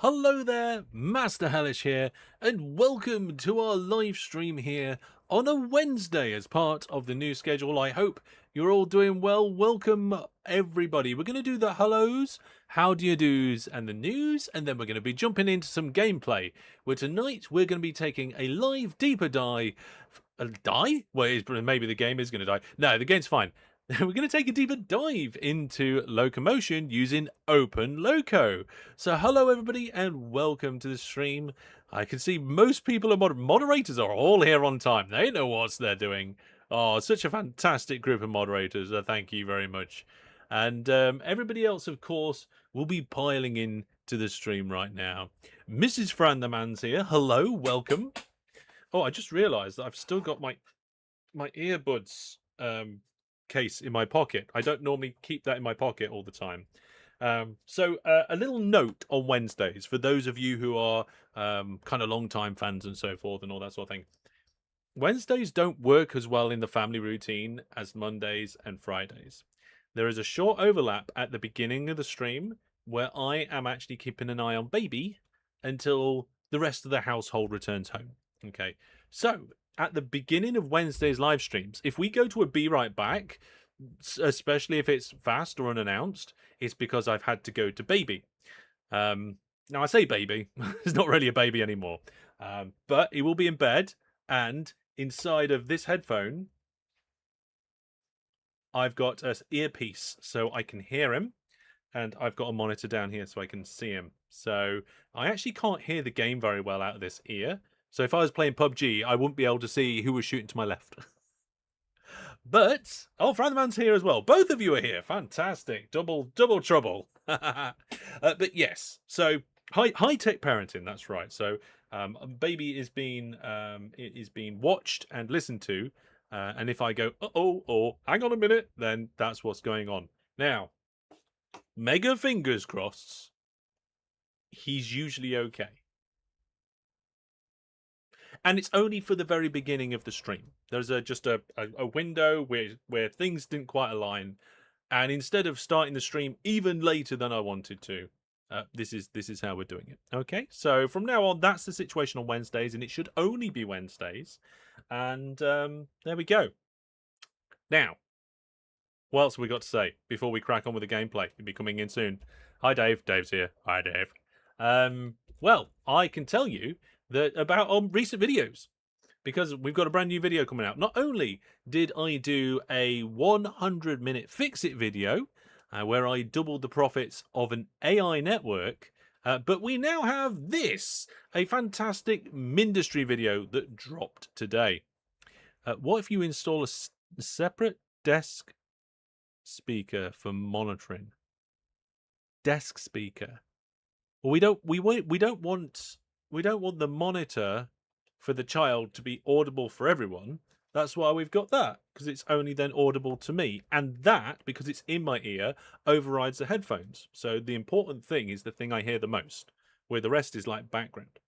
Hello there, Master Hellish here, and welcome to our live stream here on a Wednesday as part of the new schedule. I hope you're all doing well. Welcome, everybody. We're going to do the hellos, how do you do's, and the news, and then we're going to be jumping into some gameplay, where tonight we're going to be taking a live deeper dive. Well, maybe the game is going to die. No, the game's fine. We're going to take a deeper dive into locomotion using OpenLoco. So hello everybody and welcome to the stream. I can see most people are moderators are all here on time. They know what they're doing. Oh, such a fantastic group of moderators. Thank you very much. And everybody else, of course, will be piling in to the stream right now. Mrs. Fran the Man's here. Hello, welcome. Oh, I just realised that I've still got my earbuds case in my pocket. I don't normally keep that in my pocket all the time. So a little note on Wednesdays for those of you who are kind of long-time fans and so forth and all that sort of thing. Wednesdays don't work as well in the family routine as Mondays and Fridays. There is a short overlap at the beginning of the stream where I am actually keeping an eye on baby until the rest of the household returns home. Okay, so at the beginning of Wednesday's live streams, if we go to a be right back, especially if it's fast or unannounced, it's because I've had to go to baby. Now I say baby, it's not really a baby anymore, but he will be in bed, and inside of this headphone, I've got an earpiece so I can hear him, and I've got a monitor down here so I can see him. So I actually can't hear the game very well out of this ear. So if I was playing PUBG, I wouldn't be able to see who was shooting to my left. But Fran the Man's here as well. Both of you are here. Fantastic. Double trouble. But yes, so high tech parenting. That's right. So baby is being watched and listened to, and if I go oh or hang on a minute, then that's what's going on. Now, mega fingers crossed. He's usually okay. And it's only for the very beginning of the stream. There's just a window where things didn't quite align, and instead of starting the stream even later than I wanted to, this is how we're doing it. Okay, so from now on, that's the situation on Wednesdays, and it should only be Wednesdays. And there we go. Now, what else have we got to say before we crack on with the gameplay? He'll be coming in soon. Hi, Dave. Dave's here. Hi, Dave. Well, I can tell you that about recent videos, because we've got a brand new video coming out. Not only did I do a 100-minute fix-it video where I doubled the profits of an AI network, but we now have this, a fantastic Mindustry video that dropped today. What if you install a separate desk speaker for monitoring? Desk speaker. Well, we don't want the monitor for the child to be audible for everyone. That's why we've got that, because it's only then audible to me. And that, because it's in my ear, overrides the headphones. So the important thing is the thing I hear the most, where the rest is like background.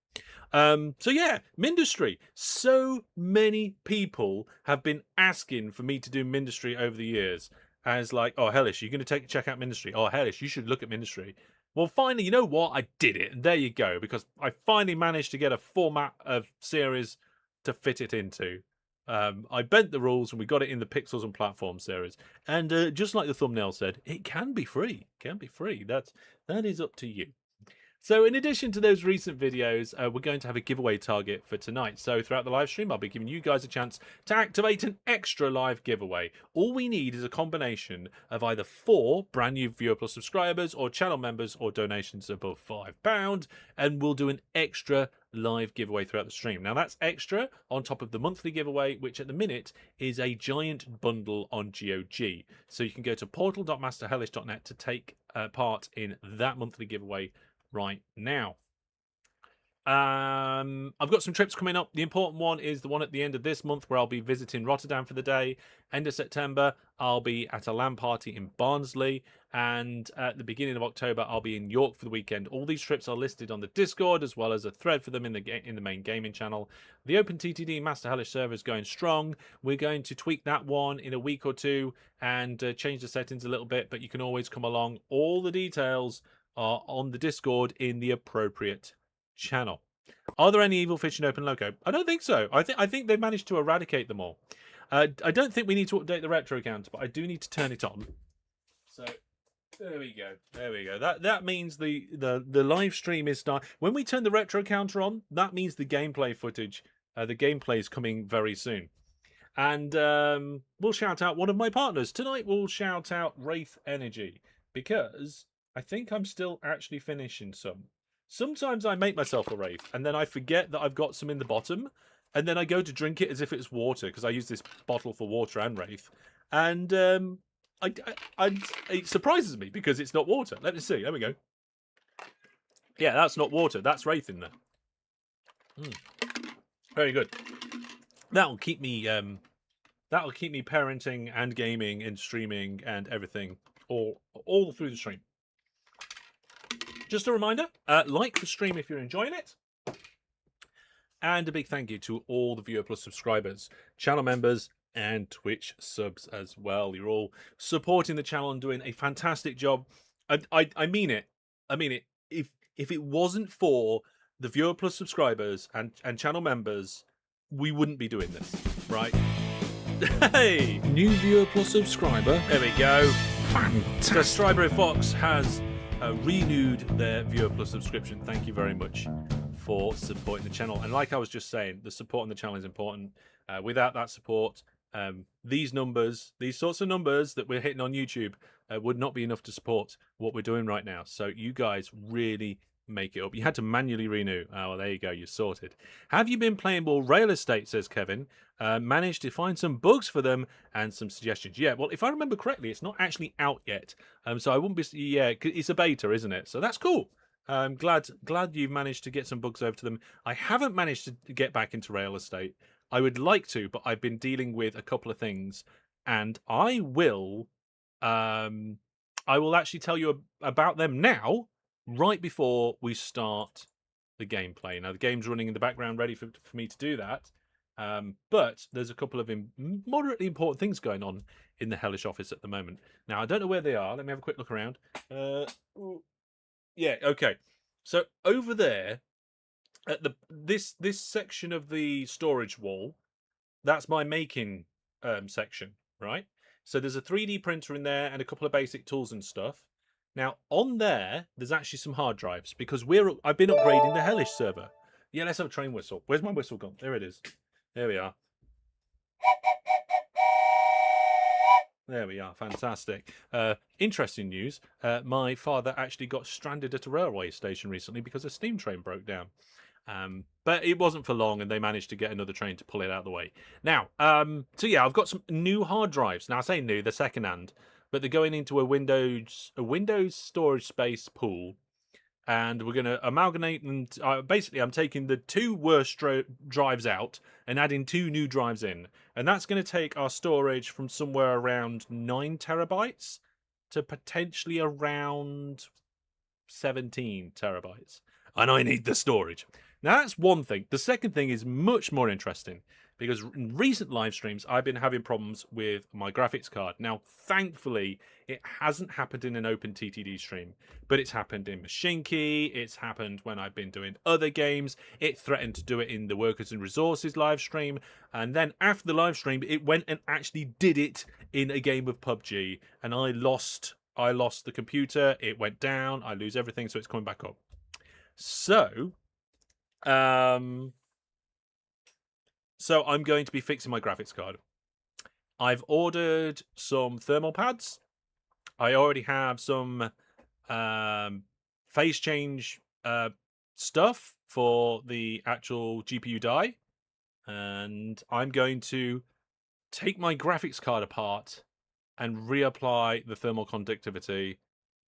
So yeah, Mindustry. So many people have been asking for me to do Mindustry over the years. As like, oh, Hellish, you're going to check out Mindustry. Oh, Hellish, you should look at Mindustry. Well, finally, you know what? I did it, and there you go, because I finally managed to get a format of series to fit it into. I bent the rules, and we got it in the Pixels and Platform series. And just like the thumbnail said, it can be free. It can be free. That is up to you. So in addition to those recent videos, we're going to have a giveaway target for tonight. So throughout the live stream, I'll be giving you guys a chance to activate an extra live giveaway. All we need is a combination of either 4 brand new Viewer Plus subscribers or channel members or donations above £5, and we'll do an extra live giveaway throughout the stream. Now that's extra on top of the monthly giveaway, which at the minute is a giant bundle on GOG. So you can go to portal.masterhellish.net to take part in that monthly giveaway right now. I've got some trips coming up. The important one is the one at the end of this month, where I'll be visiting Rotterdam for the day. End of September, I'll be at a LAN party in Barnsley, and at the beginning of October, I'll be in York for the weekend. All these trips are listed on the Discord, as well as a thread for them in the main gaming channel. The OpenTTD Master Hellish server is going strong. We're going to tweak that one in a week or two and change the settings a little bit, but you can always come along. All the details are on the Discord in the appropriate channel. Are there any evil fish in OpenLoco? I don't think so. I think they've managed to eradicate them all. I don't think we need to update the retro counter, but I do need to turn it on. So there we go. There we go. That means the live stream is start. When we turn the retro counter on, that means the gameplay footage, the gameplay is coming very soon. And we'll shout out one of my partners tonight. We'll shout out Wraith Energy because I think I'm still actually finishing some. Sometimes I make myself a Wraith and then I forget that I've got some in the bottom, and then I go to drink it as if it's water because I use this bottle for water and Wraith, and it surprises me because it's not water. Let me see. There we go. Yeah, that's not water. That's Wraith in there. Very good. That'll keep me parenting and gaming and streaming and everything all through the stream. Just a reminder, like the stream if you're enjoying it. And a big thank you to all the Viewer Plus subscribers, channel members, and Twitch subs as well. You're all supporting the channel and doing a fantastic job. I mean it. I mean it. If it wasn't for the Viewer Plus subscribers and channel members, we wouldn't be doing this, right? Hey! New Viewer Plus subscriber. There we go. Fantastic. So Strawberry Fox has renewed their Viewer Plus subscription. Thank you very much for supporting the channel. And like I was just saying, the support on the channel is important. Without that support, these sorts of numbers that we're hitting on YouTube would not be enough to support what we're doing right now. So you guys really make it up. You had to manually renew. Oh, well, there you go. You're sorted. Have you been playing more Rail Estate, says Kevin. Managed to find some bugs for them and some suggestions. Yeah, well, if I remember correctly, it's not actually out yet. So I wouldn't be... Yeah, it's a beta, isn't it? So that's cool. I'm glad you've managed to get some bugs over to them. I haven't managed to get back into Rail Estate. I would like to, but I've been dealing with a couple of things. And I will actually tell you about them now, right before we start the gameplay. Now, the game's running in the background, ready for me to do that. But there's a couple of moderately important things going on in the Hellish office at the moment. Now, I don't know where they are. Let me have a quick look around. Yeah, okay. So over there, at this section of the storage wall, that's my making section, right? So there's a 3D printer in there and a couple of basic tools and stuff. Now, on there's actually some hard drives because I've been upgrading the Hellish server. Yeah, let's have a train whistle. Where's my whistle gone? There it is. There we are. There we are. Fantastic. Interesting news. My father actually got stranded at a railway station recently because a steam train broke down. But it wasn't for long, and they managed to get another train to pull it out of the way. Now, so yeah, I've got some new hard drives. Now, I say new, they're second-hand, but they're going into a Windows storage space pool, and we're going to amalgamate them. Basically, I'm taking the two worst drives out and adding two new drives in, and that's going to take our storage from somewhere around 9 terabytes to potentially around 17 terabytes. And I need the storage. Now, that's one thing. The second thing is much more interesting because in recent live streams, I've been having problems with my graphics card. Now, thankfully, it hasn't happened in an OpenTTD stream, but it's happened in Machinki. It's happened when I've been doing other games. It threatened to do it in the Workers and Resources live stream. And then after the live stream, it went and actually did it in a game of PUBG. And I lost the computer. It went down. I lose everything, so it's coming back up. So I'm going to be fixing my graphics card. I've ordered some thermal pads. I already have some phase change stuff for the actual GPU die. And I'm going to take my graphics card apart and reapply the thermal conductivity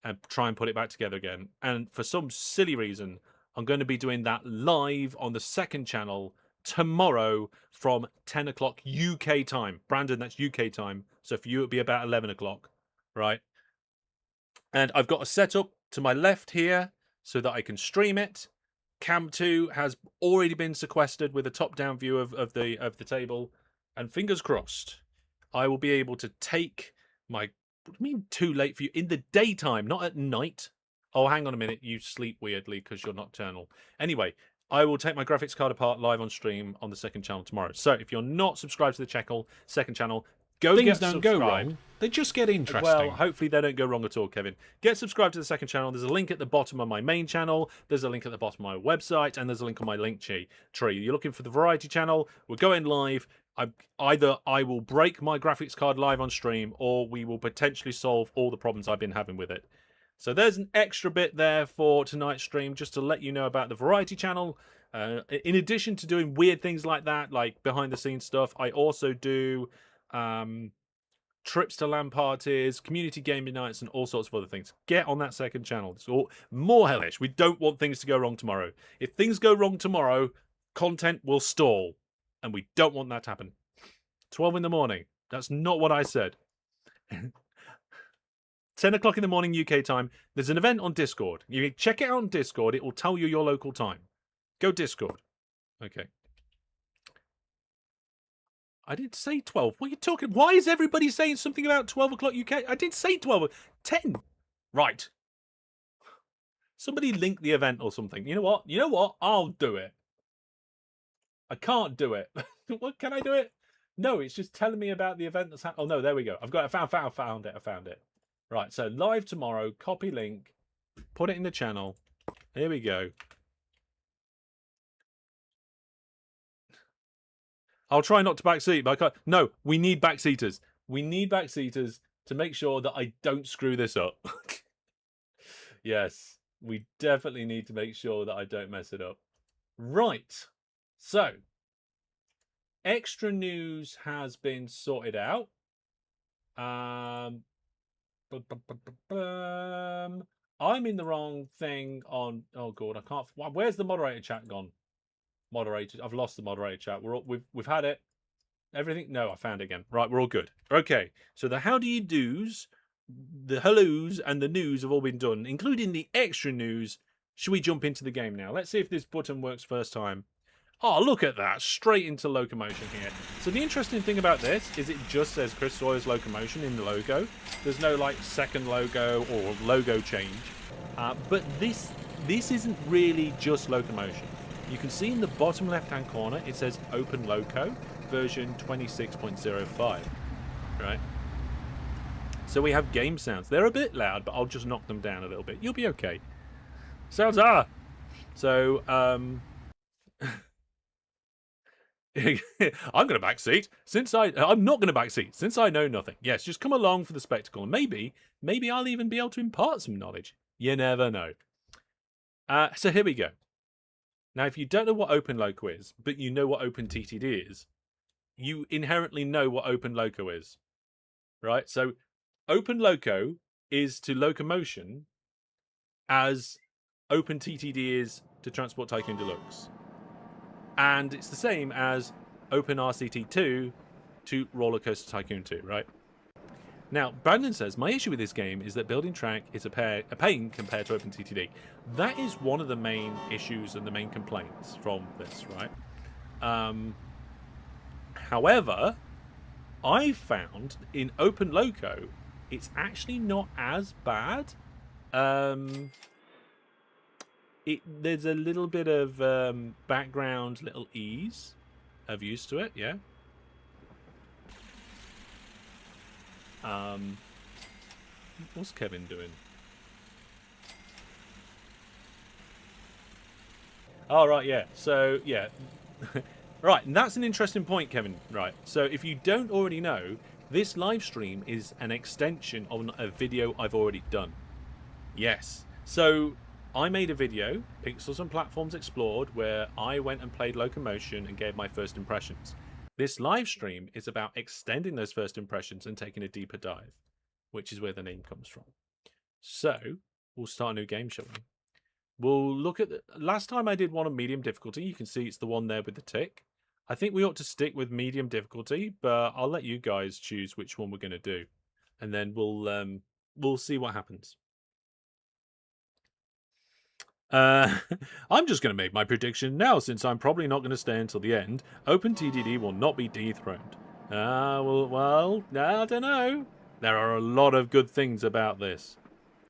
and try and put it back together again. And for some silly reason, I'm going to be doing that live on the second channel tomorrow from 10 o'clock UK time. Brandon, that's UK time. So for you, it'll be about 11 o'clock, right? And I've got a setup to my left here so that I can stream it. Cam 2 has already been sequestered with a top-down view of the table. And fingers crossed, I will be able to take my... What do you mean too late for you? In the daytime, not at night. Oh, hang on a minute. You sleep weirdly because you're nocturnal. Anyway, I will take my graphics card apart live on stream on the second channel tomorrow. So if you're not subscribed to the second channel, go Things get don't subscribed. go wrong. They just get interesting. Well, hopefully they don't go wrong at all, Kevin. Get subscribed to the second channel. There's a link at the bottom of my main channel. There's a link at the bottom of my website. And there's a link on my link tree. You're looking for the variety channel. We're going live. Either I will break my graphics card live on stream, or we will potentially solve all the problems I've been having with it. So there's an extra bit there for tonight's stream, just to let you know about the variety channel. In addition to doing weird things like that, like behind the scenes stuff, I also do trips to LAN parties, community gaming nights, and all sorts of other things. Get on that second channel. It's all more hellish. We don't want things to go wrong tomorrow. If things go wrong tomorrow, content will stall, and we don't want that to happen. 12 in the morning. That's not what I said. 10 o'clock in the morning UK time. There's an event on Discord. You can check it out on Discord. It will tell you your local time. Go Discord. Okay. I didn't say 12. What are you talking? Why is everybody saying something about 12 o'clock UK? I didn't say 12. 10. Right. Somebody link the event or something. You know what? You know what? I'll do it. I can't do it. What, can I do it? No, it's just telling me about the event that's happening. Oh, no, there we go. I've got it. I found it. Right, so live tomorrow. Copy link. Put it in the channel. Here we go. I'll try not to backseat, but I can't. No, we need backseaters. We need backseaters to make sure that I don't screw this up. Yes, we definitely need to make sure that I don't mess it up. Right. So, extra news has been sorted out. I'm in the wrong thing on. Oh god, I can't. Where's the moderator chat gone? Moderated. I've lost the moderator chat. We've had it. Everything. No, I found it again. Right, we're all good. Okay. So the how do you do's, the hellos, and the news have all been done, including the extra news. Should we jump into the game now? Let's see if this button works first time. Oh, look at that. Straight into locomotion here. So the interesting thing about this is it just says Chris Sawyer's locomotion in the logo. There's no like second logo or logo change. But this isn't really just locomotion. You can see in the bottom left-hand corner, it says OpenLoco version 26.05, right? So we have game sounds. They're a bit loud, but I'll just knock them down a little bit. You'll be okay. Sounds are. So, I'm going to backseat I'm not going to backseat since I know nothing. Yes, just come along for the spectacle. And maybe I'll even be able to impart some knowledge. You never know. So here we go. Now, if you don't know what OpenLoco is, but you know what OpenTTD is, you inherently know what OpenLoco is, right? So OpenLoco is to locomotion as OpenTTD is to Transport Tycoon Deluxe. And it's the same as OpenRCT2 to Roller Coaster Tycoon 2, right? Now, Brandon says, my issue with this game is that building track is a pain compared to OpenTTD. That is one of the main issues and the main complaints from this, right? However, I found in OpenLoco, it's actually not as bad. There's a little bit of background, little ease of use to it, yeah. What's Kevin doing? Oh, right, yeah. So, yeah. Right, and that's an interesting point, Kevin. Right, so if you don't already know, this live stream is an extension of a video I've already done. Yes. So, I made a video, Pixels and Platforms Explored, where I went and played Locomotion and gave my first impressions. This live stream is about extending those first impressions and taking a deeper dive, which is where the name comes from. So, we'll start a new game, shall we? We'll look at last time I did one on medium difficulty. You can see it's the one there with the tick. I think we ought to stick with medium difficulty, but I'll let you guys choose which one we're going to do, and then we'll see what happens. I'm just going to make my prediction now, since I'm probably not going to stay until the end. OpenTTD will not be dethroned. Well, I don't know. There are a lot of good things about this.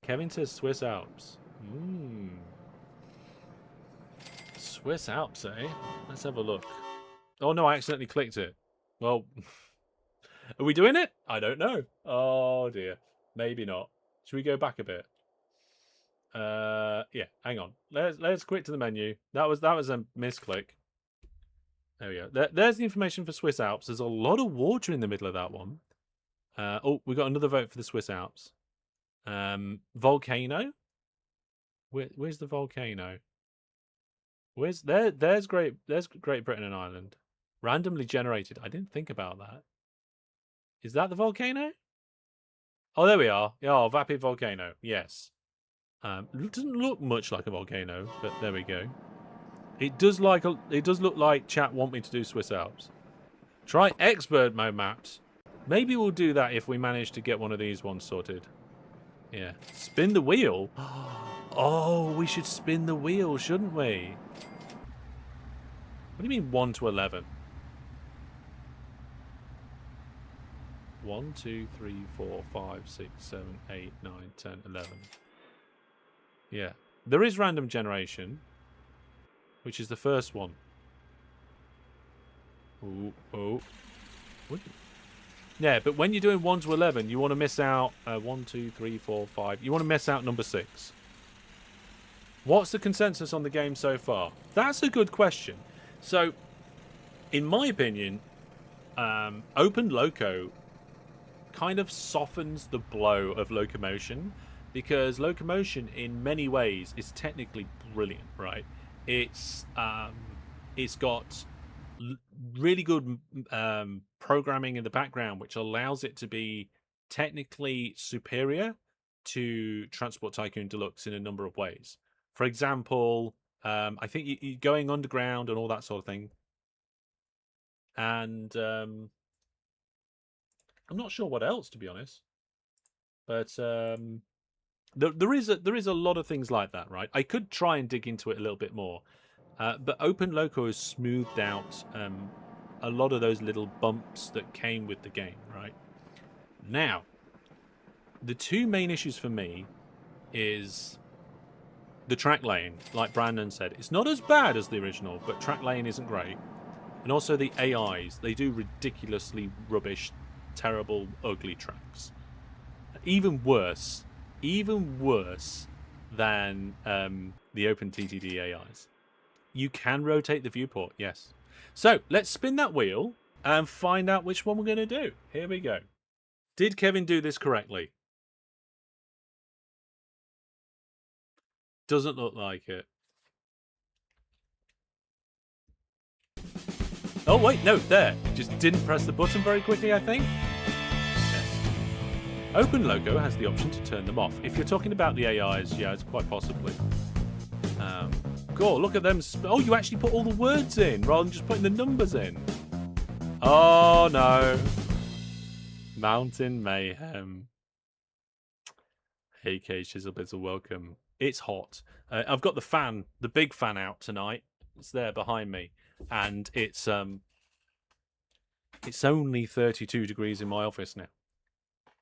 Kevin says Swiss Alps. Hmm. Swiss Alps, eh? Let's have a look. Oh no, I accidentally clicked it. Well, are we doing it? I don't know. Oh dear. Maybe not. Should we go back a bit? Yeah, hang on. Let's quit to the menu. That was a misclick. There we go. There's the information for Swiss Alps. There's a lot of water in the middle of that one. Oh, we got another vote for the Swiss Alps. Volcano. Where's the volcano? There's Great Britain and Ireland. Randomly generated. I didn't think about that. Is that the volcano? Oh, there we are. Oh, Vapid Volcano. Yes. It doesn't look much like a volcano, but there we go. It does look like chat want me to do Swiss Alps. Try expert mode maps. Maybe we'll do that if we manage to get one of these ones sorted. Yeah. Spin the wheel. Oh, we should spin the wheel, shouldn't we? What do you mean 1 to 11? 1, 2, 3, 4, 5, 6, 7, 8, 9, 10, 11. Yeah. There is random generation, which is the first one. Oh. Yeah, but when you're doing 1 to 11, you want to miss out 1, 2, 3, 4, 5. You want to miss out number 6. What's the consensus on the game so far? That's a good question. So, in my opinion, OpenLoco kind of softens the blow of locomotion, because locomotion in many ways is technically brilliant, right? It's got really good programming in the background, which allows it to be technically superior to Transport Tycoon Deluxe in a number of ways. For example, I think you going underground and all that sort of thing. And I'm not sure what else, to be honest. But there is a lot of things like that, right? I could try and dig into it a little bit more. But OpenLoco has smoothed out a lot of those little bumps that came with the game, right? Now, the two main issues for me is the track lane. Like Brandon said, it's not as bad as the original, but track lane isn't great. And also the AIs. They do ridiculously rubbish, terrible, ugly tracks. Even worse than the OpenTTD AIs. You can rotate the viewport, yes. So, let's spin that wheel and find out which one we're going to do. Here we go. Did Kevin do this correctly? Doesn't look like it. Oh, wait, no, there. Just didn't press the button very quickly, I think. Yes. OpenLoco has the option to turn them off. If you're talking about the AIs, yeah, it's quite possibly. God, look at them. Oh, you actually put all the words in rather than just putting the numbers in. Oh, no. Mountain Mayhem. Hey, K Chizzlebizzle, welcome. It's hot. I've got the fan, the big fan out tonight. It's there behind me. And it's only 32 degrees in my office now.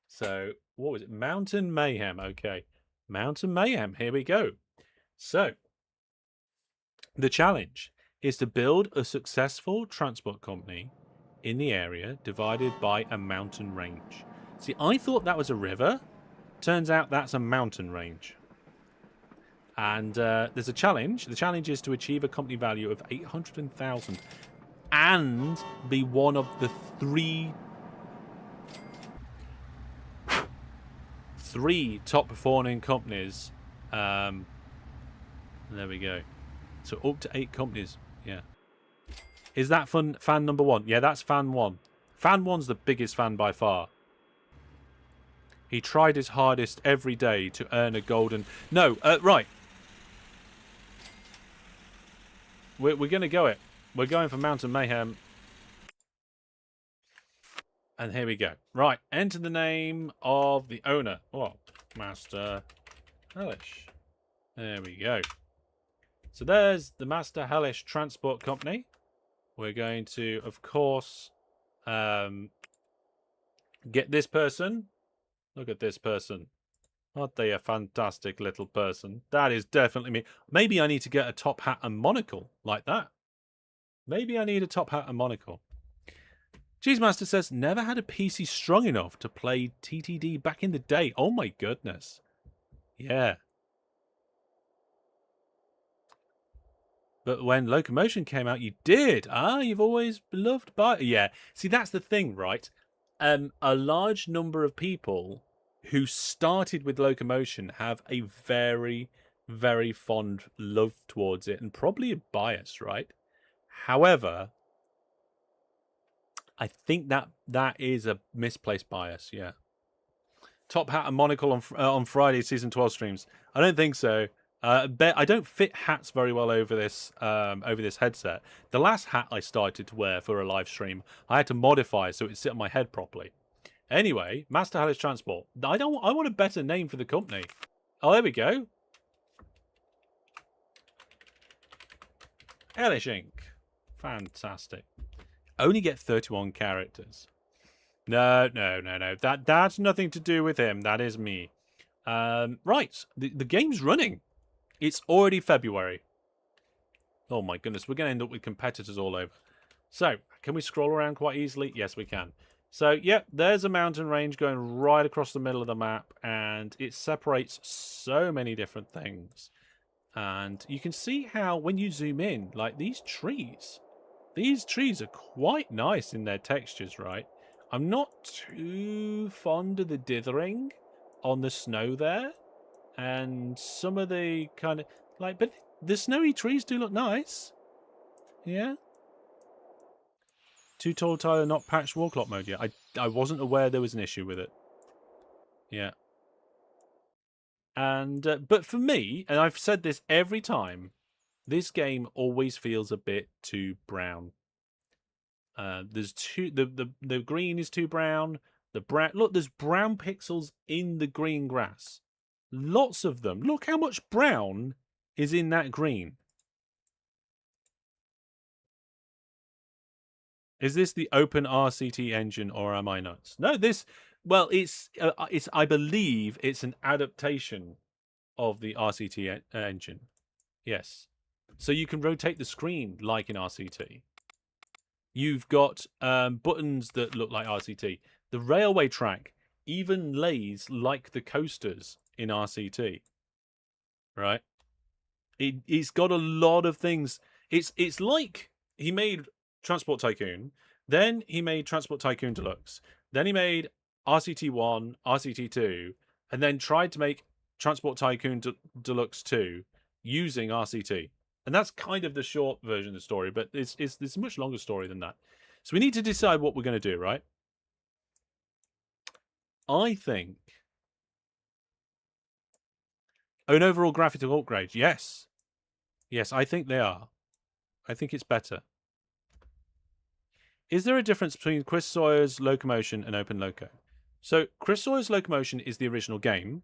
So, what was it? Mountain Mayhem. Okay. Mountain Mayhem. Here we go. So, the challenge is to build a successful transport company in the area divided by a mountain range. See, I thought that was a river. Turns out that's a mountain range. And there's a challenge. The challenge is to achieve a company value of 800,000 and be one of the three top performing companies. There we go. So up to 8 companies. Yeah. Is that fan number 1? Yeah, that's fan 1. Fan 1's the biggest fan by far. He tried his hardest every day to earn a golden... No, right. We're going to go it. We're going for Mountain Mayhem. And here we go. Right, enter the name of the owner. Oh, Master Hellish. There we go. So there's the Master Hellish Transport Company. We're going to, of course, get this person. Look at this person. Aren't they a fantastic little person? That is definitely me. Maybe I need to get a top hat and monocle like that. Maybe I need a top hat and monocle. Cheesemaster says, never had a PC strong enough to play TTD back in the day. Oh my goodness. Yeah. But when Locomotion came out, you did. Ah, you've always loved yeah. See, that's the thing, right? A large number of people who started with Locomotion have a very, very fond love towards it and probably a bias, right? However, I think that is a misplaced bias, yeah. Top hat and monocle on Friday season 12 streams. I don't think so. I don't fit hats very well over this headset. The last hat I started to wear for a live stream, I had to modify so it would sit on my head properly. Anyway, Master Hellish Transport. I want a better name for the company. Oh, there we go. Hellish Inc. Fantastic. Only get 31 characters. No. That's nothing to do with him. That is me. Right. The game's running. It's already February. Oh my goodness, we're going to end up with competitors all over. So, can we scroll around quite easily? Yes, we can. So, yeah, there's a mountain range going right across the middle of the map, and it separates so many different things. And you can see how, when you zoom in, like these trees are quite nice in their textures, right? I'm not too fond of the dithering on the snow there. And some of the kind of like, but the snowy trees do look nice. Yeah. Too tall tire not patched wall clock mode yet. I wasn't aware there was an issue with it. Yeah. And but for me, and I've said this every time, this game always feels a bit too brown. There's the green is too brown. The brown, look, there's brown pixels in the green grass. Lots of them. Look how much brown is in that green. Is this the Open RCT engine, or am I nuts? No, well, it's I believe it's an adaptation of the RCT engine. Yes. So you can rotate the screen like in RCT. You've got buttons that look like RCT. The railway track even lays like the coasters in RCT. Right? It's got a lot of things. It's like he made Transport Tycoon, then he made Transport Tycoon Deluxe, then he made RCT1, RCT2, and then tried to make Transport Tycoon Deluxe 2 using RCT. And that's kind of the short version of the story, but it's a much longer story than that. So we need to decide what we're going to do, right? I think an overall graphical upgrade, yes. Yes, I think they are. I think it's better. Is there a difference between Chris Sawyer's Locomotion and OpenLoco? So Chris Sawyer's Locomotion is the original game.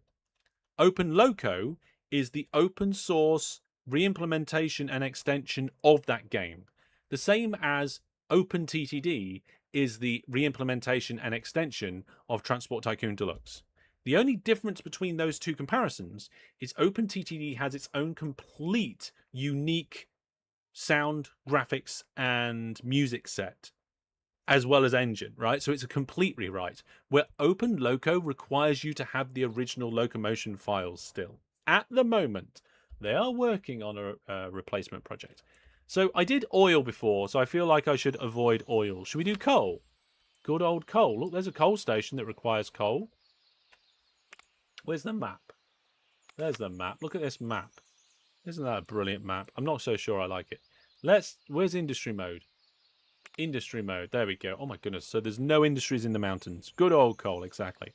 OpenLoco is the open source reimplementation and extension of that game. The same as OpenTTD is the reimplementation and extension of Transport Tycoon Deluxe. The only difference between those two comparisons is OpenTTD has its own complete, unique sound, graphics, and music set, as well as engine, right? So it's a complete rewrite, where OpenLoco requires you to have the original Locomotion files still. At the moment, they are working on a replacement project. So I did oil before, so I feel like I should avoid oil. Should we do coal? Good old coal. Look, there's a coal station that requires coal. Where's the map? There's the map. Look at this map. Isn't that a brilliant map? I'm not so sure I like it. Where's industry mode? Industry mode. There we go. Oh my goodness. So there's no industries in the mountains. Good old coal, exactly.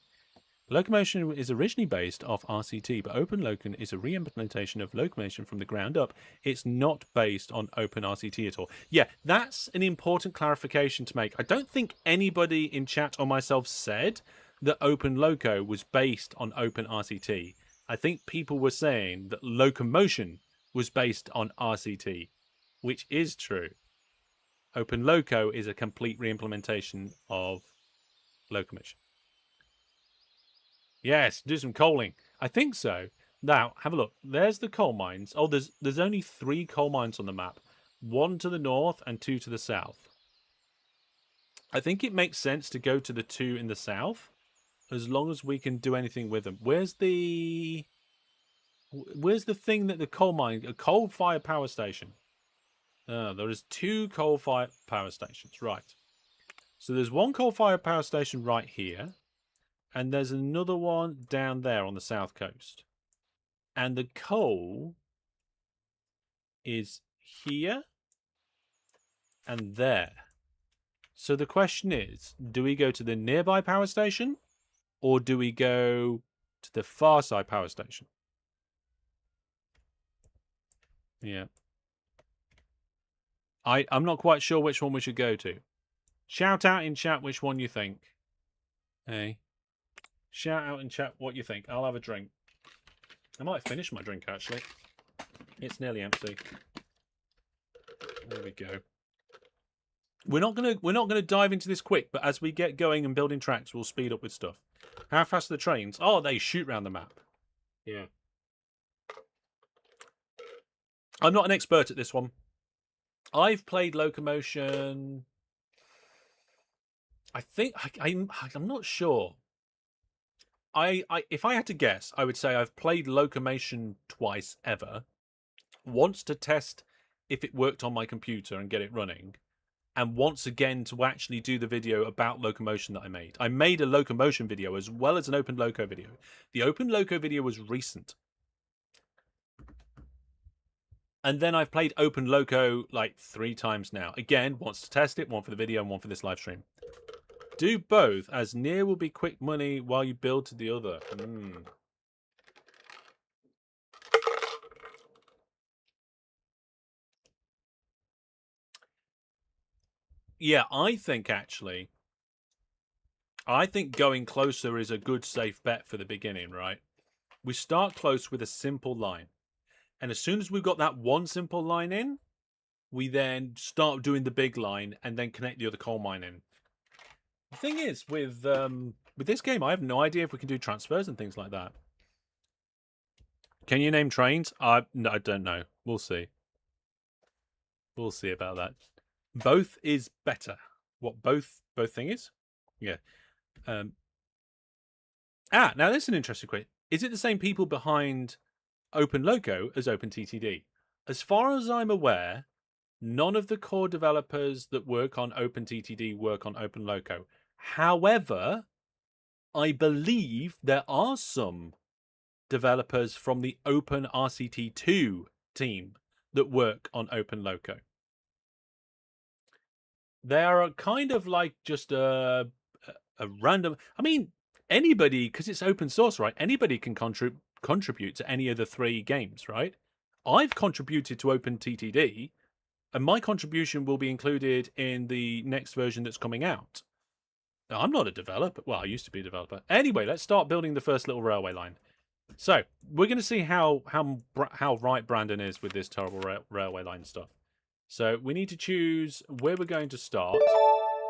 Locomotion is originally based off RCT, but OpenLoco is a re-implementation of Locomotion from the ground up. It's not based on OpenRCT at all. Yeah, that's an important clarification to make. I don't think anybody in chat or myself said that OpenLoco was based on OpenRCT. I think people were saying that Locomotion was based on RCT, which is true. OpenLoco is a complete re-implementation of Locomotion. Yes, do some coaling. I think so. Now, have a look. There's the coal mines. Oh, there's only 3 coal mines on the map. 1 to the north and 2 to the south. I think it makes sense to go to the 2 in the south, as long as we can do anything with them. Where's the thing that the coal mine... A coal-fired power station. There is 2 coal-fired power stations. Right. So there's 1 coal-fired power station right here. And there's another one down there on the south coast. And the coal is here and there. So the question is, do we go to the nearby power station or do we go to the far side power station? Yeah. I'm not quite sure which one we should go to. Shout out in chat which one you think. Hey. Shout out in chat what you think. I'll have a drink. I might finish my drink actually. It's nearly empty. There we go. We're not gonna dive into this quick, but as we get going and building tracks, we'll speed up with stuff. How fast are the trains? Oh, they shoot around the map. Yeah. I'm not an expert at this one. I've played Locomotion. I think I'm not sure. If I had to guess, I would say I've played Locomotion twice ever. Once to test if it worked on my computer and get it running, and once again to actually do the video about Locomotion that I made. I made a Locomotion video as well as an OpenLoco video. The OpenLoco video was recent. And then I've played OpenLoco like 3 times now. Again, once to test it, one for the video and one for this live stream. Do both, as near will be quick money while you build to the other. Yeah, I think going closer is a good safe bet for the beginning, right? We start close with a simple line. And as soon as we've got that one simple line in, we then start doing the big line and then connect the other coal mine in. The thing is, with this game, I have no idea if we can do transfers and things like that. Can you name trains? No, I don't know. We'll see. We'll see about that. Both is better. What both thing is? Yeah. Now this is an interesting question. Is it the same people behind OpenLoco as OpenTTD? As far as I'm aware, none of the core developers that work on OpenTTD work on OpenLoco. However, I believe there are some developers from the OpenRCT2 team that work on OpenLoco. They are kind of like just a random... I mean, anybody, because it's open source, right? Anybody can contribute to any of the 3 games, right? I've contributed to OpenTTD, and my contribution will be included in the next version that's coming out. Now, I'm not a developer. Well, I used to be a developer. Anyway, let's start building the first little railway line. So we're going to see how right Brandon is with this terrible railway line stuff. So we need to choose where we're going to start,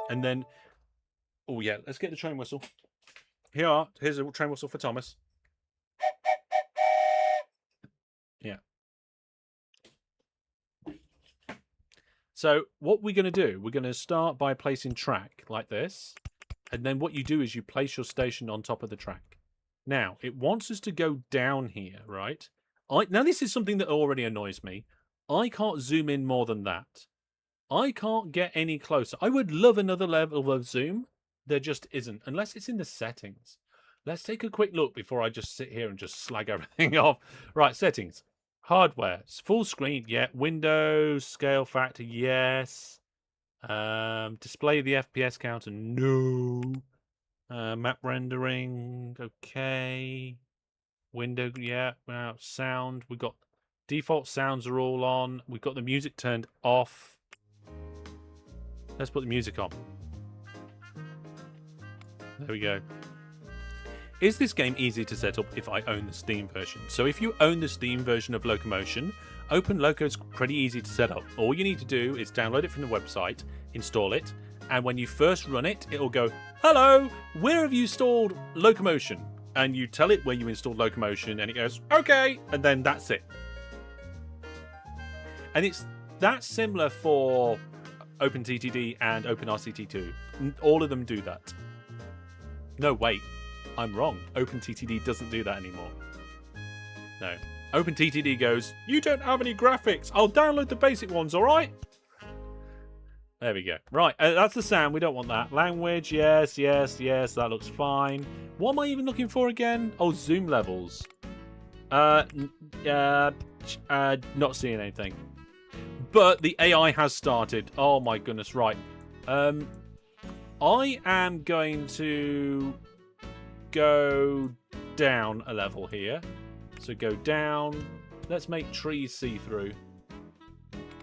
and then, oh yeah, let's get the train whistle. Here's a train whistle for Thomas. Yeah. So what we're going to do, we're going to start by placing track like this, and then what you do is you place your station on top of the track. Now, it wants us to go down here, right? Now, this is something that already annoys me. I can't zoom in more than that. I can't get any closer. I would love another level of zoom. There just isn't, unless it's in the settings. Let's take a quick look before I just sit here and just slag everything off. Right, settings. Hardware. Full screen, yeah. Windows, scale factor, yes. Display the FPS counter, no. Map rendering, okay. Window, yeah. Sound, we got... Default sounds are all on. We've got the music turned off. Let's put the music on. There we go. Is this game easy to set up if I own the Steam version? So if you own the Steam version of Locomotion, OpenLoco is pretty easy to set up. All you need to do is download it from the website, install it, and when you first run it, it'll go, "Hello, where have you installed Locomotion?" and you tell it where you installed locomotion, and it goes, okay, and then that's it. And that's similar for OpenTTD and OpenRCT2. All of them do that. No, wait, I'm wrong. OpenTTD doesn't do that anymore. No. OpenTTD goes, you don't have any graphics. I'll download the basic ones, all right? There we go. Right, that's the sound. We don't want that. Language, yes, yes, yes. That looks fine. What am I even looking for again? Oh, zoom levels. Not seeing anything. But the AI has started. Oh my goodness, right. I am going to go down a level here. So go down. Let's make trees see-through.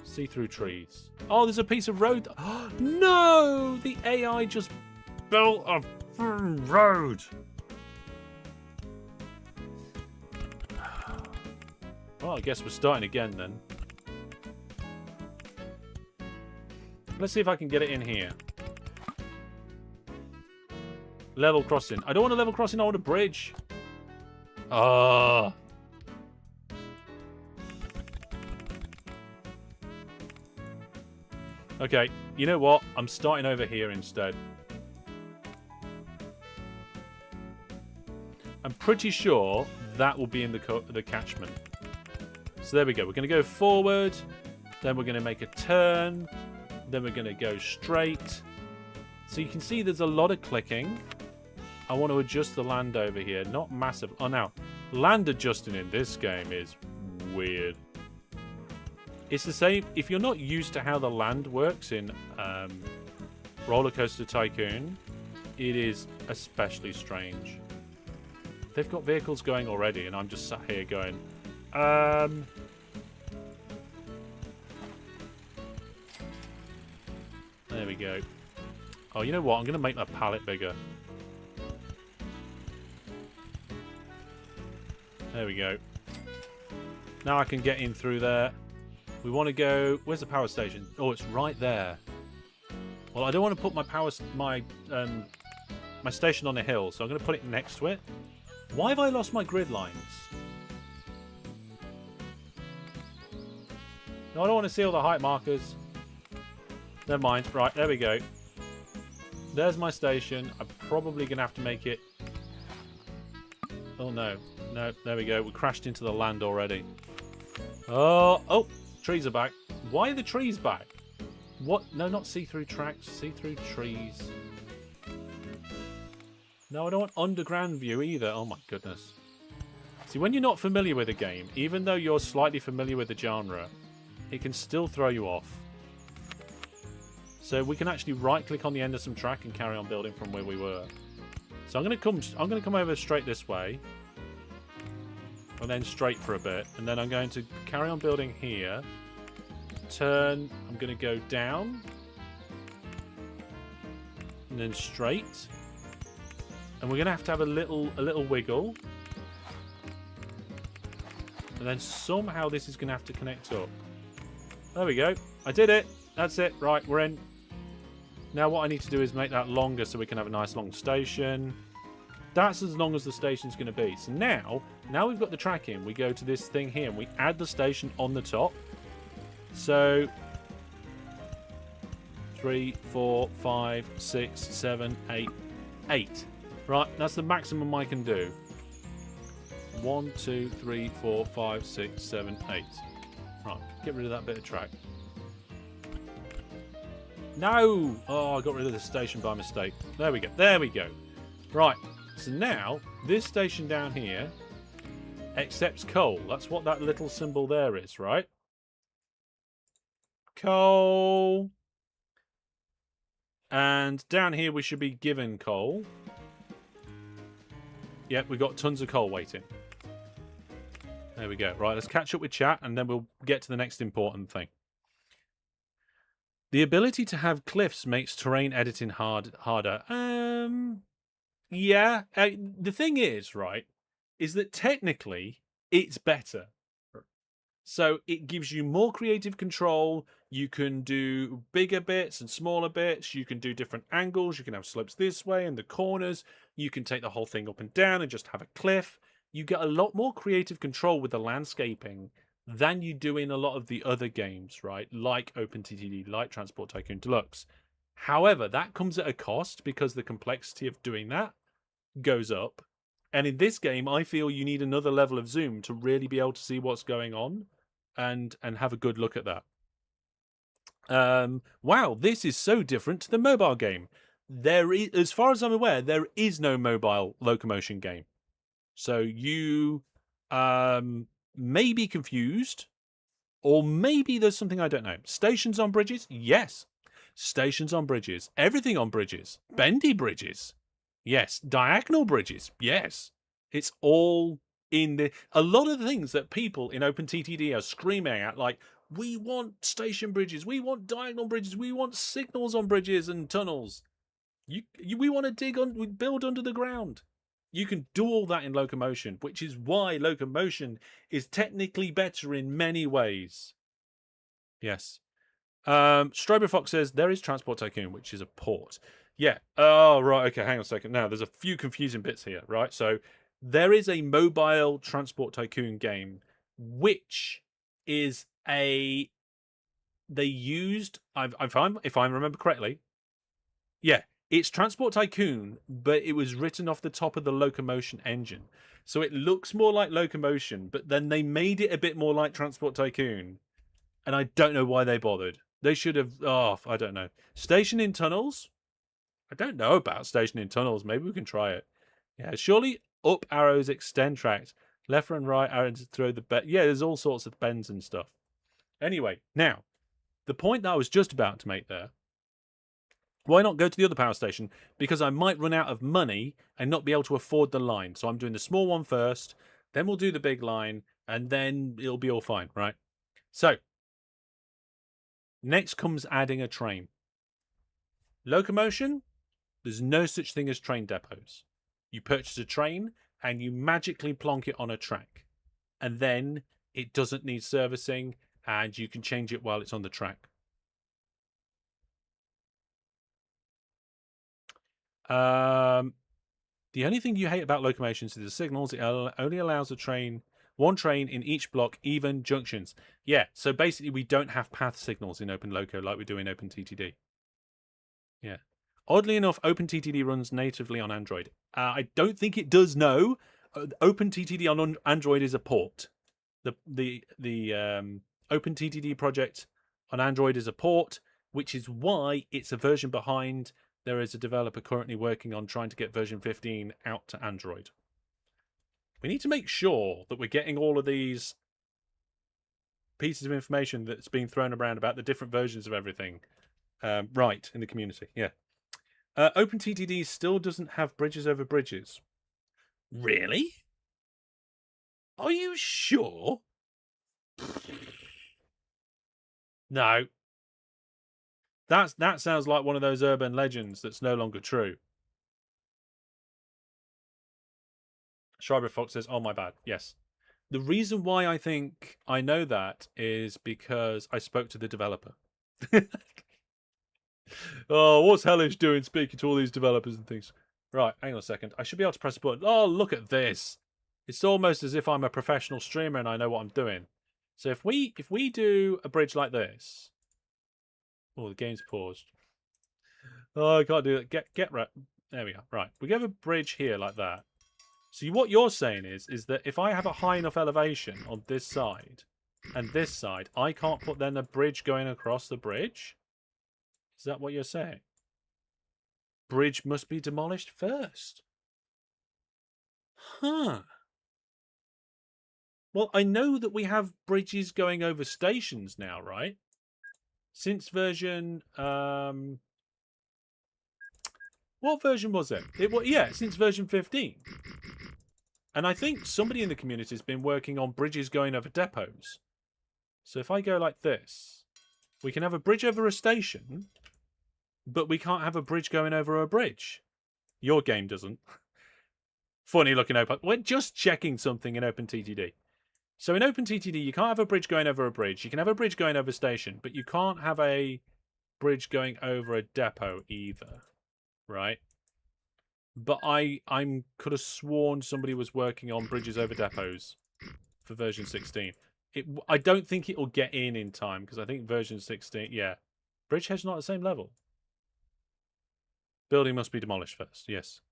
See-through trees. Oh, there's a piece of road. No! The AI just built a road. Well, I guess we're starting again then. Let's see if I can get it in here. Level crossing. I don't want a level crossing, I want a bridge. Ah. Okay, you know what? I'm starting over here instead. I'm pretty sure that will be in the catchment. So there we go. We're going to go forward. Then we're going to make a turn. Then we're going to go straight. So you can see there's a lot of clicking. I want to adjust the land over here. Not massive. Oh, now, land adjusting in this game is weird. It's the same. If you're not used to how the land works in Roller Coaster Tycoon, it is especially strange. They've got vehicles going already, and I'm just sat here going, There we go. Oh, you know what? I'm going to make that pallet bigger. There we go. Now I can get in through there. We want to go... Where's the power station? Oh, it's right there. Well, I don't want to put my my station on a hill, so I'm going to put it next to it. Why have I lost my grid lines? No, I don't want to see all the height markers. Never mind. Right, there we go. There's my station. I'm probably going to have to make it... Oh, no. No, there we go. We crashed into the land already. Oh, trees are back. Why are the trees back? What? No, not see-through tracks. See-through trees. No, I don't want underground view either. Oh, my goodness. See, when you're not familiar with a game, even though you're slightly familiar with the genre, it can still throw you off. So we can actually right-click on the end of some track and carry on building from where we were. So I'm going to come over straight this way. And then straight for a bit. And then I'm going to carry on building here. Turn. I'm going to go down. And then straight. And we're going to have a little wiggle. And then somehow this is going to have to connect up. There we go. I did it. That's it. Right, we're in. Now what I need to do is make that longer so we can have a nice long station. That's as long as the station's going to be. So now we've got the track in, we go to this thing here and we add the station on the top. So 3, 4, 5, 6, 7, 8, 8. Right, that's the maximum I can do. 1, 2, 3, 4, 5, 6, 7, 8. Right, get rid of that bit of track. No! Oh, I got rid of the station by mistake. There we go. There we go. Right. So now, this station down here accepts coal. That's what that little symbol there is, right? Coal. And down here we should be given coal. Yep, we've got tons of coal waiting. There we go. Right, let's catch up with chat and then we'll get to the next important thing. The ability to have cliffs makes terrain editing harder. Yeah. The thing is, right, is that technically it's better. So it gives you more creative control. You can do bigger bits and smaller bits. You can do different angles. You can have slopes this way and the corners. You can take the whole thing up and down and just have a cliff. You get a lot more creative control with the landscaping than you do in a lot of the other games, right? Like OpenTTD, like Transport Tycoon Deluxe. However, that comes at a cost because the complexity of doing that goes up. And in this game, I feel you need another level of zoom to really be able to see what's going on and have a good look at that. Wow, this is so different to the mobile game. There is, as far as I'm aware, there is no mobile locomotion game. So you may be confused, or maybe there's something I don't know. Stations on bridges? Yes. Stations on bridges. Everything on bridges. Bendy bridges. Yes. Diagonal bridges. Yes. It's all in the... A lot of the things that people in OpenTTD are screaming at, like, we want station bridges, we want diagonal bridges, we want signals on bridges and tunnels. We want to build under the ground. You can do all that in locomotion, which is why locomotion is technically better in many ways. Yes. Strober Fox says there is Transport Tycoon, which is a port. Yeah. Oh, right. Okay, hang on a second. Now, there's a few confusing bits here, right? So there is a mobile Transport Tycoon game, which is they used, if I remember correctly, yeah, it's Transport Tycoon, but it was written off the top of the Locomotion engine. So it looks more like Locomotion, but then they made it a bit more like Transport Tycoon. And I don't know why they bothered. They should have, I don't know. Station in tunnels? I don't know about station in tunnels. Maybe we can try it. Yeah, surely up arrows extend tracks. Left and right arrows throw the bend. Yeah, there's all sorts of bends and stuff. Anyway, now, the point that I was just about to make there, why not go to the other power station? Because I might run out of money and not be able to afford the line. So I'm doing the small one first, then we'll do the big line, and then it'll be all fine, right? So, next comes adding a train. Locomotion, there's no such thing as train depots. You purchase a train and you magically plonk it on a track. And then it doesn't need servicing and you can change it while it's on the track. The only thing you hate about locomotions is the signals. It only allows one train in each block, even junctions. Yeah, so basically we don't have path signals in OpenLoco like we do in OpenTTD. Yeah. Oddly enough, OpenTTD runs natively on Android. I don't think it does, no. OpenTTD on Android is a port. The OpenTTD project on Android is a port, which is why it's a version behind. There is a developer currently working on trying to get version 15 out to Android. We need to make sure that we're getting all of these pieces of information that's being thrown around about the different versions of everything right in the community. Yeah. OpenTTD still doesn't have bridges over bridges. Really? Are you sure? No. That sounds like one of those urban legends that's no longer true. Schreiber Fox says, oh, my bad. Yes. The reason why I think I know that is because I spoke to the developer. Oh, what's Hellish doing speaking to all these developers and things? Right, hang on a second. I should be able to press a button. Oh, look at this. It's almost as if I'm a professional streamer and I know what I'm doing. So if we do a bridge like this. Oh, the game's paused. Oh, I can't do that. Get right. There we are. Right. We have a bridge here like that. So what you're saying is that if I have a high enough elevation on this side and this side, I can't put then a bridge going across the bridge? Is that what you're saying? Bridge must be demolished first. Huh. Well, I know that we have bridges going over stations now, right? Since version... what version was it? Yeah, since version 15. And I think somebody in the community has been working on bridges going over depots. So if I go like this, we can have a bridge over a station, but we can't have a bridge going over a bridge. Your game doesn't. Funny looking open. We're just checking something in OpenTTD. So in OpenTTD, you can't have a bridge going over a bridge. You can have a bridge going over a station, but you can't have a bridge going over a depot either, right? But I could have sworn somebody was working on bridges over depots for version 16. I don't think it will get in time because I think version 16, yeah. Bridgehead's not at the same level. Building must be demolished first, yes.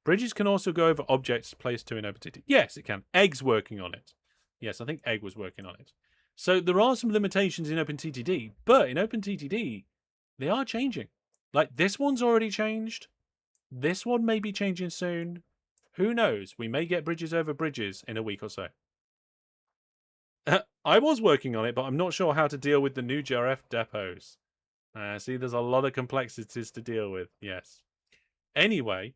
Bridges can also go over objects placed to in OpenTTD. Yes, it can. Egg's working on it. Yes, I think Egg was working on it. So there are some limitations in OpenTTD, but in OpenTTD, they are changing. Like, this one's already changed. This one may be changing soon. Who knows? We may get bridges over bridges in a week or so. I was working on it, but I'm not sure how to deal with the new GRF depots. See, there's a lot of complexities to deal with. Yes. Anyway.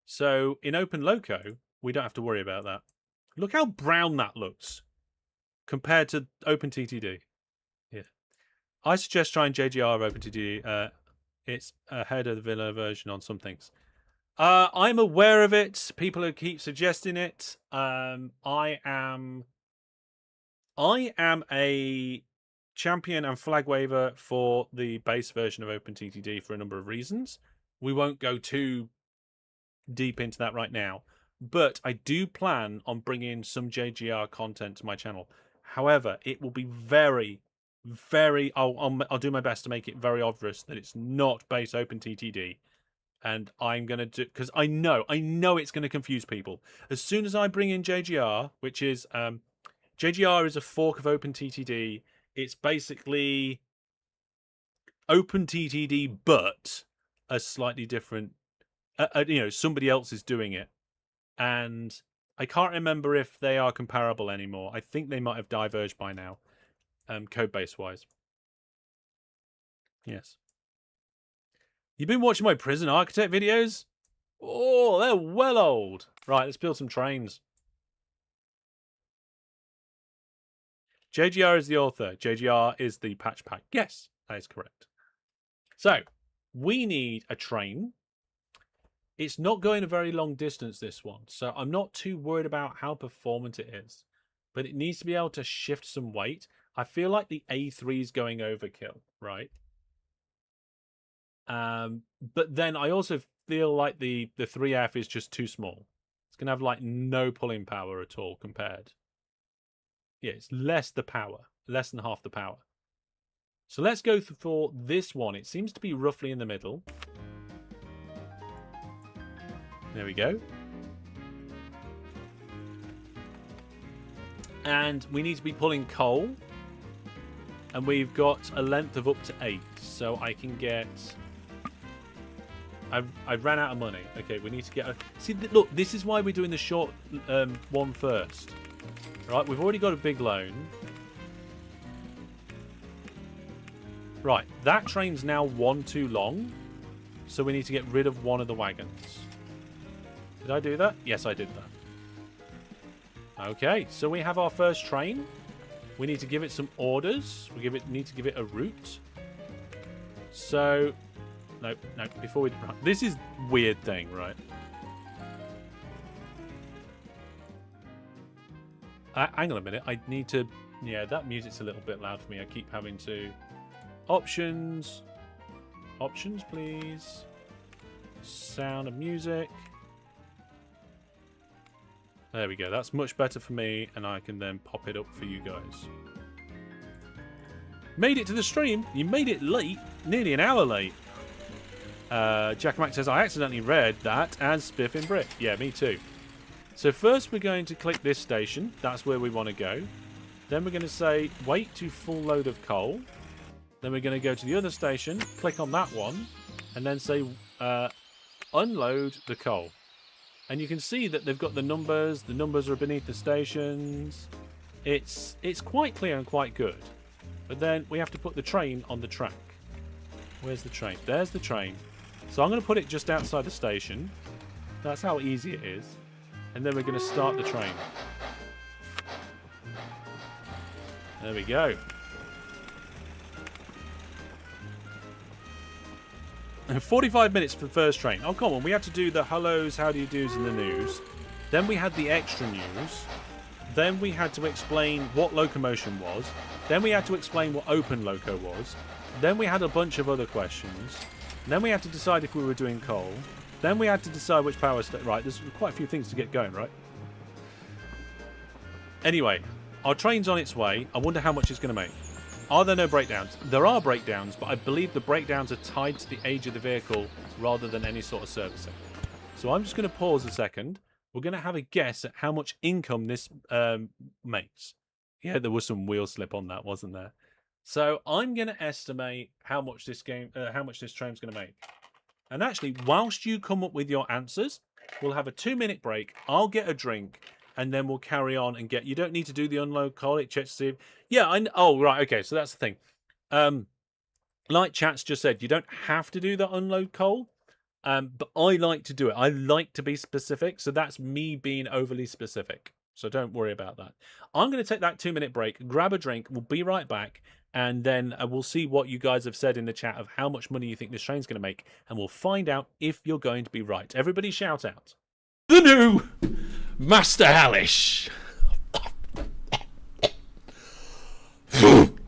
So, in OpenLoco, we don't have to worry about that. Look how brown that looks compared to OpenTTD. Yeah. I suggest trying JGR OpenTTD. It's ahead of the vanilla version on some things. I'm aware of it. People who keep suggesting it. I am a champion and flag waver for the base version of OpenTTD for a number of reasons. We won't go too deep into that right now, but I do plan on bringing some JGR content to my channel. However, it will be very, very. I'll do my best to make it very obvious that it's not base OpenTTD. And I'm going to do, because I know it's going to confuse people. As soon as I bring in JGR, which is, JGR is a fork of OpenTTD. It's basically OpenTTD, but a slightly different, somebody else is doing it. And I can't remember if they are comparable anymore. I think they might have diverged by now, code base wise. Yes. You've been watching my prison architect videos? Oh, they're well old. Right, let's build some trains. JGR is the author. JGR is the patch pack. Yes, that is correct. So, we need a train. It's not going a very long distance, this one. So, I'm not too worried about how performant it is. But it needs to be able to shift some weight. I feel like the A3 is going overkill, right? But then I also feel like the 3F is just too small. It's going to have like no pulling power at all compared. Yeah, it's less the power, less than half the power. So let's go for this one. It seems to be roughly in the middle. There we go. And we need to be pulling coal. And we've got a length of up to 8. So I can get... I've ran out of money. Okay, we need to get a... See, look, this is why we're doing the short one first. Right, we've already got a big loan. Right, that train's now one too long. So we need to get rid of one of the wagons. Did I do that? Yes, I did that. Okay, so we have our first train. We need to give it some orders. We need to give it a route. So... No, before we... This is a weird thing, right? Hang on a minute. I need to... Yeah, that music's a little bit loud for me. I keep having to... Options. Options, please. Sound of music. There we go. That's much better for me, and I can then pop it up for you guys. Made it to the stream. You made it late. Nearly an hour late. Jack Mac says, I accidentally read that as Spiff in Brick. Yeah, me too. So first we're going to click this station. That's where we want to go. Then we're going to say, wait to full load of coal. Then we're going to go to the other station, click on that one, and then say, unload the coal. And you can see that they've got the numbers. The numbers are beneath the stations. It's quite clear and quite good. But then we have to put the train on the track. Where's the train? There's the train. So I'm going to put it just outside the station. That's how easy it is. And then we're going to start the train. There we go. And 45 minutes for the first train. Oh, come on. We have to do the hellos, how do you do's, and the news. Then we had the extra news. Then we had to explain what locomotion was. Then we had to explain what OpenLoco was. Then we had a bunch of other questions. Then we had to decide if we were doing coal. Then we had to decide which power station. Right, there's quite a few things to get going, right? Anyway, our train's on its way. I wonder how much it's going to make. Are there no breakdowns? There are breakdowns, but I believe the breakdowns are tied to the age of the vehicle rather than any sort of servicing. So I'm just going to pause a second. We're going to have a guess at how much income this makes. Yeah, there was some wheel slip on that, wasn't there? So I'm going to estimate how much this train's going to make. And actually, whilst you come up with your answers, we'll have a 2-minute break. I'll get a drink, and then we'll carry on and get. You don't need to do the unload call. It checks to see. Yeah. Oh, right. Okay. So that's the thing. Like Chat's just said, you don't have to do the unload coal. But I like to do it. I like to be specific. So that's me being overly specific. So don't worry about that. I'm going to take that 2-minute break, grab a drink. We'll be right back. And then we'll see what you guys have said in the chat of how much money you think this train's going to make. And we'll find out if you're going to be right. Everybody shout out. The new Master Hellish. Don't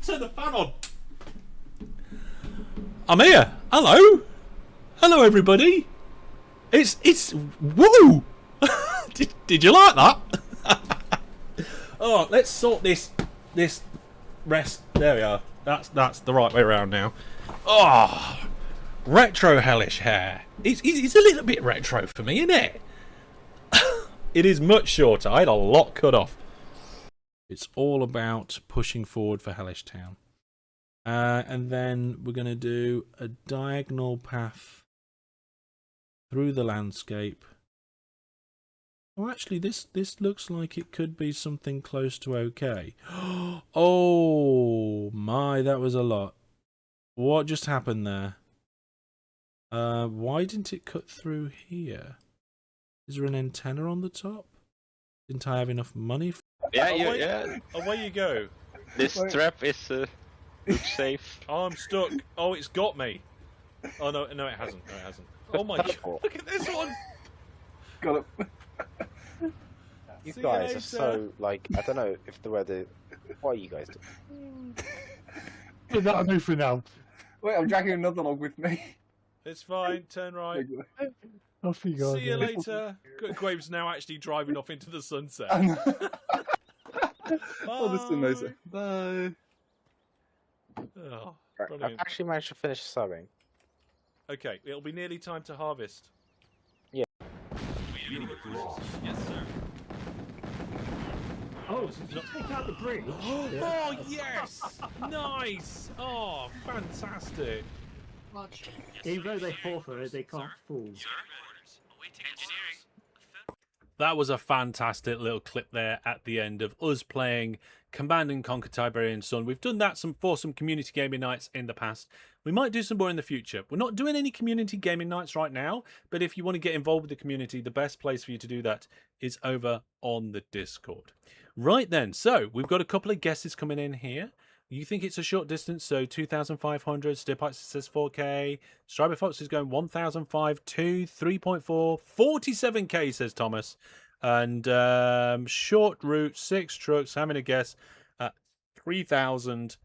turn the fan on. I'm here. Hello. Hello, everybody. It's whoa. Did you like that? Oh, let's sort this rest. There we are. That's the right way around now. Oh, retro hellish hair. It's a little bit retro for me, isn't it? It is much shorter. I had a lot cut off. It's all about pushing forward for Hellish Town. And then we're going to do a diagonal path through the landscape. Oh, actually, this looks like it could be something close to okay. Oh, my, that was a lot. What just happened there? Why didn't it cut through here? Is there an antenna on the top? Didn't I have enough money for... Yeah, yeah. Away you go. This trap is looks safe. Oh, I'm stuck. Oh, it's got me. Oh, no, it hasn't. No, it hasn't. Oh, my God. Look at this one. Got it. You guys are so, like, I don't know if the weather... What are you guys doing? That'll do for now. Wait, I'm dragging another log with me. It's fine. Turn right. Off you go. See you later. Graves now actually driving off into the sunset. Oh, this is amazing. Bye. Oh, I've actually managed to finish sewing. okay, it'll be nearly time to harvest. Yeah. Yes, sir. Oh, take out the bridge. Oh, yes! Nice! Oh, fantastic. Even though they fall for it, they can't fall. That was a fantastic little clip there at the end of us playing Command and Conquer Tiberian Sun. We've done that for some community gaming nights in the past. We might do some more in the future. We're not doing any community gaming nights right now, but if you want to get involved with the community, the best place for you to do that is over on the Discord. Right then, so we've got a couple of guesses coming in here. You think it's a short distance, so 2,500. Stipite says 4K. Striber Fox is going 1,005, 2, 3.4, 47K, says Thomas. And short route, 6 trucks, having a guess at £3,550.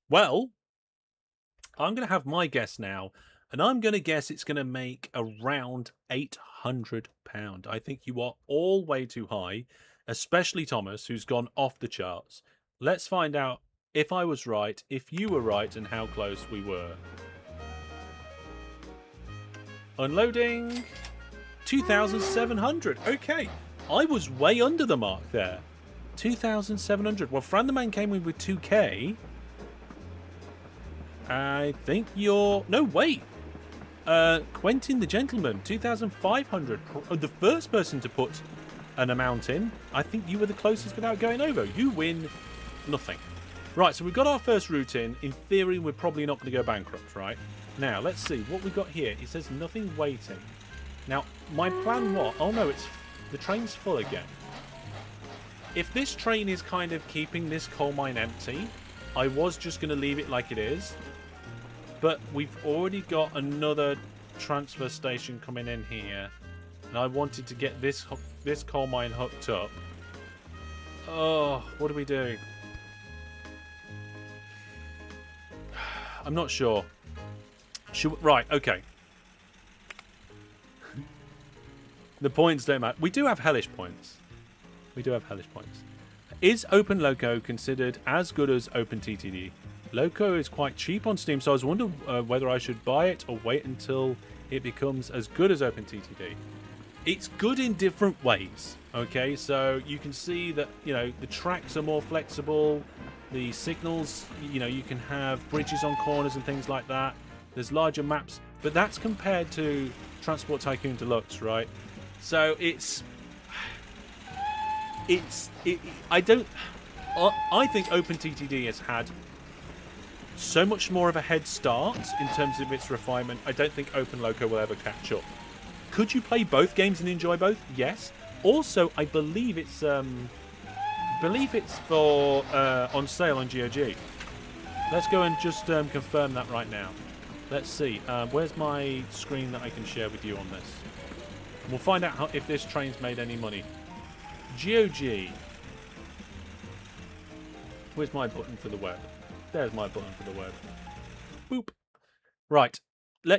Well, I'm going to have my guess now, and I'm going to guess it's going to make around £800. I think you are all way too high, especially Thomas, who's gone off the charts. Let's find out if I was right, if you were right, and how close we were. Unloading. 2,700. Okay, I was way under the mark there. 2,700. Well, Fran the Man came in with 2K. I think you're... No, wait. Quentin the Gentleman, 2,500. The first person to put an amount in. I think you were the closest without going over. You win nothing. Right, so we've got our first route in. In theory, we're probably not going to go bankrupt, right? Now, let's see what we've got here. It says nothing waiting. Now, my plan what? Oh no, the train's full again. If this train is kind of keeping this coal mine empty, I was just going to leave it like it is. But we've already got another transfer station coming in here, and I wanted to get this coal mine hooked up. Oh, what do we do? I'm not sure. Right, okay. The points don't matter. We do have hellish points. We do have hellish points. Is OpenLoco considered as good as OpenTTD? Loco is quite cheap on Steam, so I was wondering whether I should buy it or wait until it becomes as good as OpenTTD. It's good in different ways, okay? So you can see that, you know, the tracks are more flexible, the signals, you know, you can have bridges on corners and things like that. There's larger maps, but that's compared to Transport Tycoon Deluxe, right? So I think OpenTTD has had so much more of a head start in terms of its refinement. I don't think OpenLoco will ever catch up. Could you play both games and enjoy both? Yes. Also, I believe it's for on sale on GOG. Let's go and just confirm that right now. Let's see. Where's my screen that I can share with you on this? We'll find out if this train's made any money. GOG. Where's my button for the web? There's my button for the web. Boop. Right.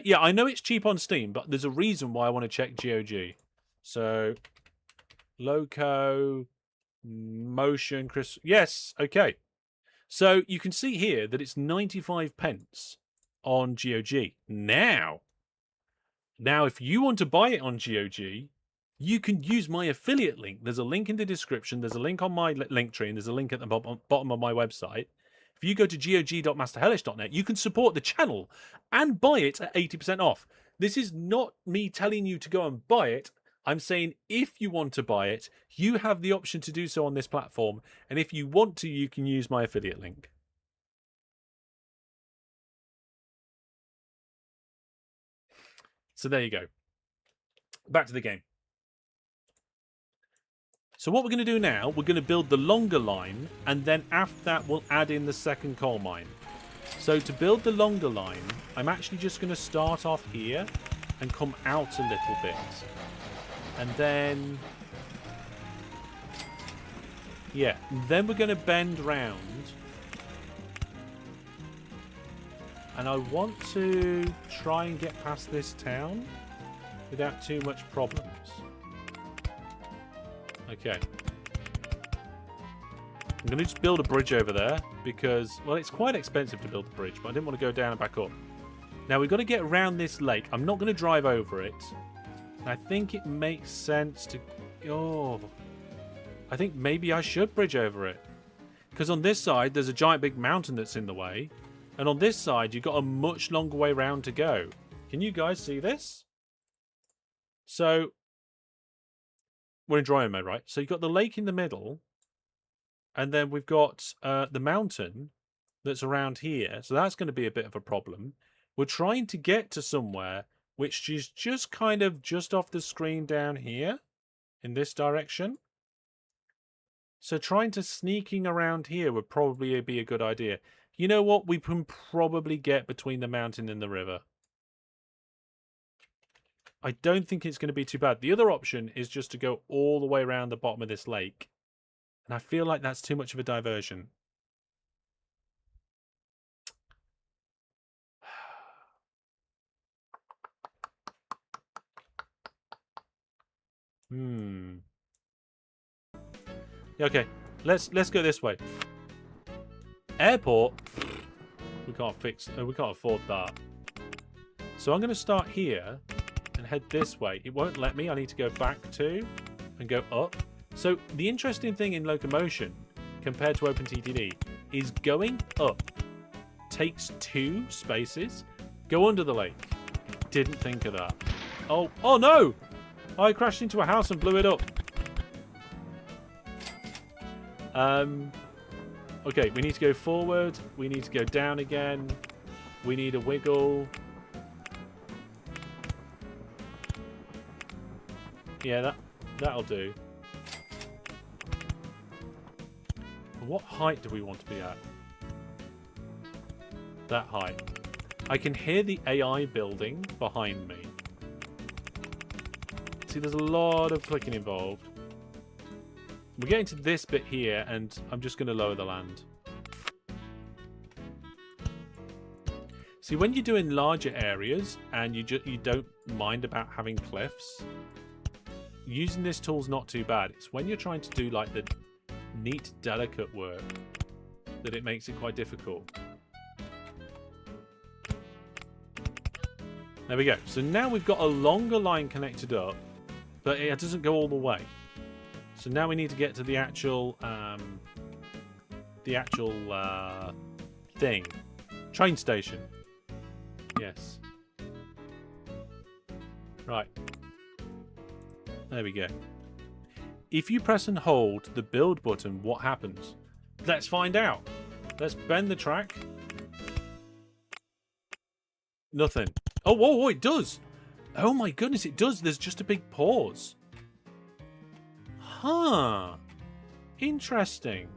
Yeah, I know it's cheap on Steam, but there's a reason why I want to check GOG. So, Loco, Motion, Chris. Yes, okay. So you can see here that it's 95 pence on GOG. Now, if you want to buy it on GOG, you can use my affiliate link. There's a link in the description. There's a link on my link tree, and there's a link at the bottom of my website. If you go to gog.masterhellish.net, you can support the channel and buy it at 80% off. This is not me telling you to go and buy it. I'm saying if you want to buy it, you have the option to do so on this platform. And if you want to, you can use my affiliate link. So there you go. Back to the game. So what we're going to do now, we're going to build the longer line, and then after that we'll add in the second coal mine. So to build the longer line, I'm actually just going to start off here and come out a little bit. And then, yeah, then we're going to bend round. And I want to try and get past this town without too much problems. Okay. I'm going to just build a bridge over there because, well, it's quite expensive to build the bridge, but I didn't want to go down and back up. Now, we've got to get around this lake. I'm not going to drive over it. I think it makes sense to... Oh. I think maybe I should bridge over it. Because on this side, there's a giant big mountain that's in the way. And on this side, you've got a much longer way round to go. Can you guys see this? So... We're in drawing mode, right? So you've got the lake in the middle, and then we've got the mountain that's around here. So that's going to be a bit of a problem. We're trying to get to somewhere which is just kind of just off the screen down here in this direction. So trying to sneaking around here would probably be a good idea. You know what? We can probably get between the mountain and the river. I don't think it's going to be too bad. The other option is just to go all the way around the bottom of this lake. And I feel like that's too much of a diversion. Okay, let's go this way. Airport. We can't afford that. So I'm going to start here and head this way. It won't let me. I need to go back to and go up. So the interesting thing in locomotion compared to OpenTTD is going up takes 2 spaces. Go under the lake. Didn't think of that. Oh no! I crashed into a house and blew it up. Okay, we need to go forward. We need to go down again. We need a wiggle. Yeah, that'll do. What height do we want to be at? That height. I can hear the AI building behind me. See, there's a lot of clicking involved. We're getting to this bit here, and I'm just going to lower the land. See, when you're doing larger areas and you don't mind about having cliffs, using this tool's not too bad. It's when you're trying to do like the neat, delicate work that it makes it quite difficult. There we go. So now we've got a longer line connected up, but it doesn't go all the way. So now we need to get to the actual thing. Train station. Yes. Right. There we go. If you press and hold the build button, what happens? Let's find out. Let's bend the track. Nothing. Oh, whoa, it does. Oh my goodness, it does. There's just a big pause. Huh. Interesting.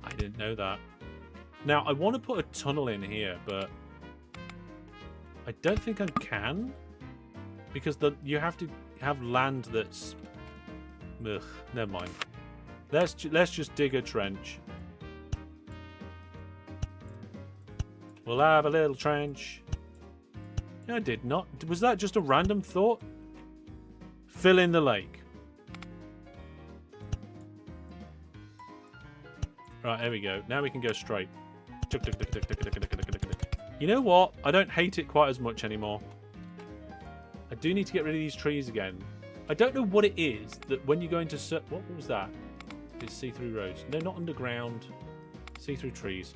I didn't know that. Now, I want to put a tunnel in here, but I don't think I can. Because you have to have land that's... Ugh, never mind. Let's just dig a trench. We'll have a little trench. I did not. Was that just a random thought? Fill in the lake. Right, there we go. Now we can go straight. You know what? I don't hate it quite as much anymore. I do need to get rid of these trees again. I don't know what it is that when you go into... What was that? It's see-through roads. No, not underground. See-through trees.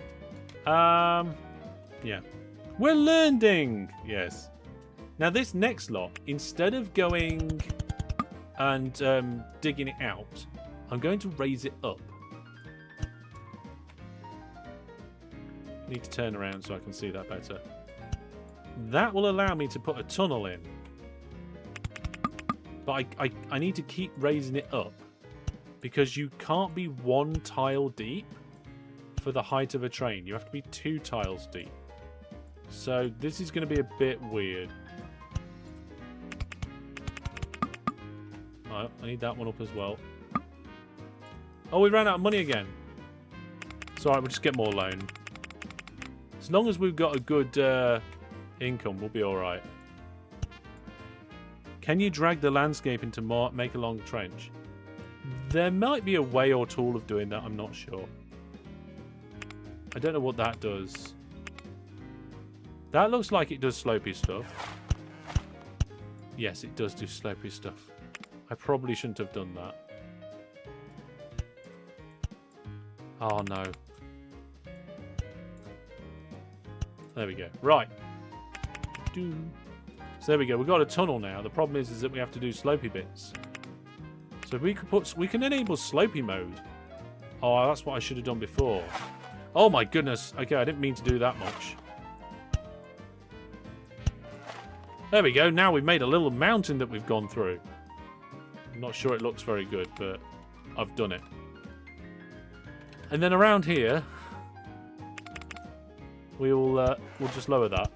Yeah. We're learning! Yes. Now this next lot, instead of going and digging it out, I'm going to raise it up. Need to turn around so I can see that better. That will allow me to put a tunnel in. But I need to keep raising it up because you can't be one tile deep for the height of a train. You have to be 2 tiles deep. So this is going to be a bit weird. Oh, I need that one up as well. Oh, we ran out of money again. It's alright, we'll just get more loan. As long as we've got a good income, we'll be alright. Can you drag the landscape into make a long trench? There might be a way or tool of doing that, I'm not sure. I don't know what that does. That looks like it does slopey stuff. Yes, it does do slopey stuff. I probably shouldn't have done that. Oh no. There we go. Right. So there we go. We've got a tunnel now. The problem is that we have to do slopey bits. So if we could we can enable slopey mode. Oh, that's what I should have done before. Oh my goodness. Okay, I didn't mean to do that much. There we go. Now we've made a little mountain that we've gone through. I'm not sure it looks very good, but I've done it. And then around here, we'll just lower that.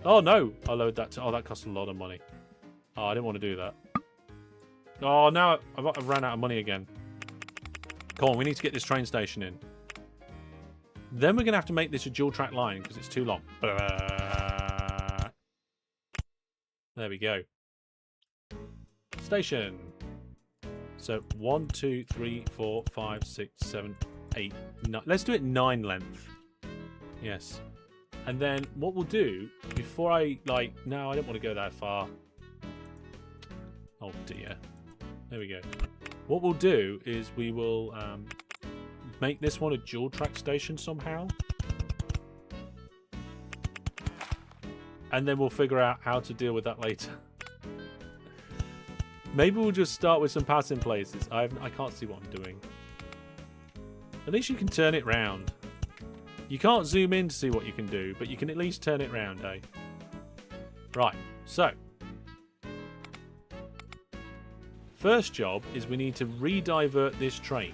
Oh no! I lowered that. Oh, that cost a lot of money. Oh, I didn't want to do that. Oh, now I've ran out of money again. Come on, we need to get this train station in. Then we're going to have to make this a dual track line because it's too long. There we go. Station. So 1, 2, 3, 4, 5, 6, 7, 8, 9. Let's do it 9 length. Yes. And then what we'll do before no, I don't want to go that far. Oh dear. There we go. What we'll do is we will make this one a dual track station somehow. And then we'll figure out how to deal with that later. Maybe we'll just start with some passing places. I can't see what I'm doing. At least you can turn it round. You can't zoom in to see what you can do, but you can at least turn it round, eh? Right, so. First job is we need to re-divert this train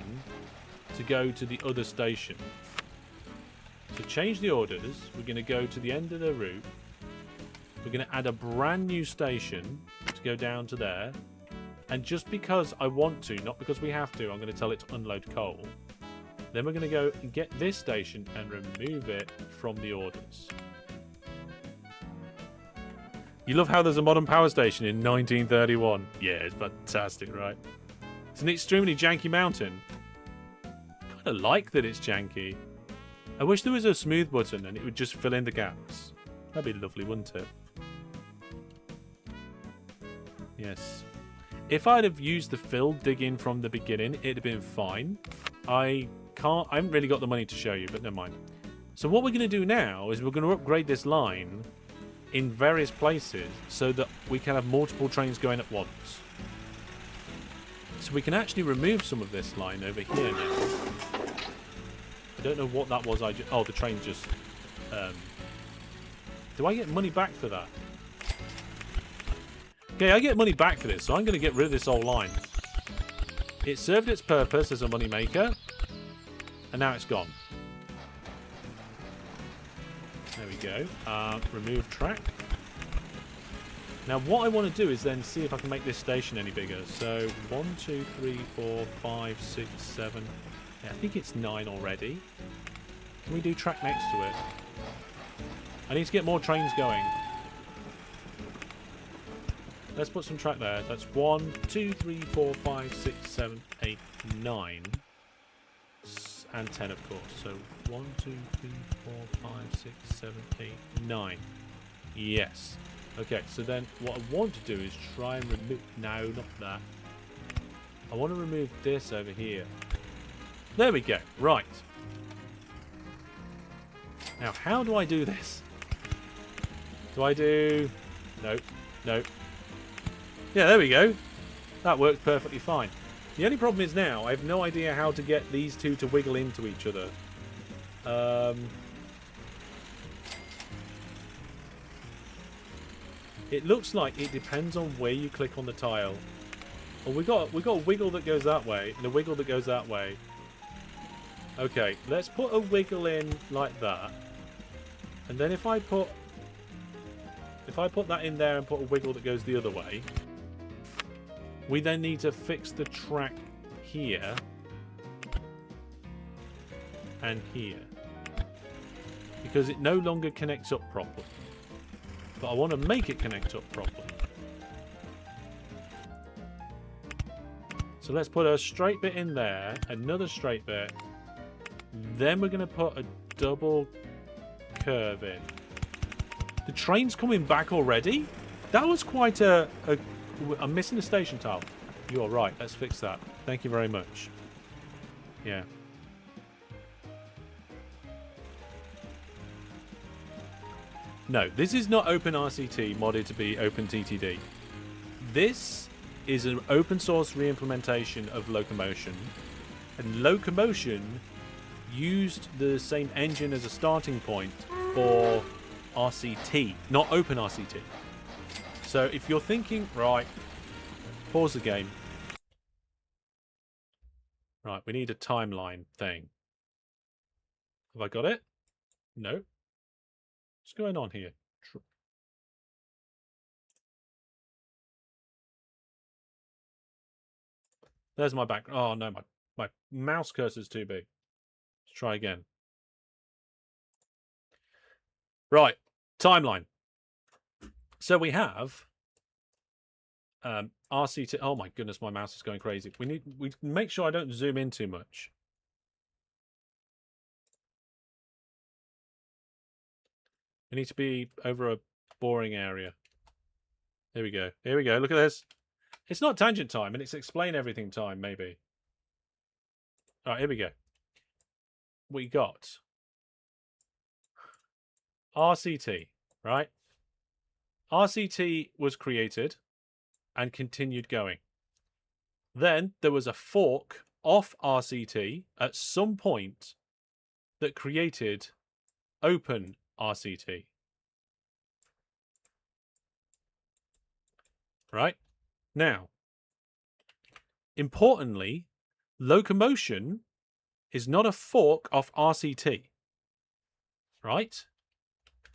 to go to the other station. To change the orders, we're going to go to the end of the route. We're going to add a brand new station to go down to there. And just because I want to, not because we have to, I'm going to tell it to unload coal. Then we're going to go and get this station and remove it from the orders. You love how there's a modern power station in 1931. Yeah, it's fantastic, right? It's an extremely janky mountain. Kind of like that it's janky. I wish there was a smooth button and it would just fill in the gaps. That'd be lovely, wouldn't it? Yes. If I'd have used the fill dig-in from the beginning, it'd have been fine. I haven't really got the money to show you, but never mind. So what we're going to do now is we're going to upgrade this line in various places so that we can have multiple trains going at once. So we can actually remove some of this line over here now. I don't know what that was. Oh, the train just... do I get money back for that? Okay, I get money back for this, so I'm going to get rid of this whole line. It served its purpose as a money maker, and now it's gone. There we go. Remove track. Now, what I want to do is then see if I can make this station any bigger. So, 1, 2, 3, 4, 5, 6, 7... Yeah, I think it's 9 already. Can we do track next to it? I need to get more trains going. Let's put some track there. That's 1, 2, 3, 4, 5, 6, 7, 8, 9. And 10, of course. So 1, 2, 3, 4, 5, 6, 7, 8, 9. Yes. Okay, so then what I want to do is try and remove... No, not that. I want to remove this over here. There we go. Right. Now, how do I do this? Do I do... Nope. Nope. Yeah, there we go. That works perfectly fine. The only problem is now, I have no idea how to get these two to wiggle into each other. It looks like it depends on where you click on the tile. Well, we got a wiggle that goes that way, and a wiggle that goes that way. Okay, let's put a wiggle in like that. And then if I put that in there and put a wiggle that goes the other way, we then need to fix the track here and here, because it no longer connects up properly. But I want to make it connect up properly. So let's put a straight bit in there, another straight bit. Then we're going to put a double curve in. The train's coming back already? That was quite I'm missing a station tile. You're right. Let's fix that. Thank you very much. Yeah. No, this is not OpenRCT modded to be OpenTTD. This is an open source re-implementation of Locomotion. And Locomotion used the same engine as a starting point for RCT, not OpenRCT. So if you're thinking, right, pause the game. Right, we need a timeline thing. Have I got it? No. What's going on here? There's my back. Oh no, my mouse cursor's too big. Let's try again. Right, timeline. So we have RCT. Oh my goodness, my mouse is going crazy. We make sure I don't zoom in too much. We need to be over a boring area. Here we go. Here we go. Look at this. It's not tangent time, and it's explain everything time, maybe. All right, here we go. We got RCT, right? RCT was created and continued going. Then there was a fork off RCT at some point that created OpenRCT. Right? Now, importantly, Locomotion is not a fork off RCT. right?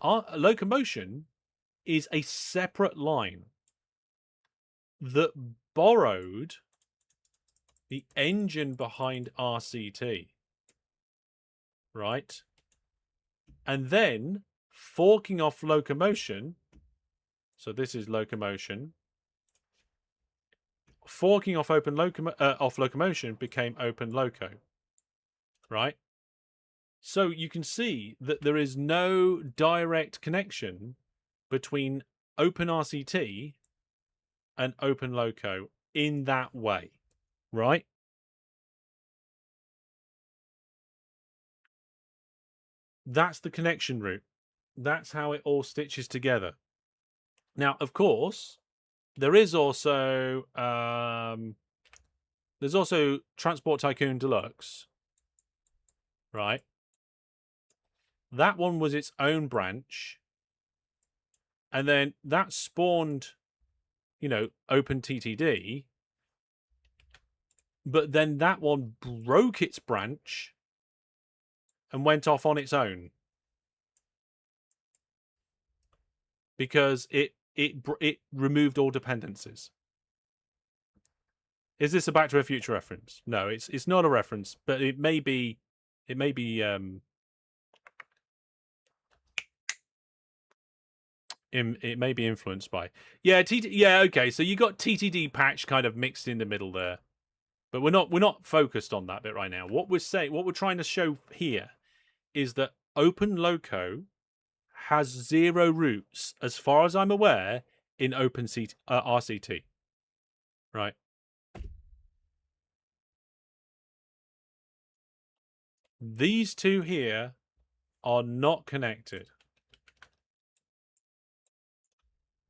Our locomotion is a separate line that borrowed the engine behind RCT, right? And then forking off locomotion. So this is locomotion. Forking off off locomotion became OpenLoco, right? So you can see that there is no direct connection between OpenRCT and OpenLoco in that way, right? That's the connection route. That's how it all stitches together. Now, of course, there is also there's also Transport Tycoon Deluxe, right? That one was its own branch, and then that spawned, you know, OpenTTD. But then that one broke its branch and went off on its own because it removed all dependencies. Is this a Back to the Future reference? No, it's not a reference, but it may be influenced by. Yeah, okay, so you got TTD patch kind of mixed in the middle there. But we're not focused on that bit right now. What we're trying to show here is that OpenLoco has 0 roots, as far as I'm aware, in RCT. Right. These two here are not connected.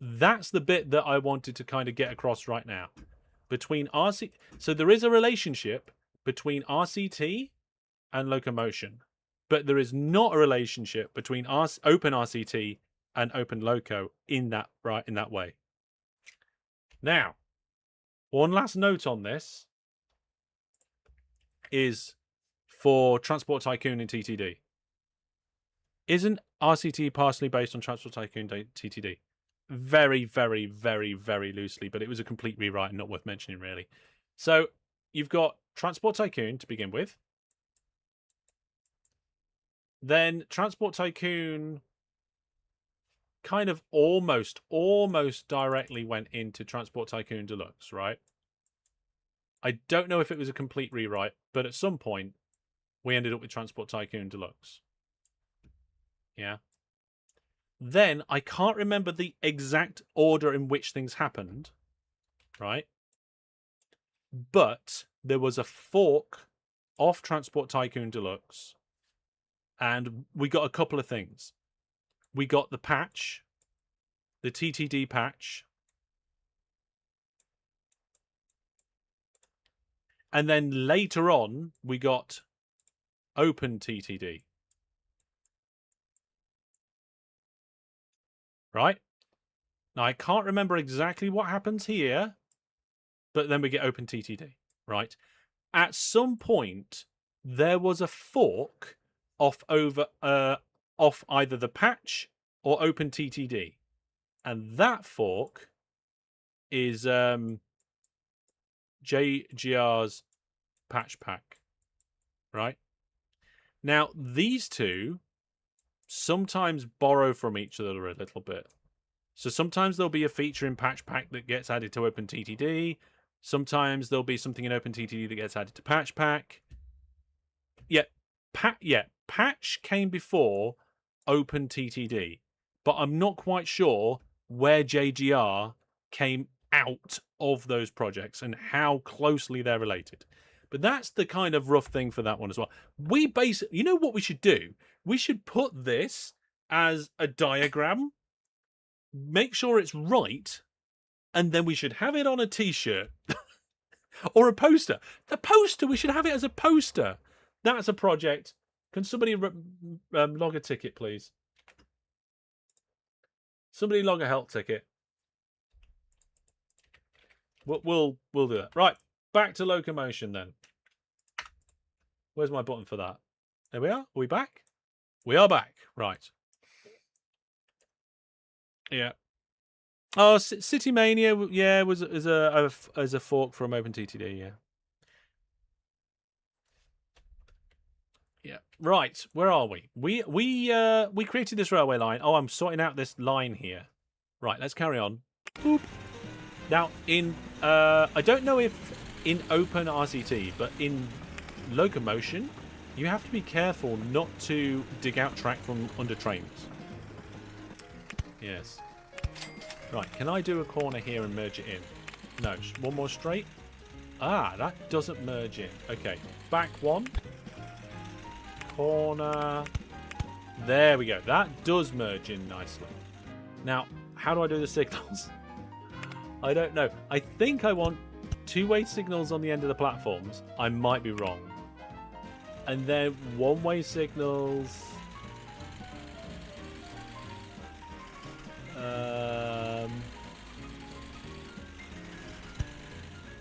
That's the bit that I wanted to kind of get across right now. Between so there is a relationship between RCT and locomotion, but there is not a relationship between OpenRCT and OpenLoco in that way. Now, one last note on this is for Transport Tycoon and TTD. Isn't RCT partially based on Transport Tycoon TTD? Very, very, very, very loosely, but it was a complete rewrite and not worth mentioning, really. So you've got Transport Tycoon to begin with. Then Transport Tycoon kind of almost directly went into Transport Tycoon Deluxe, right? I don't know if it was a complete rewrite, but at some point we ended up with Transport Tycoon Deluxe. Yeah. Then I can't remember the exact order in which things happened, right? But there was a fork off Transport Tycoon Deluxe, and we got a couple of things. We got the patch, the TTD patch, and then later on we got OpenTTD. Right? Now, I can't remember exactly what happens here, but then we get OpenTTD, right? At some point, there was a fork off either the patch or OpenTTD. And that fork is JGR's patch pack, right? Now, these two sometimes borrow from each other a little bit. So sometimes there'll be a feature in Patch Pack that gets added to OpenTTD. Sometimes there'll be something in OpenTTD that gets added to Patch Pack. Patch came before OpenTTD, but I'm not quite sure where JGR came out of those projects and how closely they're related. But that's the kind of rough thing for that one as well. We basically, you know what we should do? We should put this as a diagram, make sure it's right, and then we should have it on a t-shirt or a poster. The poster, we should have it as a poster. That's a project. Can somebody log a ticket, please? Somebody log a health ticket. We'll do that. Right, back to locomotion then. Where's my button for that? There we are. Are we back? We are back. Right. Yeah. Oh, City Mania, yeah, is a fork from OpenTTD, yeah. Yeah. Right. Where are we? We created this railway line. Oh, I'm sorting out this line here. Right. Let's carry on. Boop. Now, in I don't know if in OpenRCT, but in locomotion, you have to be careful not to dig out track from under trains. Yes. Right. Can I do a corner here and merge it in? No. One more straight. Ah, that doesn't merge in. Okay. Back one. Corner. There we go. That does merge in nicely. Now, how do I do the signals? I don't know. I think I want two-way signals on the end of the platforms. I might be wrong. And then one-way signals.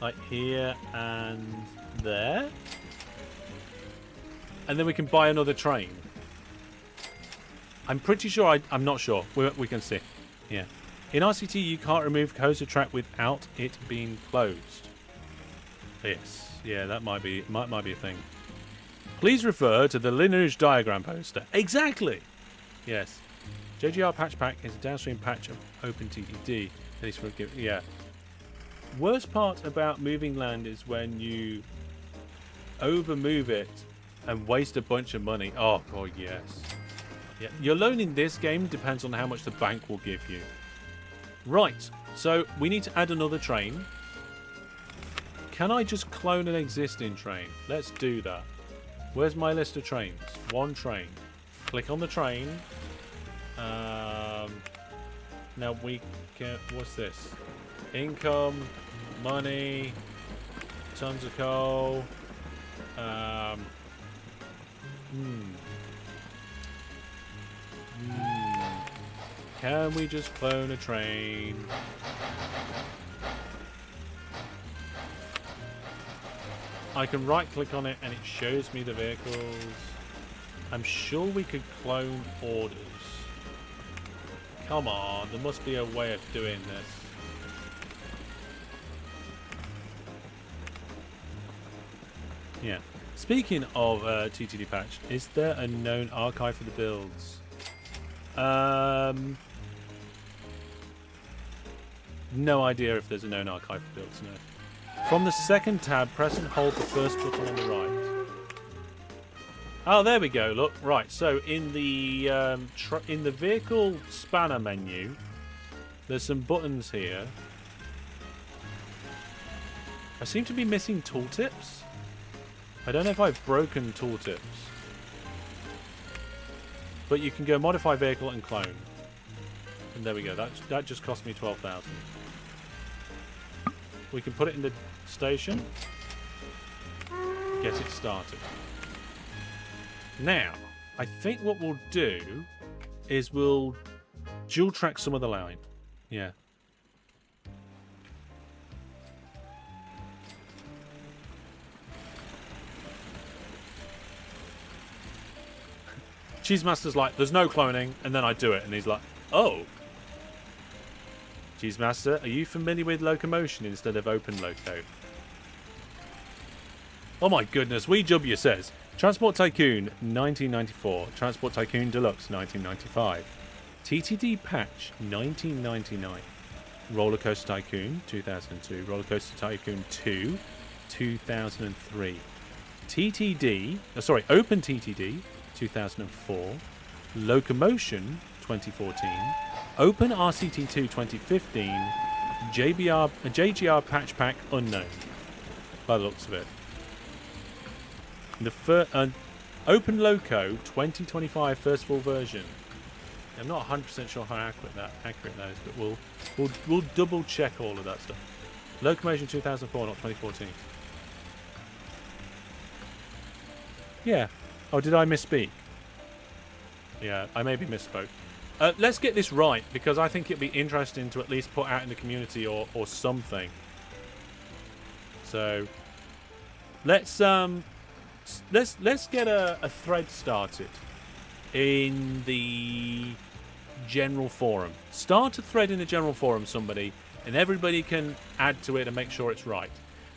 Like here and there. And then we can buy another train. I'm pretty sure. I'm not sure. We can see. Yeah. In RCT, you can't remove coaster track without it being closed. Yes. Yeah, that might be a thing. Please refer to the lineage diagram poster. Exactly. Yes. JGR Patch Pack is a downstream patch of OpenTTD. At least yeah. Worst part about moving land is when you over-move it and waste a bunch of money. Oh, God, yes. Yeah. Your loan in this game depends on how much the bank will give you. Right, so we need to add another train. Can I just clone an existing train? Let's do that. Where's my list of trains? One train. Click on the train. Now we can... What's this? Income, money, tons of coal. Can we just clone a train? I can right click on it and it shows me the vehicles. I'm sure we could clone orders. Come on, there must be a way of doing this. Yeah. Speaking of TTD patch, is there a known archive for the builds? No idea if there's a known archive for builds, no. From the second tab, press and hold the first button on the right. Oh, there we go, look. Right, so in the vehicle spanner menu, there's some buttons here. I seem to be missing tooltips. I don't know if I've broken tooltips. But you can go modify vehicle and clone. And there we go. That just cost me 12,000. We can put it in the station. Get it started. Now, I think what we'll do is we'll dual track some of the line. Yeah. Cheesemaster's like, there's no cloning, and then I do it, and he's like, oh. Cheesemaster, are you familiar with locomotion instead of OpenLoco? Oh my goodness, WeeW says, Transport Tycoon 1994, Transport Tycoon Deluxe 1995, TTD Patch 1999, Roller Coaster Tycoon 2002, Roller Coaster Tycoon 2 2003, OpenTTD 2004, Locomotion 2014, OpenRCT2 2015, JGR Patch Pack unknown, by the looks of it. The OpenLoco 2025 first full version. I'm not 100% sure how accurate that is, but we'll double check all of that stuff. Locomotion 2004, not 2014. Yeah. Oh, did I misspeak? Yeah, I maybe misspoke. Let's get this right, because I think it'd be interesting to at least put out in the community or something. So let's get a thread started. in the general forum. Start a thread in the general forum, somebody, and everybody can add to it and make sure it's right.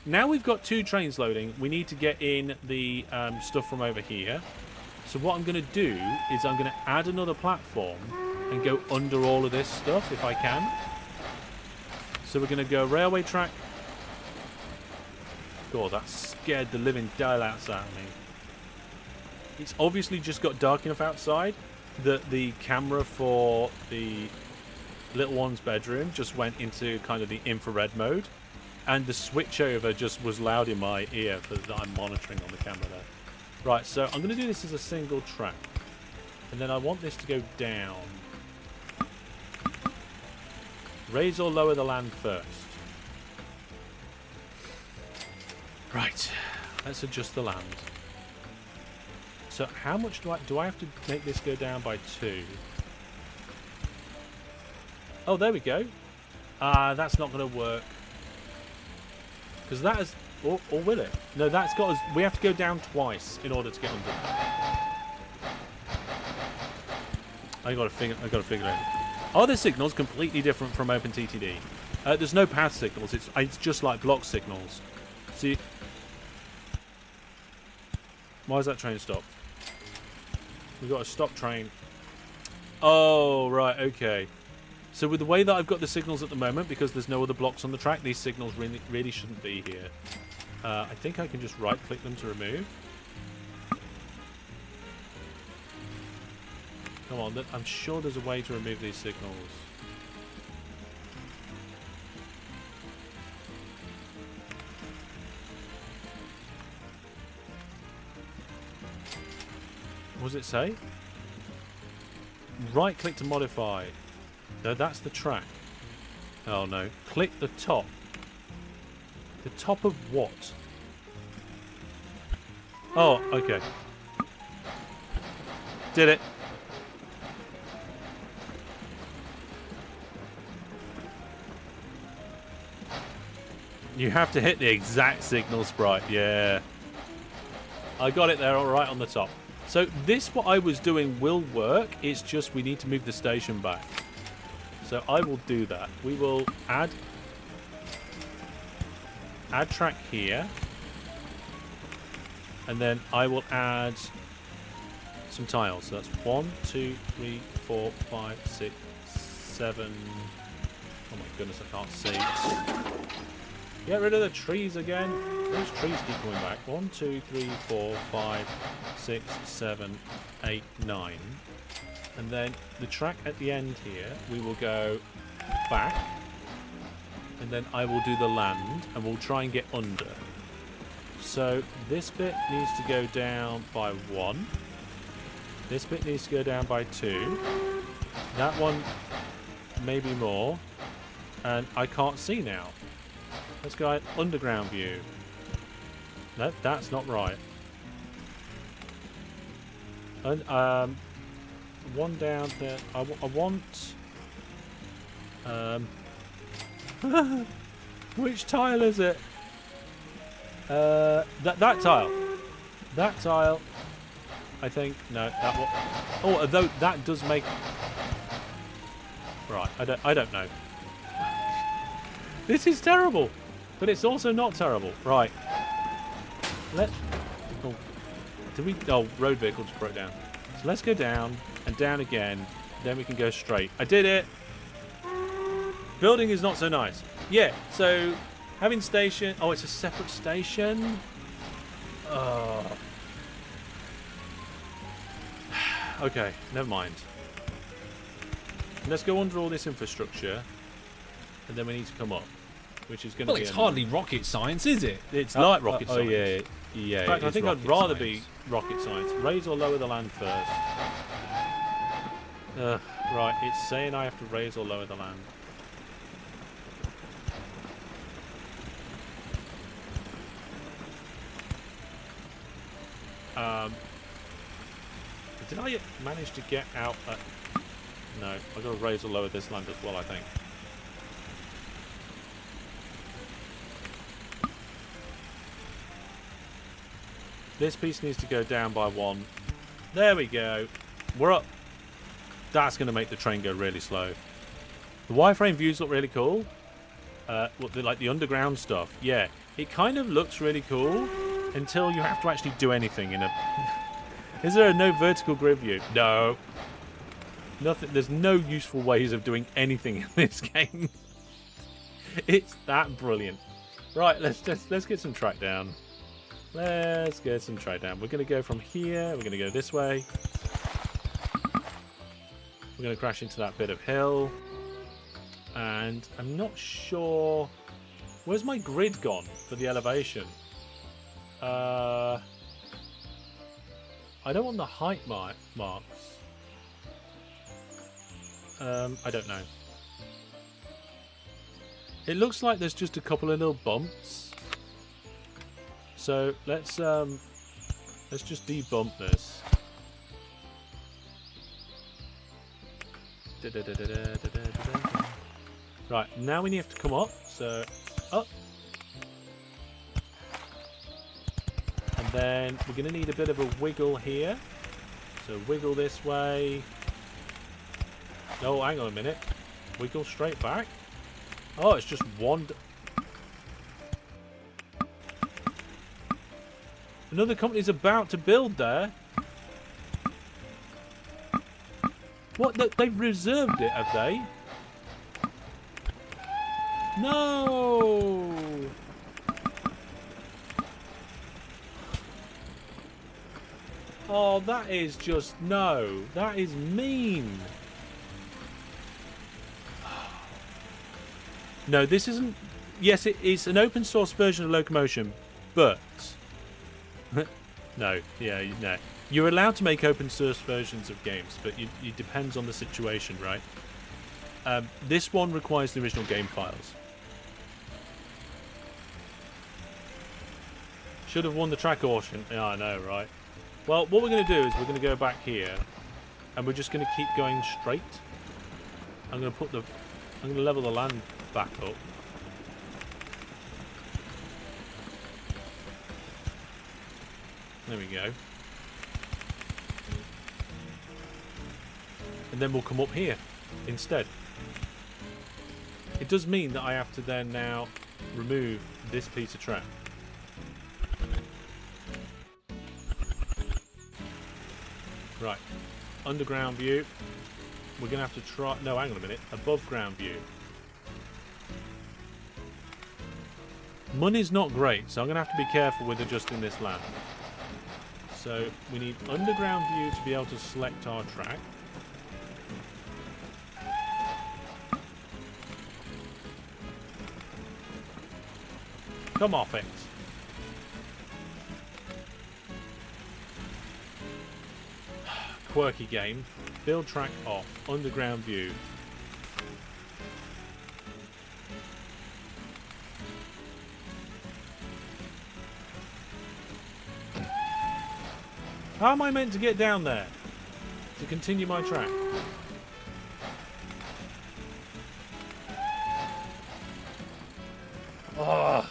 Now we've got 2 trains loading. We need to get in the stuff from over here. So what I'm going to do is I'm going to add another platform and go under all of this stuff if I can. So we're going to go railway track. God, that scared the living daylights out of me. It's obviously just got dark enough outside that the camera for the little one's bedroom just went into kind of the infrared mode. And the switchover just was loud in my ear that I'm monitoring on the camera there. Right, so I'm going to do this as a single track. And then I want this to go down. Raise or lower the land first. Right, let's adjust the land. So how much do I have to make this go down by 2? Oh, there we go. That's not going to work. Because that is... Or will it? No, that's got us... We have to go down twice in order to get under that. I got to figure it out. Are the signals completely different from OpenTTD? There's no path signals. It's just like block signals. See... Why is that train stopped? We've got a stop train. Oh, right, okay. So with the way that I've got the signals at the moment, because there's no other blocks on the track, these signals really shouldn't be here. I think I can just right-click them to remove. Come on, I'm sure there's a way to remove these signals. What does it say? Right-click to modify. No, that's the track. Oh no. Click the top. The top of what? Oh, okay. Did it. You have to hit the exact signal sprite. Yeah. I got it there all right on the top. So this, what I was doing, will work. It's just we need to move the station back. So I will do that. We will add track here. And then I will add some tiles. So that's 1, 2, 3, 4, 5, 6, 7. Oh my goodness, I can't see. Get rid of the trees again. Those trees keep coming back. 1, 2, 3, 4, 5, 6, 7, 8, 9. And then the track at the end here, we will go back. And then I will do the land, and we'll try and get under. So this bit needs to go down by 1. This bit needs to go down by 2. That one, maybe more. And I can't see now. Let's go underground view. No, that's not right. And one down there. I want. Which tile is it? That tile. That tile. I think no. That one. Oh, although that does make. Right. I don't know. This is terrible, but it's also not terrible. Right. Oh, did we? Oh, road vehicle just broke down. So let's go down and down again. Then we can go straight. I did it. Building is not so nice. Yeah. So having station. Oh, it's a separate station. Okay. Never mind. Let's go under all this infrastructure, and then we need to come up, which is going to be. Well, it's hardly rocket science, is it? It's like rocket science. Oh yeah. In fact, I think I'd rather be rocket science. Raise or lower the land first. Right, it's saying I have to raise or lower the land. Did I manage to get out? No, I've got to raise or lower this land as well, I think. This piece needs to go down by 1. There we go. we're up. That's going to make the train go really slow. The wireframe views look really cool. Like the underground stuff. Yeah, it kind of looks really cool until you have to actually do anything in a... Is there no vertical grid view? No. Nothing. There's no useful ways of doing anything in this game. It's that brilliant. Right, let's get some track down. Let's get some track down. We're going to go from here. We're going to go this way. We're going to crash into that bit of hill. And I'm not sure... Where's my grid gone for the elevation? I don't want the height marks. I don't know. It looks like there's just a couple of little bumps. So let's just debump this. Right, now we have to come up. So up. And then we're going to need a bit of a wiggle here. So wiggle this way. Oh, hang on a minute. Wiggle straight back. Oh, it's just one... Another company's about to build there. What? They've reserved it, have they? No! Oh, that is just... No. That is mean. No, this isn't... Yes, it is an open source version of Locomotion, but... No, yeah, no. You're allowed to make open source versions of games, but it depends on the situation, right? This one requires the original game files. Should have won the track auction. Yeah, I know, right? Well, what we're going to do is we're going to go back here, and we're just going to keep going straight. I'm going to level the land back up. There we go. And then we'll come up here instead. It does mean that I have to then now remove this piece of track. Right. Underground view. We're going to have to try... No, hang on a minute. Above ground view. Money's not great, so I'm going to have to be careful with adjusting this land. So we need underground view to be able to select our track. Come off it. Quirky game. Build track off. Underground view. How am I meant to get down there to continue my track? Oh.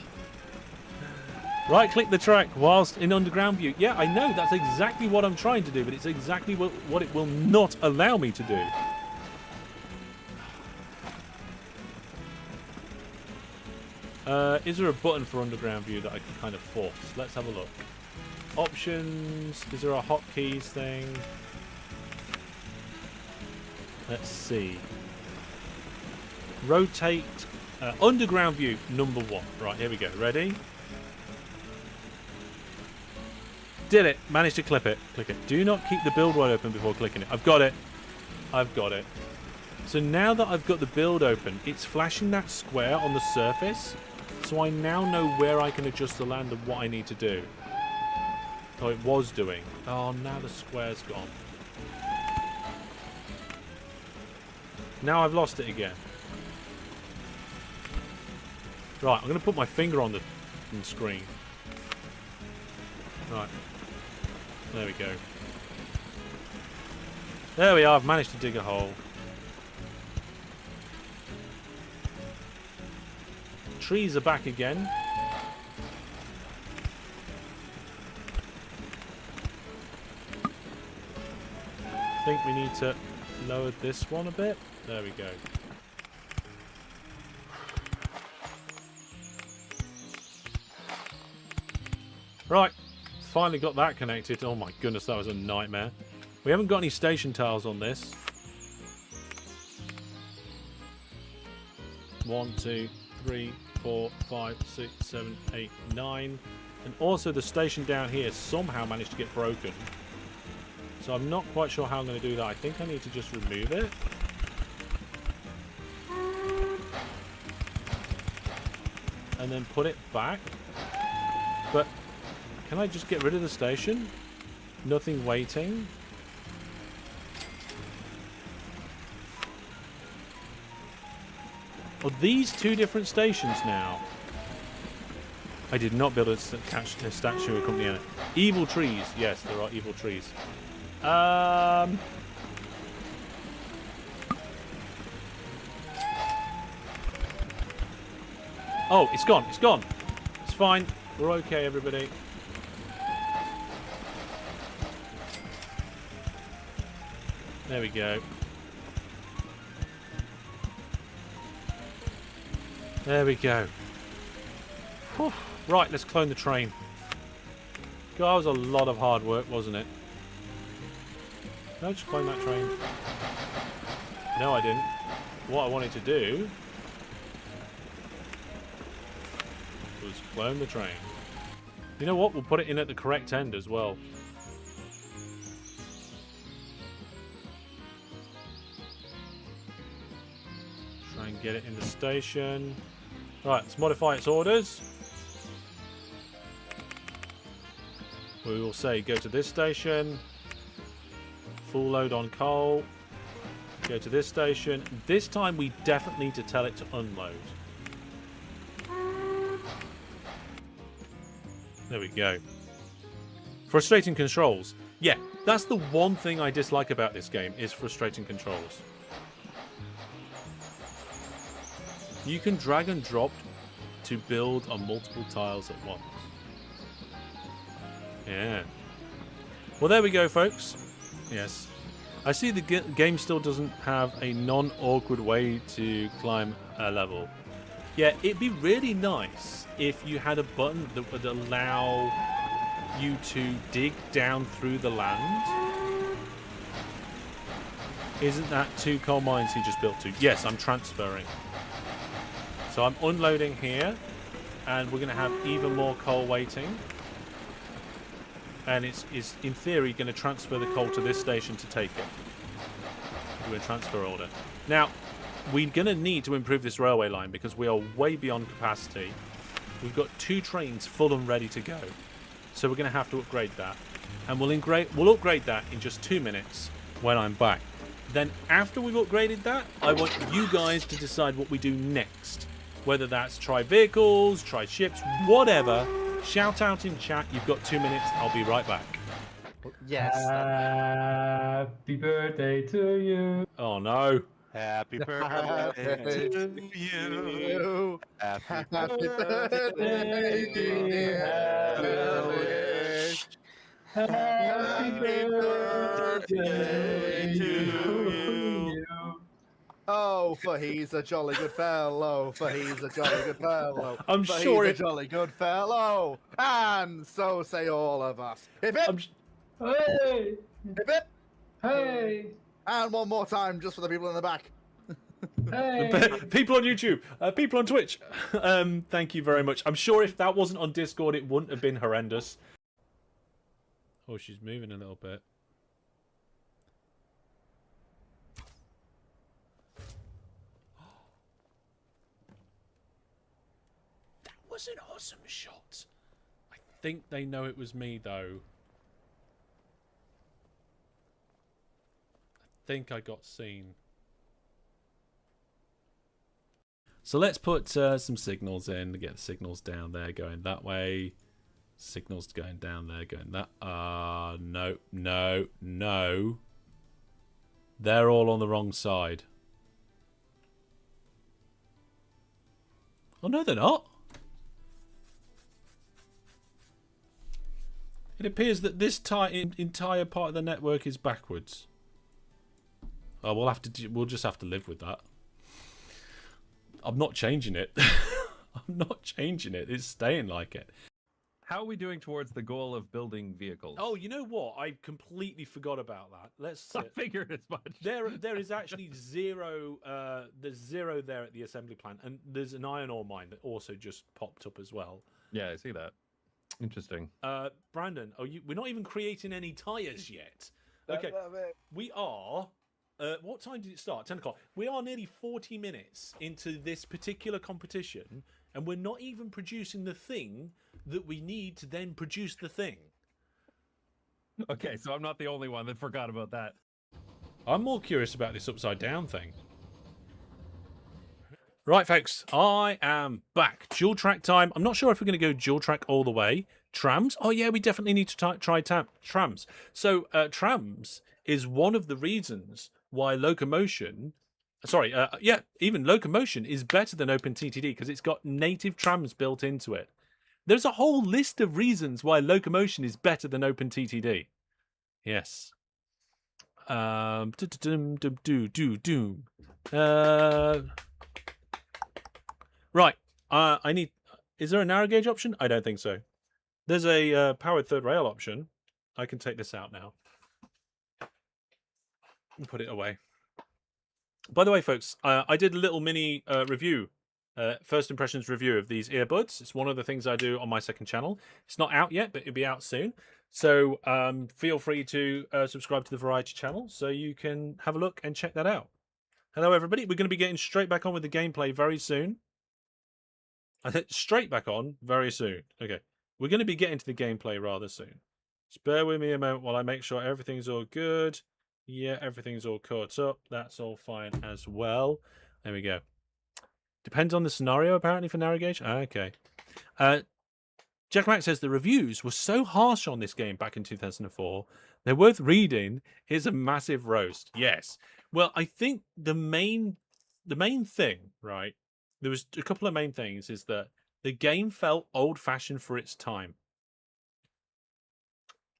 Right click the track whilst in underground view. Yeah, I know, that's exactly what I'm trying to do, but it's exactly what it will not allow me to do. Is there a button for underground view that I can kind of force? Let's have a look. Options. Is there a hotkeys thing? Let's see. Rotate. Underground view number 1. Right, here we go. Ready? Did it. Managed to clip it. Click it. Do not keep the build world open before clicking it. I've got it. I've got it. So now that I've got the build open, it's flashing that square on the surface. So I now know where I can adjust the land and what I need to do. Oh, it was doing. Oh, now the square's gone. Now I've lost it again. Right, I'm going to put my finger on the screen. Right. There we go. There we are. I've managed to dig a hole. Trees are back again. I think think we need to lower this one a bit. There we go. Right, finally got that connected. Oh my goodness, that was a nightmare. We haven't got any station tiles on this. 1, 2, 3, 4, 5, 6, 7, 8, 9. And also the station down here somehow managed to get broken. So I'm not quite sure how I'm going to do that. I think I need to just remove it. And then put it back. But can I just get rid of the station? Nothing waiting. Are these two different stations now? I did not build a statue accompanying it. Evil trees. Yes, there are evil trees. Oh, it's gone. It's gone. It's fine. We're okay, everybody. There we go. There we go. Whew. Right, let's clone the train. God, that was a lot of hard work, wasn't it? Did I just clone that train? No, I didn't. What I wanted to do was clone the train. You know what? We'll put it in at the correct end as well. Try and get it in the station. Right, let's modify its orders. We will say go to this station. Full load on coal. Go to this station. This time we definitely need to tell it to unload. There we go. Frustrating controls. Yeah, that's the one thing I dislike about this game, is frustrating controls. You can drag and drop to build on multiple tiles at once. Yeah. Well, there we go, folks. Yes. I see the game still doesn't have a non-awkward way to climb a level. Yeah, it'd be really nice if you had a button that would allow you to dig down through the land. Isn't that 2 coal mines he just built to? Yes, I'm transferring. So I'm unloading here, and we're going to have even more coal waiting. And it's in theory going to transfer the coal to this station to take it. Do a transfer order. Now, we're going to need to improve this railway line because we are way beyond capacity. We've got 2 trains full and ready to go. So we're going to have to upgrade that. And we'll upgrade that in just 2 minutes when I'm back. Then after we've upgraded that, I want you guys to decide what we do next. Whether that's try vehicles, try ships, whatever. Shout out in chat. You've got 2 minutes. I'll be right back. Yes. Happy birthday to you. Oh no. Happy birthday to you. Happy birthday, dear Ellis. Happy birthday to you. Oh, for he's a jolly good fellow. For he's a jolly good fellow. I'm for sure he's a jolly good fellow. And so say all of us. Hip hip. Hey! Hip hip. Hey! And one more time, just for the people in the back. Hey! People on YouTube, people on Twitch. Thank you very much. I'm sure if that wasn't on Discord, it wouldn't have been horrendous. Oh, she's moving a little bit. That was an awesome shot. I think they know it was me, though. I think I got seen. So let's put some signals in to get the signals down there going that way. Signals going down there going that. No, no, no. They're all on the wrong side. Oh, no, they're not. It appears that this entire part of the network is backwards. Oh, we'll just have to live with that. I'm not changing it. I'm not changing it. It's staying like it. How are we doing towards the goal of building vehicles? Oh, you know what? I completely forgot about that. Let's. I figured as much. There is actually zero. There's 0 there at the assembly plant, and there's an iron ore mine that also just popped up as well. Yeah, I see that. Interesting. Brandon, we're not even creating any tires yet. Okay, we are. What time did it start? 10 o'clock. We are nearly 40 minutes into this particular competition, and we're not even producing the thing that we need to then produce the thing. Okay, so I'm not the only one that forgot about that. I'm more curious about this upside down thing. Right, folks, I am back. Dual track time. I'm not sure if we're going to go dual track all the way. Trams? Oh, yeah, we definitely need to try trams. So, trams is one of the reasons why locomotion... Sorry, even locomotion is better than OpenTTD because it's got native trams built into it. There's a whole list of reasons why locomotion is better than OpenTTD. Yes. Right. I need... Is there a narrow gauge option? I don't think so. There's a powered third rail option. I can take this out now. And put it away. By the way, folks, I did a little mini review. First impressions review of these earbuds. It's one of the things I do on my second channel. It's not out yet, but it'll be out soon. So feel free to subscribe to the Variety channel so you can have a look and check that out. Hello, everybody. We're going to be getting straight back on with the gameplay very soon. I said straight back on very soon. Okay. We're going to be getting to the gameplay rather soon. Just bear with me a moment while I make sure everything's all good. Yeah, everything's all caught up. That's all fine as well. There we go. Depends on the scenario, apparently, for narrow gauge. Okay. Jack Mack says the reviews were so harsh on this game back in 2004. They're worth reading. It's a massive roast. Yes. Well, I think the main thing, right? There was a couple of main things. Is that the game felt old-fashioned for its time,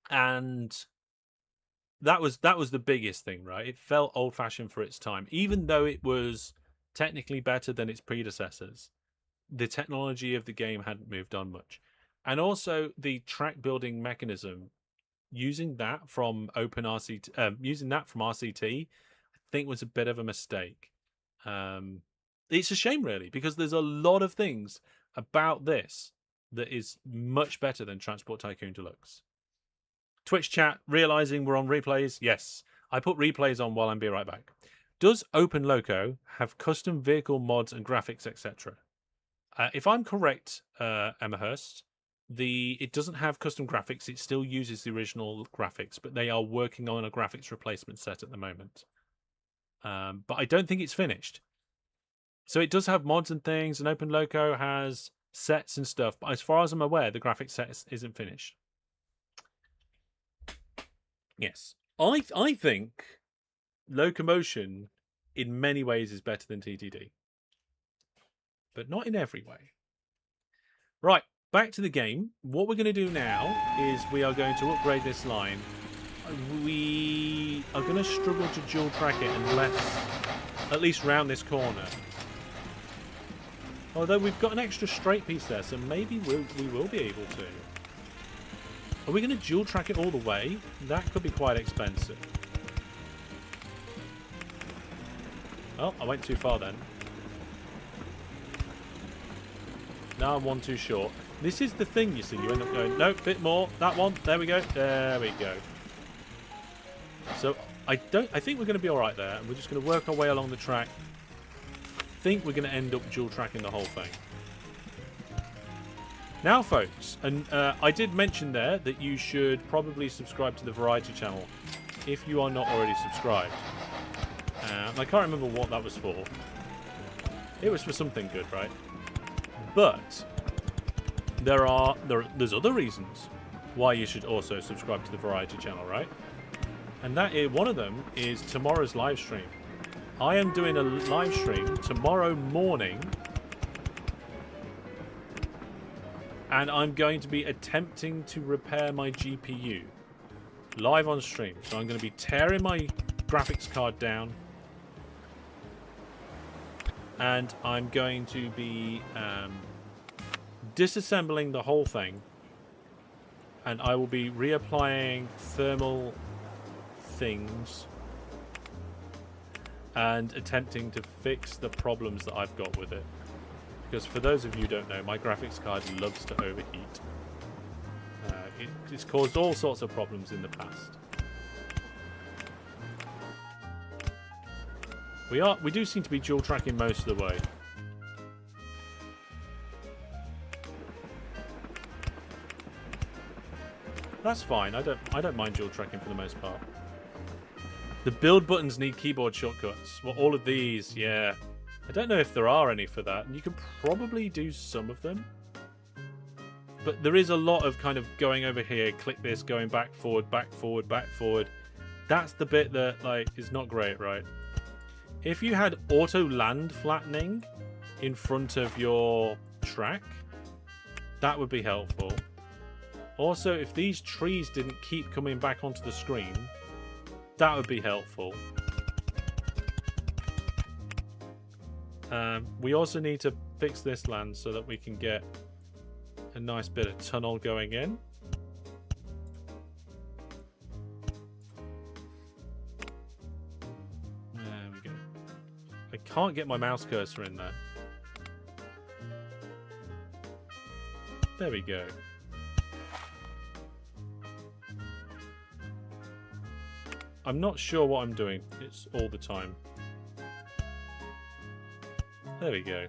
and that was the biggest thing, right? It felt old-fashioned for its time, even though it was technically better than its predecessors. The technology of the game hadn't moved on much. And also the track building mechanism, using that from RCT, I think was a bit of a mistake. It's a shame, really, because there's a lot of things about this that is much better than Transport Tycoon Deluxe. Twitch chat, realizing we're on replays. Yes, I put replays on while I'm be right back. Does OpenLoco have custom vehicle mods and graphics, etc.? If I'm correct, Emma Hurst, it doesn't have custom graphics. It still uses the original graphics, but they are working on a graphics replacement set at the moment. But I don't think it's finished. So it does have mods and things, and OpenLoco has sets and stuff. But as far as I'm aware, the graphics set isn't finished. Yes, I think locomotion in many ways is better than TTD, but not in every way. Right, back to the game. What we're going to do now is we are going to upgrade this line. We are going to struggle to dual track it unless at least round this corner. Although we've got an extra straight piece there, so maybe we will be able to. Are we going to dual track it all the way? That could be quite expensive. Oh, I went too far then. Now I'm one too short. This is the thing, you see. You end up going, no, bit more. That one. There we go. There we go. So I think we're going to be all right there. And we're just going to work our way along the track. I think we're going to end up dual tracking the whole thing. Now, folks, and I did mention there that you should probably subscribe to the Variety channel if you are not already subscribed. I can't remember what that was for. It was for something good, right? But there's other reasons why you should also subscribe to the Variety channel, right? And one of them is tomorrow's live stream. I am doing a live stream tomorrow morning. And I'm going to be attempting to repair my GPU live on stream. So I'm going to be tearing my graphics card down, and I'm going to be disassembling the whole thing, and I will be reapplying thermal things and attempting to fix the problems that I've got with it. Because for those of you who don't know, my graphics card loves to overheat. It's caused all sorts of problems in the past. We do seem to be dual tracking most of the way. That's fine. I don't mind dual tracking for the most part. The build buttons need keyboard shortcuts. Well, all of these, yeah. I don't know if there are any for that. You can probably do some of them. But there is a lot of kind of going over here, click this, going back, forward, back, forward, back, forward. That's the bit that, like, is not great, right? If you had auto land flattening in front of your track, that would be helpful. Also, if these trees didn't keep coming back onto the screen, that would be helpful. We also need to fix this land so that we can get a nice bit of tunnel going in. There we go. I can't get my mouse cursor in there. There we go. I'm not sure what I'm doing. It's all the time. There we go.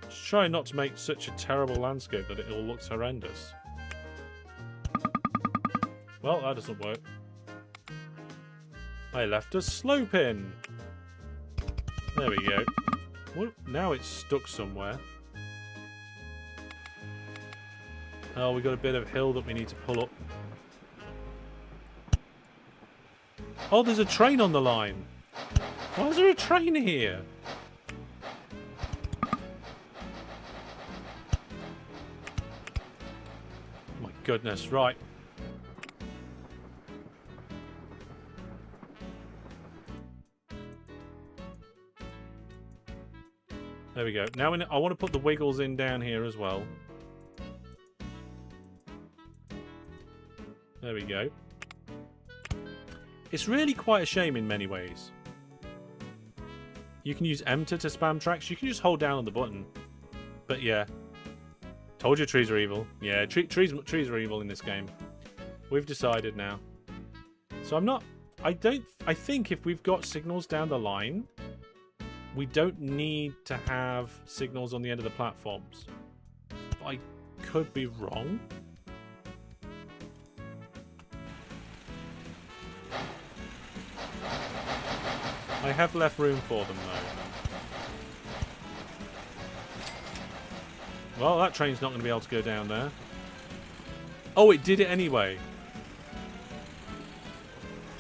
Just try not to make such a terrible landscape that it all looks horrendous. Well, that doesn't work. I left a slope in. There we go. Well, now it's stuck somewhere. Oh, we got a bit of hill that we need to pull up. Oh, there's a train on the line. Why is there a train here? My goodness, right. There we go. Now I want to put the wiggles in down here as well. There we go. It's really quite a shame in many ways. You can use Enter to spam tracks. You can just hold down on the button. But yeah. Told you trees are evil. Yeah, trees are evil in this game. We've decided now. So I think if we've got signals down the line, we don't need to have signals on the end of the platforms. But I could be wrong. I have left room for them, though. Well, that train's not going to be able to go down there. Oh, it did it anyway.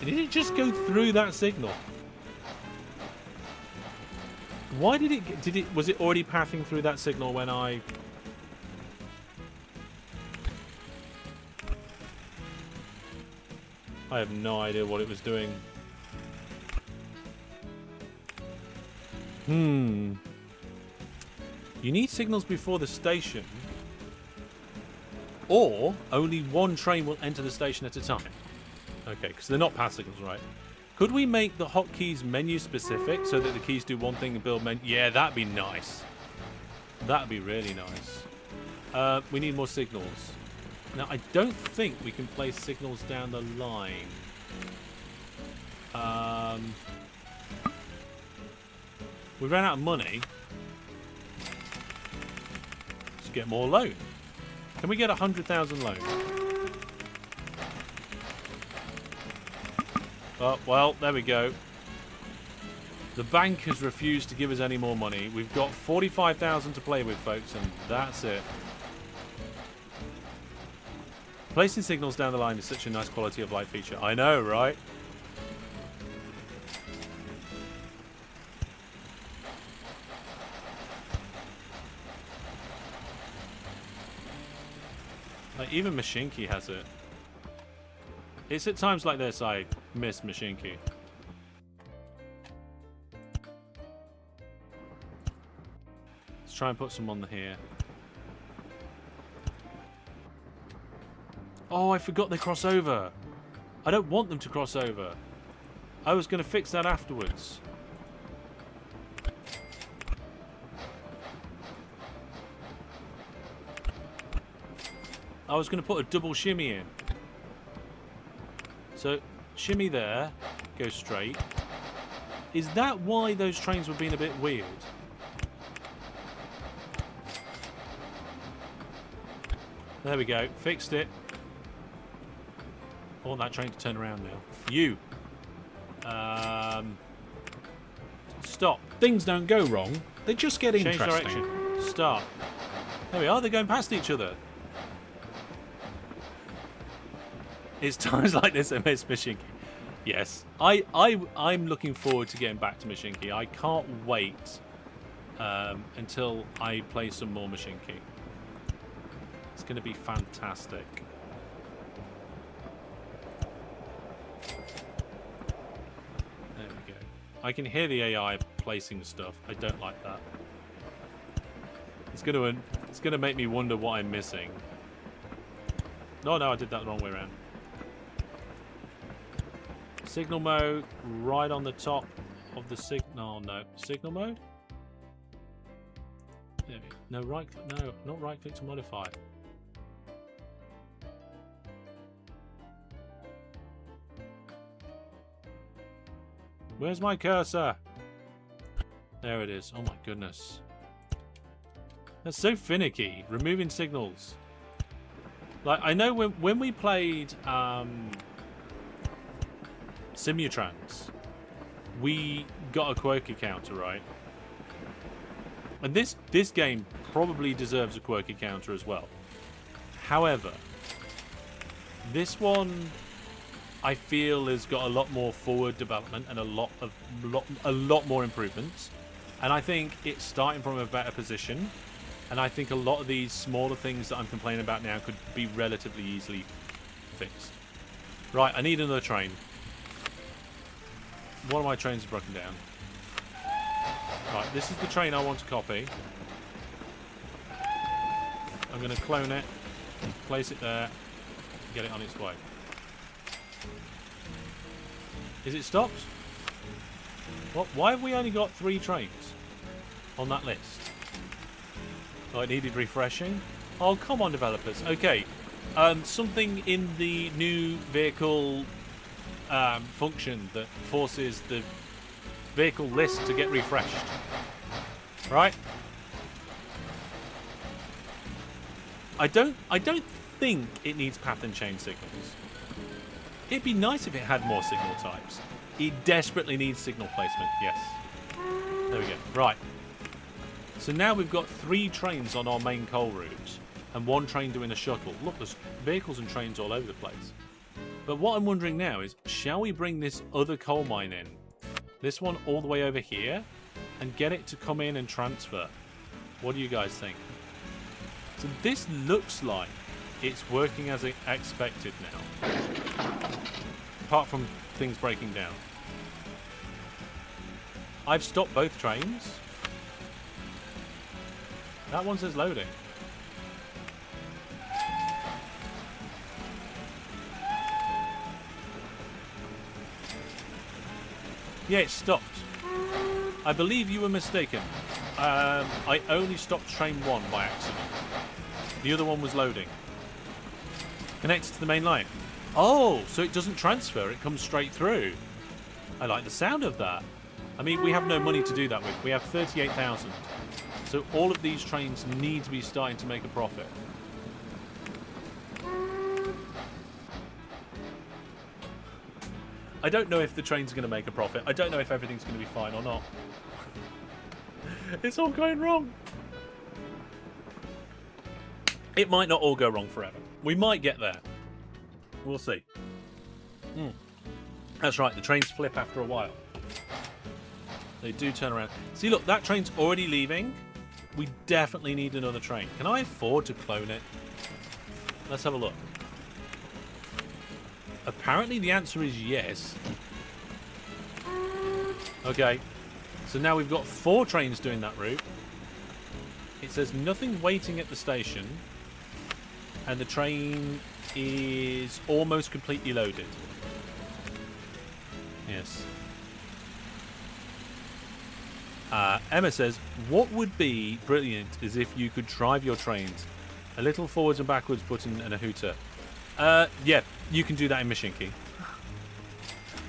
Did it just go through that signal? Why did it... Was it already pathing through that signal when I... I have no idea what it was doing. You need signals before the station, or only one train will enter the station at a time. Okay, because they're not path signals, right? Could we make the hotkeys menu specific so that the keys do one thing and build menu? Yeah, that'd be nice. That'd be really nice. We need more signals. Now, I don't think we can place signals down the line. We ran out of money. Let's get more loan. Can we get 100,000 loan? Oh, well, there we go. The bank has refused to give us any more money. We've got 45,000 to play with, folks, and that's it. Placing signals down the line is such a nice quality of life feature. I know, right? Like, even Machinki has it. It's at times like this I miss Machinki. Let's try and put some on here. Oh, I forgot they cross over. I don't want them to cross over. I was going to fix that afterwards. I was going to put a double shimmy in. So, shimmy there, go straight. Is that why those trains were being a bit weird? There we go, fixed it. I want that train to turn around now. You. Stop. Things don't go wrong. They just get Change interesting. direction. Start. There we are, they're going past each other. It's times like this I miss Machinki. Yes. I'm looking forward to getting back to Machinki. I can't wait until I play some more Machinki. It's going to be fantastic. There we go. I can hear the AI placing stuff. I don't like that. It's going to make me wonder what I'm missing. No, I did that the wrong way around. Signal mode, right on the top of the signal. No, signal mode. There we go. No, right. No, not right click to modify. Where's my cursor? There it is. Oh my goodness. That's so finicky. Removing signals. Like, I know when we played Simutrans, we got a quirky counter, right? And this game probably deserves a quirky counter as well. However, this one I feel has got a lot more forward development and a lot more improvements. And I think it's starting from a better position. And I think a lot of these smaller things that I'm complaining about now could be relatively easily fixed. Right, I need another train. One of my trains is broken down. Right, this is the train I want to copy. I'm going to clone it, place it there, get it on its way. Is it stopped? What? Why have we only got 3 trains on that list? Oh, it needed refreshing? Oh, come on, developers. Okay. Something in the new vehicle function that forces the vehicle list to get refreshed. Right? I don't think it needs path and chain signals. It'd be nice if it had more signal types. It desperately needs signal placement, yes. There we go. Right. So now we've got 3 trains on our main coal route and 1 train doing a shuttle. Look, there's vehicles and trains all over the place. But what I'm wondering now is, shall we bring this other coal mine in, this one all the way over here, and get it to come in and transfer? What do you guys think? So this looks like it's working as expected now. Apart from things breaking down. I've stopped both trains. That one says loading. Yeah, it stopped. I believe you were mistaken. I only stopped train 1 by accident. The other one was loading. Connected to the main line. Oh, so it doesn't transfer, it comes straight through. I like the sound of that. I mean, we have no money to do that with. We have 38,000. So all of these trains need to be starting to make a profit. I don't know if the trains are going to make a profit. I don't know if everything's going to be fine or not. It's all going wrong. It might not all go wrong forever. We might get there. We'll see. That's right, the trains flip after a while. They do turn around. See, look, that train's already leaving. We definitely need another train. Can I afford to clone it? Let's have a look. Apparently the answer is yes. Okay. So now we've got 4 trains doing that route. It says nothing waiting at the station, and the train is almost completely loaded. Yes. Emma says, what would be brilliant is if you could drive your trains. A little forwards and backwards button and a hooter. Yeah, you can do that in Machine Key.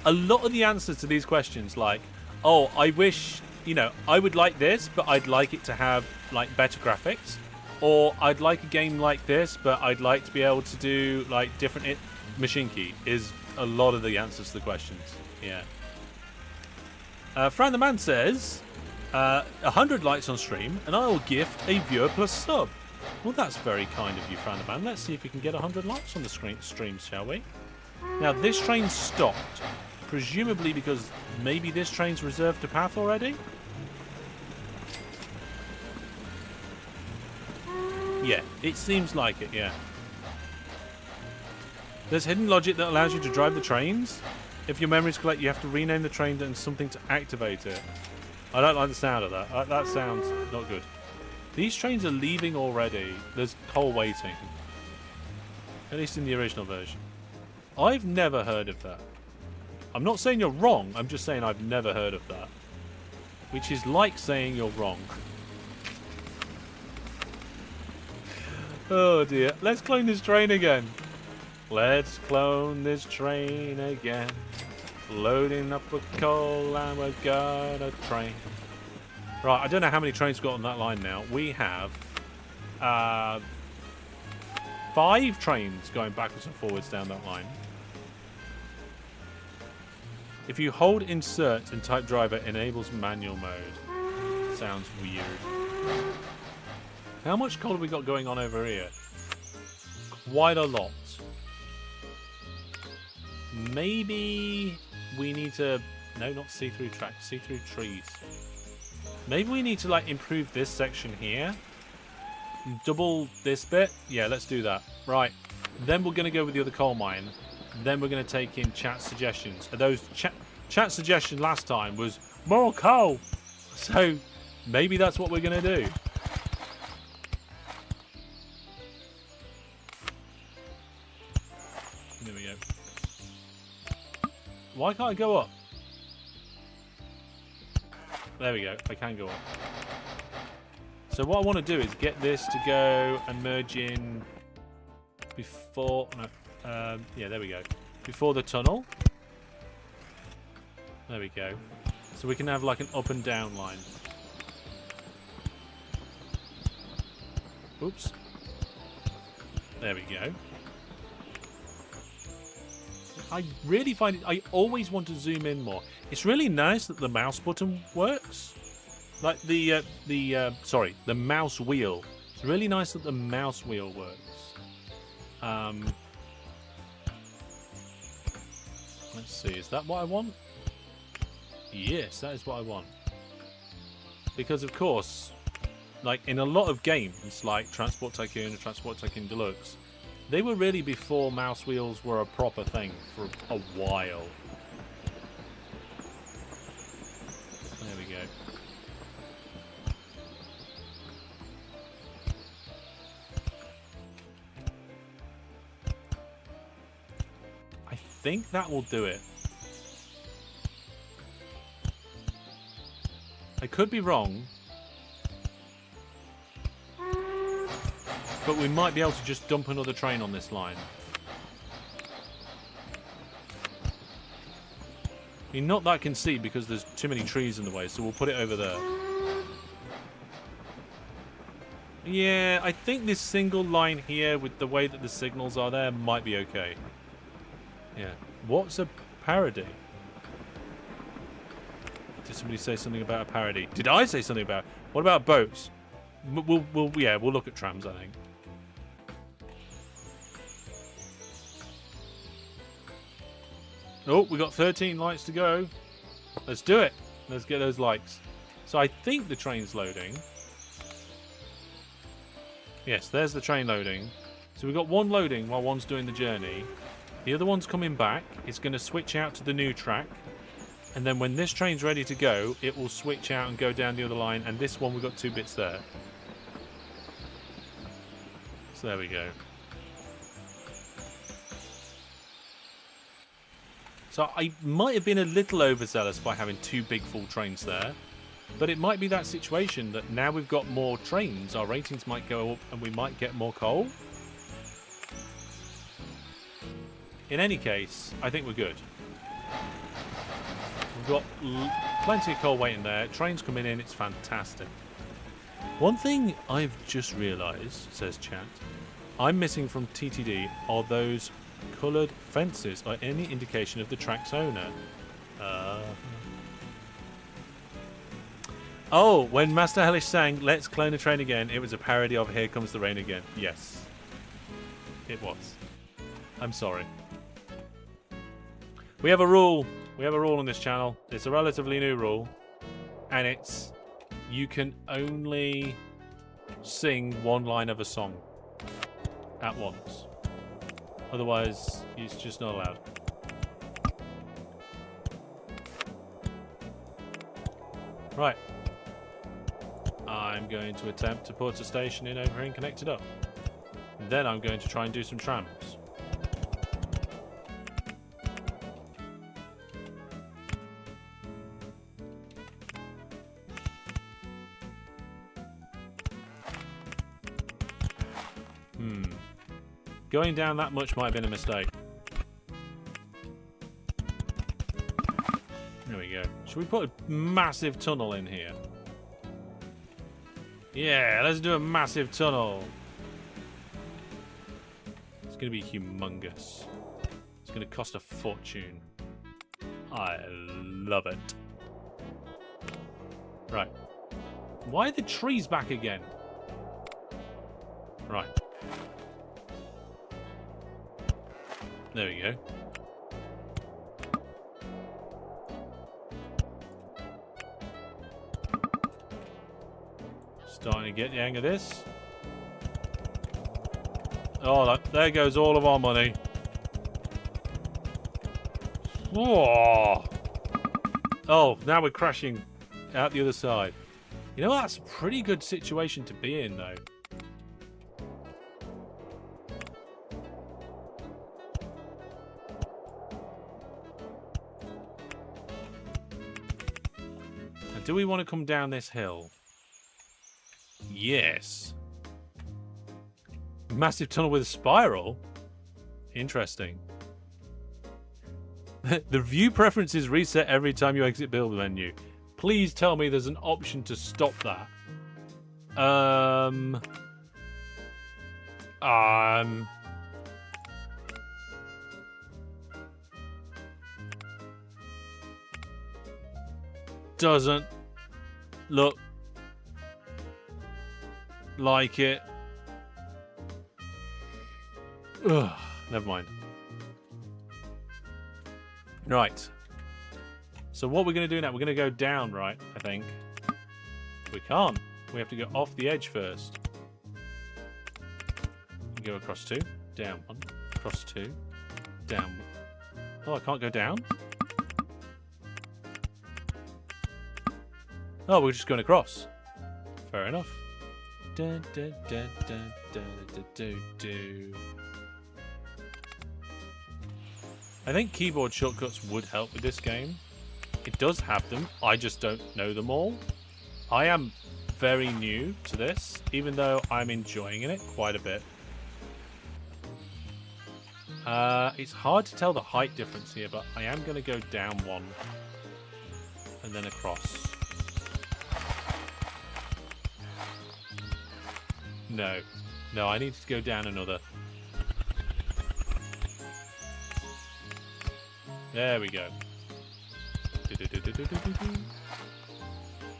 A lot of the answers to these questions, like, oh, I wish, you know, I would like this, but I'd like it to have, like, better graphics. Or I'd like a game like this, but I'd like to be able to do, like, different Machine Key is a lot of the answers to the questions. Yeah. Fran the Man says, 100 likes on stream, and I will gift a viewer plus sub. Well, that's very kind of you, Fran the Man. Let's see if we can get 100 likes on the streams, shall we? Now, this train stopped. Presumably because maybe this train's reserved a path already? Yeah, it seems like it, yeah. There's hidden logic that allows you to drive the trains. If your memories collect, you have to rename the train and something to activate it. I don't like the sound of that. That sounds not good. These trains are leaving already. There's coal waiting. At least in the original version. I've never heard of that. I'm not saying you're wrong, I'm just saying I've never heard of that. Which is like saying you're wrong. Oh dear. Let's clone this train again. Let's clone this train again. Loading up with coal and we've got a train. Right, I don't know how many trains we've got on that line now. We have 5 trains going backwards and forwards down that line. If you hold insert and type driver, enables manual mode. Sounds weird. How much coal have we got going on over here? Quite a lot. Maybe we need to... No, not see-through tracks. See-through trees. Maybe we need to, like, improve this section here. Double this bit. Yeah, let's do that. Right. Then we're going to go with the other coal mine. Then we're going to take in chat suggestions. Those chat suggestion last time was more coal. So maybe that's what we're going to do. There we go. Why can't I go up? There we go. I can go up. So what I want to do is get this to go and merge in before... No. Yeah, there we go. Before the tunnel. There we go. So we can have like an up and down line. Oops. There we go. I really find it... I always want to zoom in more. It's really nice that the mouse button works. Like the mouse wheel. It's really nice that the mouse wheel works. Let's see, is that what I want? Yes, that is what I want. Because, of course, like in a lot of games, like Transport Tycoon and Transport Tycoon Deluxe, they were really before mouse wheels were a proper thing for a while. There we go. I think that will do it. I could be wrong, but we might be able to just dump another train on this line. I mean, not that I can see because there's too many trees in the way, so we'll put it over there. Yeah, I think this single line here with the way that the signals are there might be okay. Yeah. What's a parody? Did somebody say something about a parody? Did I say something about... What about boats? We'll look at trams, I think. Oh, we got 13 lights to go. Let's do it. Let's get those likes. So I think the train's loading. Yes, there's the train loading. So we've got one loading while one's doing the journey. The other one's coming back. It's going to switch out to the new track. And then when this train's ready to go, it will switch out and go down the other line. And this one, we've got 2 bits there. There we go. So I might have been a little overzealous by having 2 big full trains there. But it might be that situation that now we've got more trains, our ratings might go up and we might get more coal. In any case, I think we're good. We've got plenty of coal waiting there. Trains coming in, it's fantastic. One thing I've just realised, says chat, I'm missing from TTD are those coloured fences or any indication of the track's owner. Oh, when Master Hellish sang Let's Clone a Train Again, it was a parody of Here Comes the Rain Again. Yes. It was. I'm sorry. We have a rule. We have a rule on this channel. It's a relatively new rule. And it's you can only sing 1 line of a song at once. Otherwise, it's just not allowed. Right. I'm going to attempt to put a station in over here and connect it up. And then I'm going to try and do some trams. Going down that much might have been a mistake. There we go. Should we put a massive tunnel in here? Yeah, let's do a massive tunnel. It's going to be humongous. It's going to cost a fortune. I love it. Right. Why are the trees back again? Right. There we go. Starting to get the hang of this. Oh, there goes all of our money. Oh, now we're crashing out the other side. You know, that's a pretty good situation to be in, though. Now, do we want to come down this hill? Yes. Massive tunnel with a spiral? Interesting. The view preferences reset every time you exit build menu. Please tell me there's an option to stop that. Doesn't look like it. Ugh, never mind. Right. So what we're going to do now, we're going to go down, right, I think. We can't. We have to go off the edge first. Go across 2, down 1, across 2, down. Oh, I can't go down? Oh, we're just going across. Fair enough. Dun, dun, dun, dun, dun, dun, dun, dun. I think keyboard shortcuts would help with this game. It does have them, I just don't know them all. I am very new to this, even though I'm enjoying it quite a bit. It's hard to tell the height difference here, but I am going to go down 1 and then across. No, I need to go down another. There we go.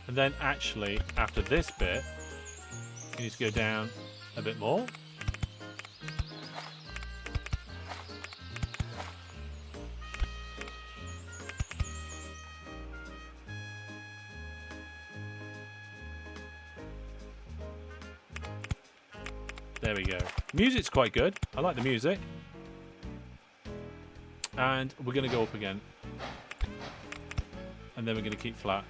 And then actually, after this bit, you need to go down a bit more. There we go. Music's quite good. I like the music. And we're going to go up again. And then we're going to keep flat.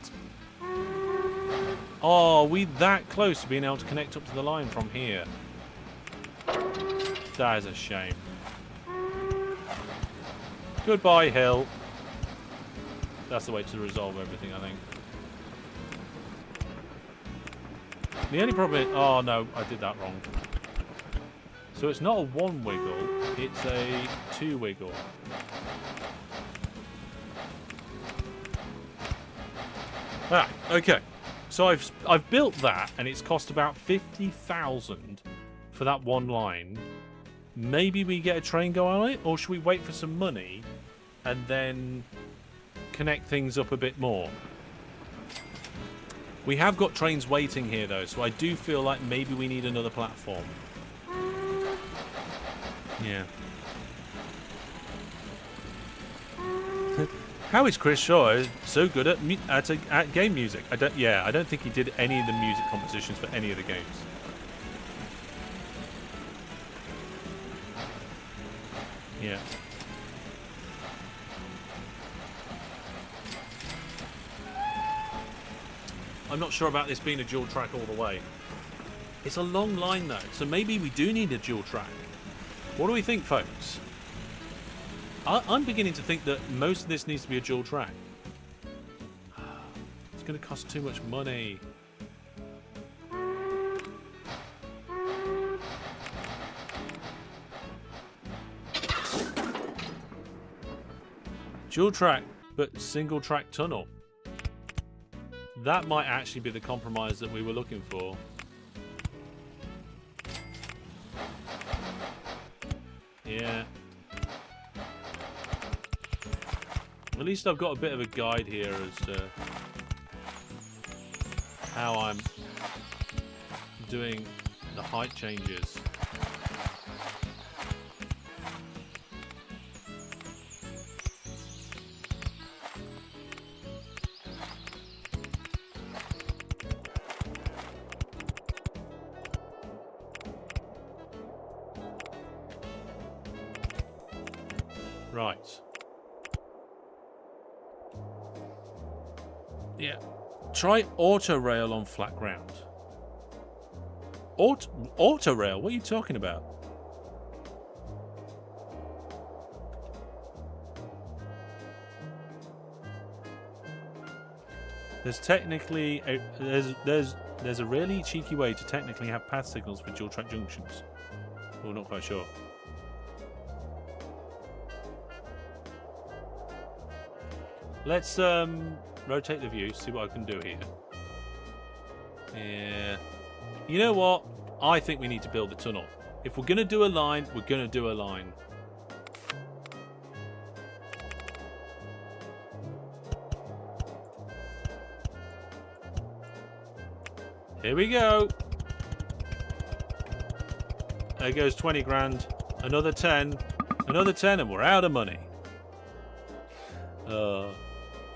Oh, are we that close to being able to connect up to the line from here? That is a shame. Goodbye, hill. That's the way to resolve everything, I think. The only problem is... Oh, no, I did that wrong. So it's not a 1 wiggle, it's a 2 wiggle. Ah, okay. So I've built that, and it's cost about 50,000 for that one line. Maybe we get a train going on it, or should we wait for some money and then connect things up a bit more? We have got trains waiting here, though, so I do feel like maybe we need another platform. Yeah. How is Chris Shaw so good at game music? I don't think he did any of the music compositions for any of the games. Yeah. I'm not sure about this being a dual track all the way. It's a long line though, so maybe we do need a dual track. What do we think, folks? I'm beginning to think that most of this needs to be a dual track. It's going to cost too much money. Dual track, but single track tunnel. That might actually be the compromise that we were looking for. Yeah. At least I've got a bit of a guide here as to how I'm doing the height changes. Right. Yeah. Try auto rail on flat ground. Auto rail? What are you talking about? There's technically there's a really cheeky way to technically have path signals for dual track junctions. We're not quite sure. Let's rotate the view, see what I can do here. Yeah. You know what? I think we need to build a tunnel. If we're going to do a line, we're going to do a line. Here we go. There goes 20 grand. Another 10. Another 10 and we're out of money.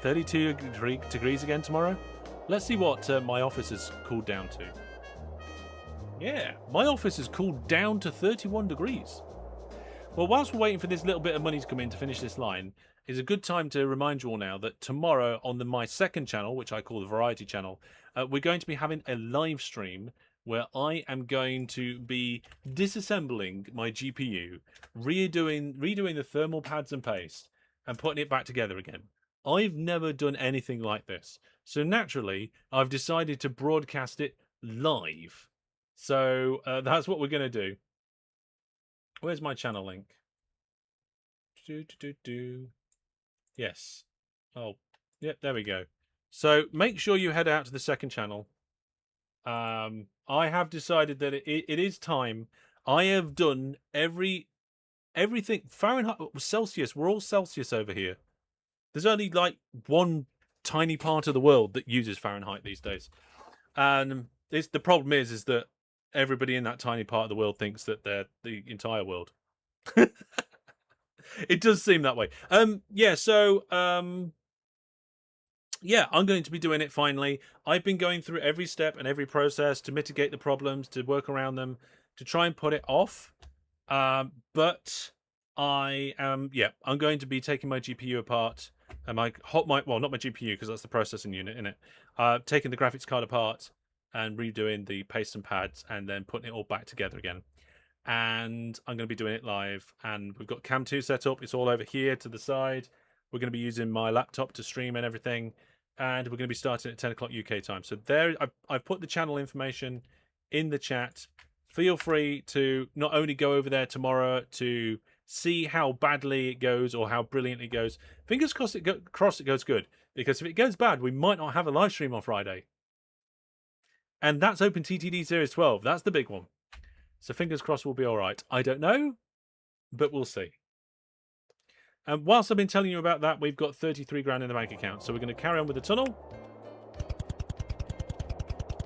32 degrees again tomorrow. Let's see what my office has cooled down to. Yeah, my office has cooled down to 31 degrees. Well, whilst we're waiting for this little bit of money to come in to finish this line, is a good time to remind you all now that tomorrow on my second channel, which I call the Variety Channel, we're going to be having a live stream where I am going to be disassembling my GPU, redoing the thermal pads and paste, and putting it back together again. I've never done anything like this. So naturally, I've decided to broadcast it live. So that's what we're going to do. Where's my channel link? Yes. Oh, yep, there we go. So make sure you head out to the second channel. I have decided that it is time. I have done everything. Fahrenheit, Celsius. We're all Celsius over here. There's only like one tiny part of the world that uses Fahrenheit these days. And the problem is that everybody in that tiny part of the world thinks that they're the entire world. It does seem that way. Yeah, I'm going to be doing it finally. I've been going through every step and every process to mitigate the problems, to work around them, to try and put it off. But I am, I'm going to be taking my GPU apart and well, not my GPU because that's the processing unit in it. Taking the graphics card apart and redoing the paste and pads and then putting it all back together again. and I'm going to be doing it live. And we've got Cam 2 set up. It's all over here to the side. We're going to be using my laptop to stream and everything. And we're going to be starting at 10 o'clock UK time. So there, I've put the channel information in the chat. Feel free to not only go over there tomorrow to see how badly it goes or how brilliant it goes. Fingers crossed it goes good. Because if it goes bad, we might not have a live stream on Friday. And that's OpenTTD Series 12. That's the big one. So fingers crossed we'll be all right. I don't know, but we'll see. And whilst I've been telling you about that, we've got 33 grand in the bank account. So we're going to carry on with the tunnel.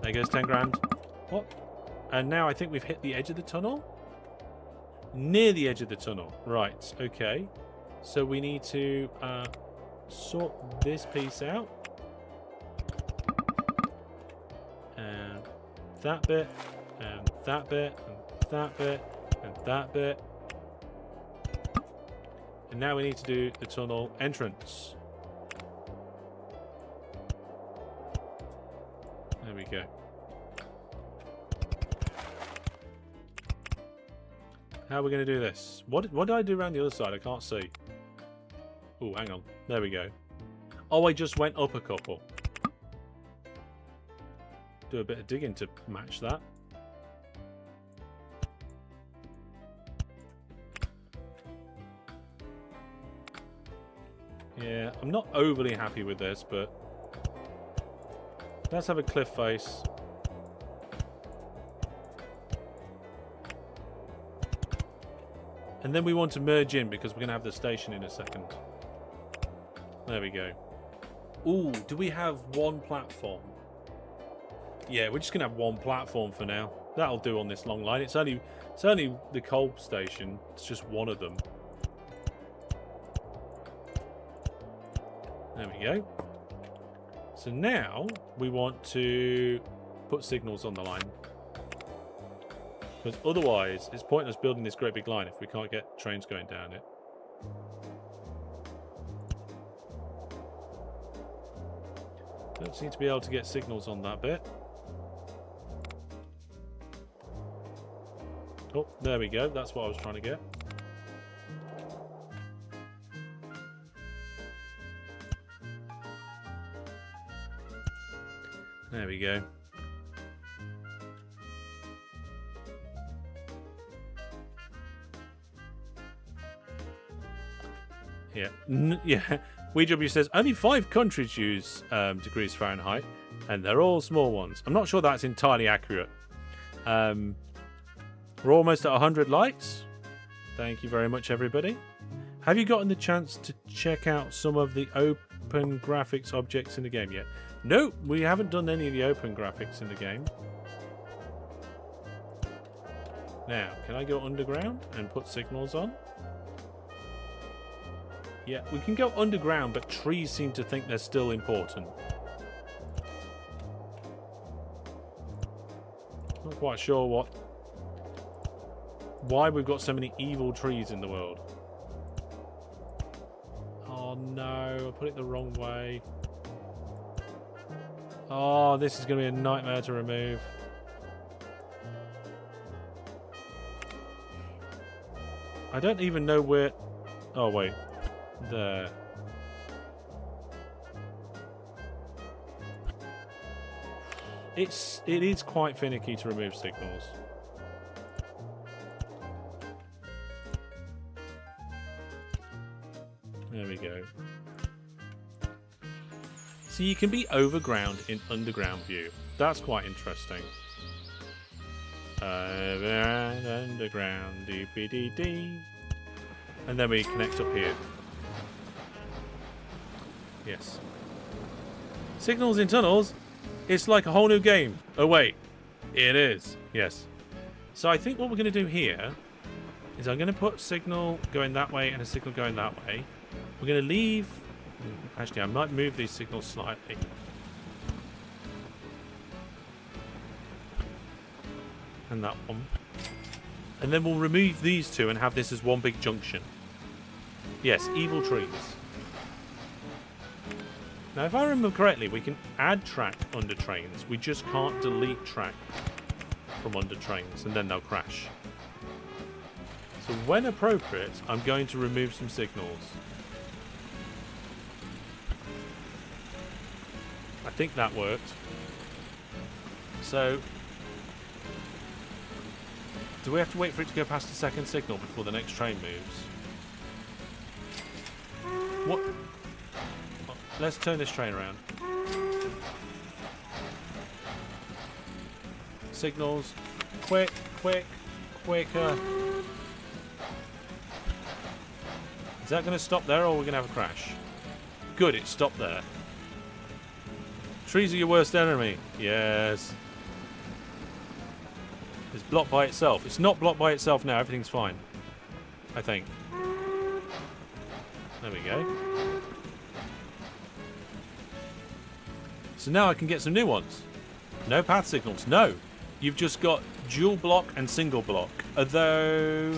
There goes 10 grand. What? And now I think we've hit the edge of the tunnel. Near the edge of the tunnel. Right, okay. So we need to sort this piece out. And that bit. And that bit. And that bit. And that bit. And now we need to do the tunnel entrance. There we go. How are we going to do this? What did I do around the other side? I can't see. Oh, hang on. There we go. Oh, I just went up a couple. Do a bit of digging to match that. Yeah, I'm not overly happy with this, but let's have a cliff face. And then we want to merge in because we're going to have the station in a second. There we go. Ooh, do we have one platform? Yeah, we're just going to have one platform for now. That'll do on this long line. It's only the coal station. It's just one of them. There we go. So now we want to put signals on the line. Because otherwise, it's pointless building this great big line if we can't get trains going down it. Don't seem to be able to get signals on that bit. Oh, there we go. That's what I was trying to get. There we go. Yeah, yeah. WeW says only 5 countries use degrees Fahrenheit, and they're all small ones. I'm not sure that's entirely accurate. We're almost at 100 likes. Thank you very much, everybody. Have you gotten the chance to check out some of the open graphics objects in the game yet? No, we haven't done any of the open graphics in the game. Now, can I go underground and put signals on? Yeah, we can go underground, but trees seem to think they're still important. Not quite sure why we've got so many evil trees in the world. Oh no, I put it the wrong way. Oh, this is going to be a nightmare to remove. I don't even know where... Oh, wait. There. It is quite finicky to remove signals. There we go. So you can be overground in underground view. That's quite interesting. Underground, DPDD. And then we connect up here. Yes. Signals in tunnels? It's like a whole new game. Oh wait, it is. Yes. So I think what we're going to do here is I'm going to put signal going that way and a signal going that way. We're going to leave... Actually, I might move these signals slightly. And that one. And then we'll remove these two and have this as one big junction. Yes, evil trees. Now, if I remember correctly, we can add track under trains. We just can't delete track from under trains, and then they'll crash. So when appropriate, I'm going to remove some signals. I think that worked. So, do we have to wait for it to go past the second signal before the next train moves? What? Oh, let's turn this train around. Signals. Quick, quick, quicker. Is that going to stop there, or are we going to have a crash? Good, it stopped there. Trees are your worst enemy. Yes. It's blocked by itself. It's not blocked by itself now. Everything's fine. I think. There we go. So now I can get some new ones. No path signals. No. You've just got dual block and single block. Although...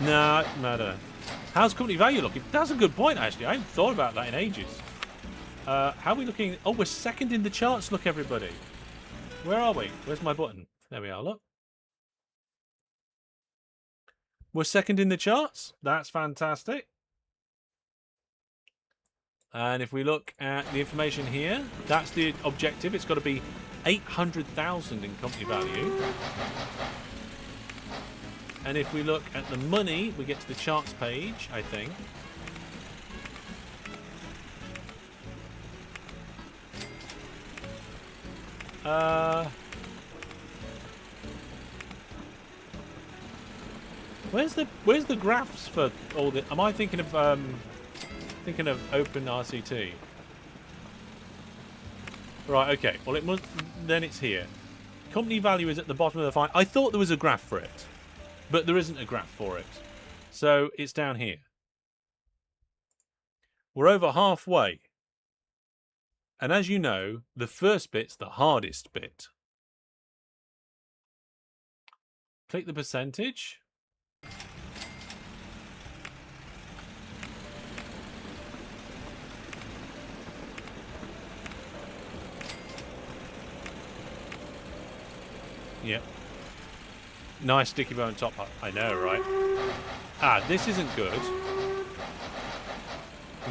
No, no, no. How's company value looking? That's a good point, actually. I haven't thought about that in ages. How are we looking? Oh, we're second in the charts. Look, everybody. Where are we? Where's my button? There we are. Look. We're second in the charts. That's fantastic. And if we look at the information here, that's the objective. It's got to be 800,000 in company value. And if we look at the money, we get to the charts page, I think. Where's the graphs for all the? Am I thinking of OpenRCT? Right. Okay. Well, it must. Then it's here. Company value is at the bottom of the file. I thought there was a graph for it, but there isn't a graph for it. So it's down here. We're over halfway. And as you know, the first bit's the hardest bit. Click the percentage. Yep. Nice sticky bone top. I know, right? Ah, this isn't good.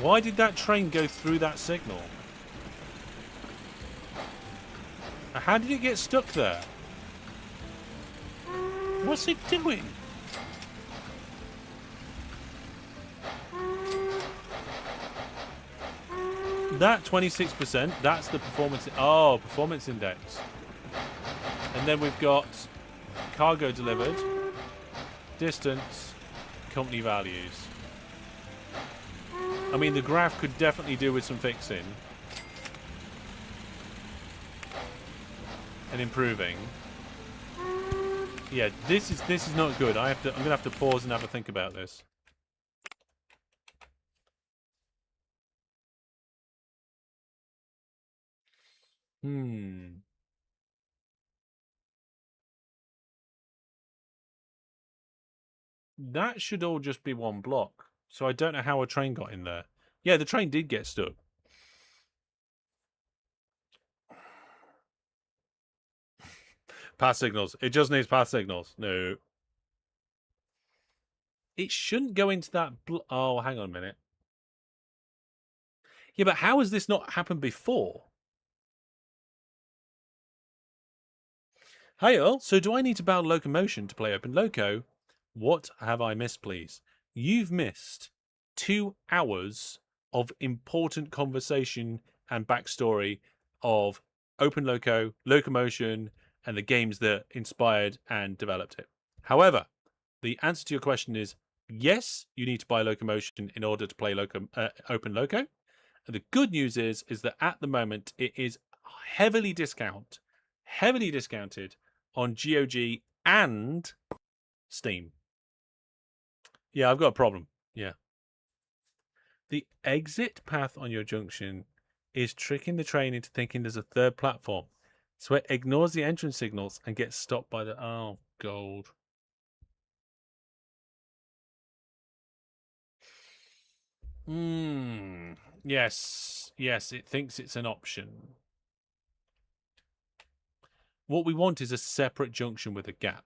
Why did that train go through that signal? How did it get stuck there? What's it doing? That 26%, that's the performance. Oh, performance index. And then we've got cargo delivered, distance, company values. I mean, the graph could definitely do with some fixing and improving. Yeah, this is not good. I'm gonna have to pause and have a think about this. That should all just be one block. So I don't know how a train got in there. Yeah, the train did get stuck. Path signals. It just needs path signals. No. It shouldn't go into that... Oh, hang on a minute. Yeah, but how has this not happened before? Hey, Earl. So do I need to build locomotion to play OpenLoco? What have I missed, please? You've missed 2 hours of important conversation and backstory of OpenLoco, Locomotion, and the games that inspired and developed it. However, the answer to your question is yes, you need to buy Locomotion in order to play OpenLoco. And the good news is that at the moment it is heavily discounted on GOG and Steam. Yeah, I've got a problem. Yeah. The exit path on your junction is tricking the train into thinking there's a third platform. So it ignores the entrance signals and gets stopped by the... Oh, gold. Yes. Yes, it thinks it's an option. What we want is a separate junction with a gap.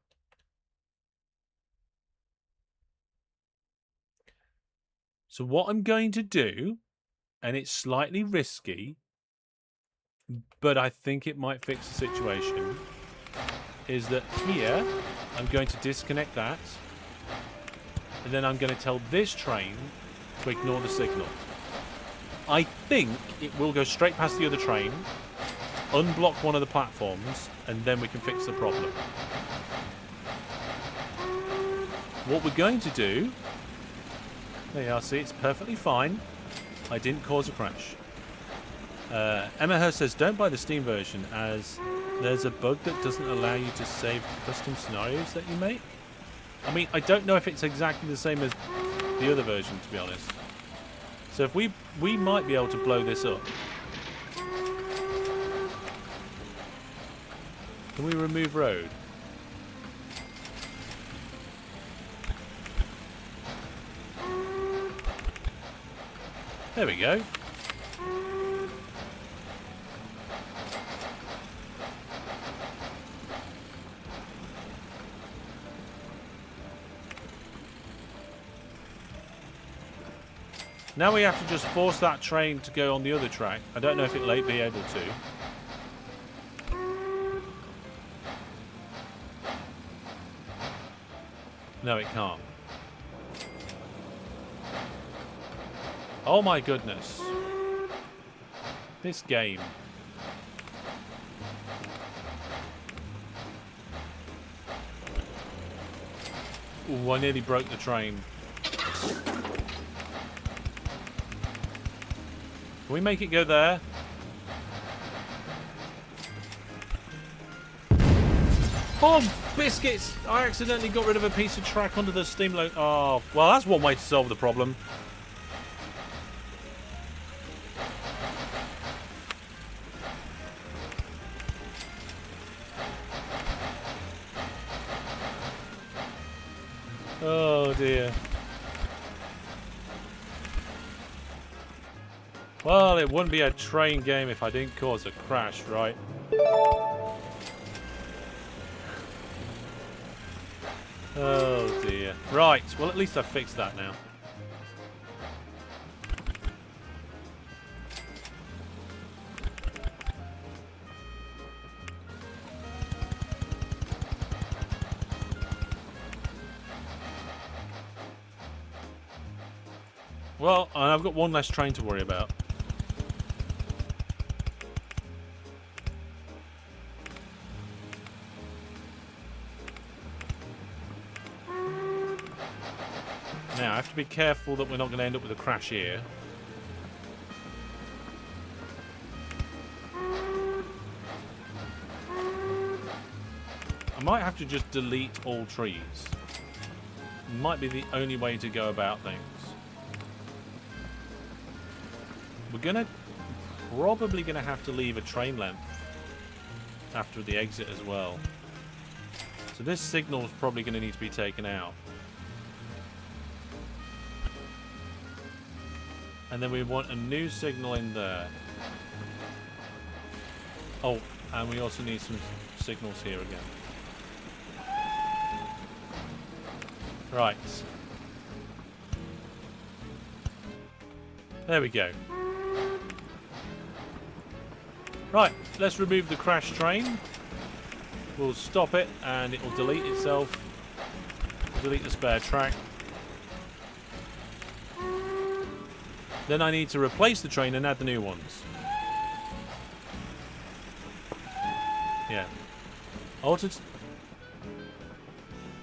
So what I'm going to do, and it's slightly risky, but I think it might fix the situation, is that here I'm going to disconnect that, and then I'm going to tell this train to ignore the signal. I think it will go straight past the other train, unblock one of the platforms, and then we can fix the problem. What we're going to do... There you are, see, it's perfectly fine. I didn't cause a crash. Emma Hurst says, don't buy the Steam version as there's a bug that doesn't allow you to save custom scenarios that you make. I mean, I don't know if it's exactly the same as the other version, to be honest. So if we might be able to blow this up. Can we remove road? There we go. Now we have to just force that train to go on the other track. I don't know if it'll be able to. No, it can't. Oh my goodness. This game. Ooh, I nearly broke the train. Can we make it go there? Oh, biscuits! I accidentally got rid of a piece of track under the steam load. Oh, well, that's one way to solve the problem. Oh, dear. Well, it wouldn't be a train game if I didn't cause a crash, right? Oh dear. Right, well at least I've fixed that now. Well, I've got one less train to worry about. Now, I have to be careful that we're not going to end up with a crash here. I might have to just delete all trees. Might be the only way to go about things. We're probably going to have to leave a train length after the exit as well. So this signal is probably going to need to be taken out. And then we want a new signal in there. Oh, and we also need some signals here again. Right. There we go. Right, let's remove the crash train. We'll stop it and it will delete itself. Delete the spare track. Then I need to replace the train and add the new ones. Yeah. Altered.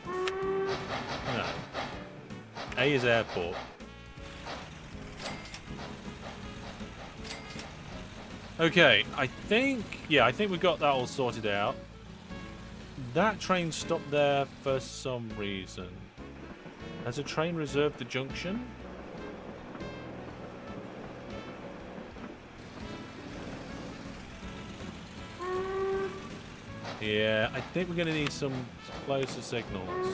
No. A is airport. Okay, I think we've got that all sorted out. That train stopped there for some reason. Has a train reserved the junction? Yeah, I think we're going to need some closer signals.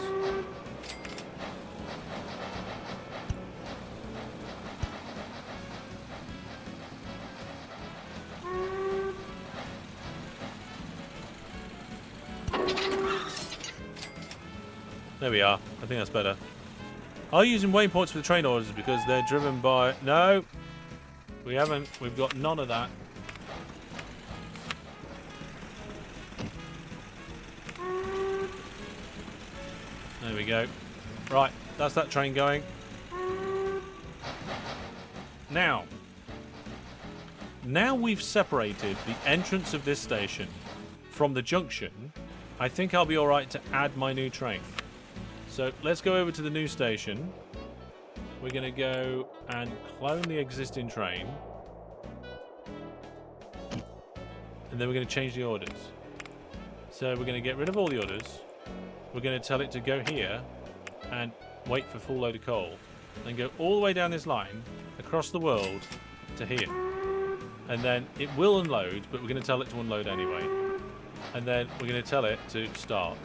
There we are. I think that's better. Are you using waypoints for the train orders because they're driven by... No. We haven't. We've got none of that. There we go. Right. That's that train going. Now we've separated the entrance of this station from the junction, I think I'll be alright to add my new train. So let's go over to the new station. We're going to go and clone the existing train. And then we're going to change the orders. So we're going to get rid of all the orders. We're going to tell it to go here and wait for full load of coal. Then go all the way down this line, across the world, to here. And then it will unload, but we're going to tell it to unload anyway. And then we're going to tell it to start.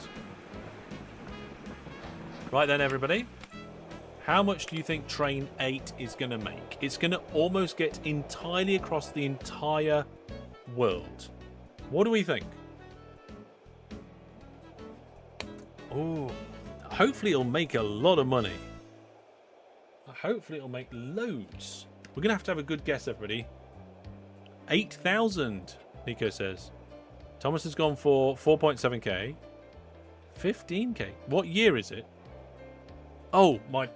Right then, everybody. How much do you think Train 8 is going to make? It's going to almost get entirely across the entire world. What do we think? Oh, hopefully it'll make a lot of money. Hopefully it'll make loads. We're going to have a good guess, everybody. 8,000, Nico says. Thomas has gone for 4.7k. 15k. What year is it? Oh, my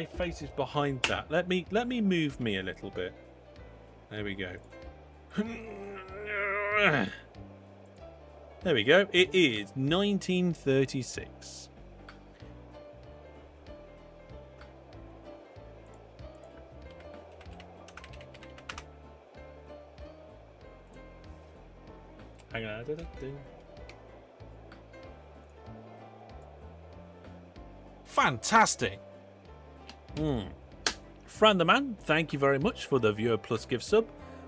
face is behind that. Let me move me a little bit. There we go. There we go. It is 1936. Hang on. Fantastic. Fran the Man, thank you very much for the Viewer Plus gift sub.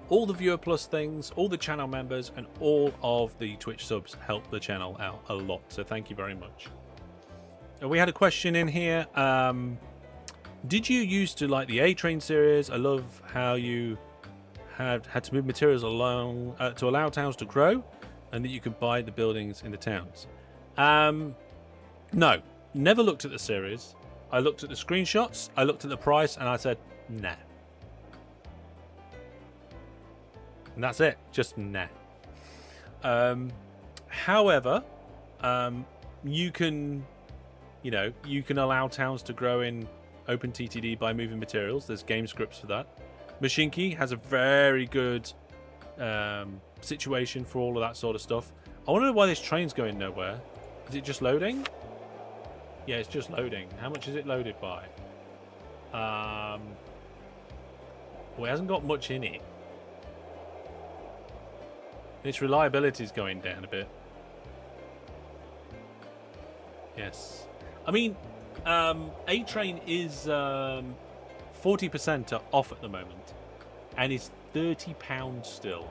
All the Viewer Plus things, all the channel members, and all of the Twitch subs help the channel out a lot. So thank you very much. We had a question in here. Did you used to like the A-Train series? I love how you had to move materials along to allow towns to grow, and that you could buy the buildings in the towns. No, never looked at the series. I looked at the screenshots, I looked at the price, and I said, nah. And that's it, just nah. However, you can allow towns to grow in OpenTTD by moving materials. There's game scripts for that. Machinki has a very good situation for all of that sort of stuff. I want to know why this train's going nowhere. Is it just loading? Yeah, it's just loading. How much is it loaded by? Well, it hasn't got much in it. Its reliability is going down a bit. Yes. I mean, A-Train is 40% off at the moment. And is £30 still.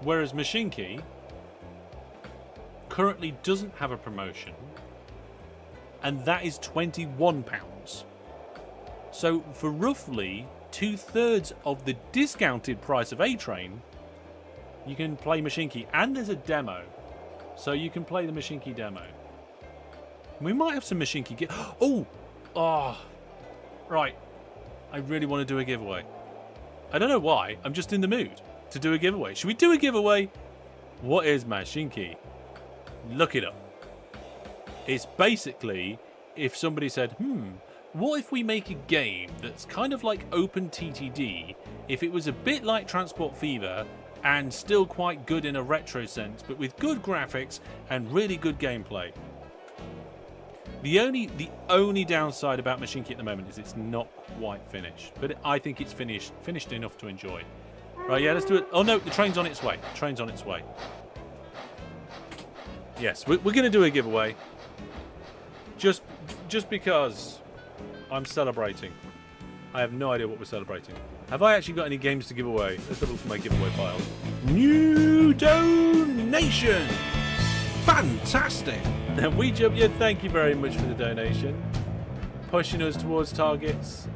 Whereas Machinki currently doesn't have a promotion, and that is £21. So for roughly 2/3 of the discounted price of A-Train, you can play Machinki, and there's a demo, so you can play the Machinki demo. We might have some Machinki. Right. I really want to do a giveaway. I don't know why. I'm just in the mood to do a giveaway. Should we do a giveaway? What is Machinki? Look it up. It's basically if somebody said, what if we make a game that's kind of like OpenTTD, if it was a bit like Transport Fever and still quite good in a retro sense, but with good graphics and really good gameplay. The only downside about Machinki at the moment is it's not quite finished, but I think it's finished enough to enjoy. Right, yeah, let's do it. Oh no, the train's on its way. The train's on its way. Yes, we're going to do a giveaway. Just because I'm celebrating. I have no idea what we're celebrating. Have I actually got any games to give away? Let's have a look at my giveaway pile. New donation! Fantastic! And we jump thank you very much for the donation. Pushing us towards targets.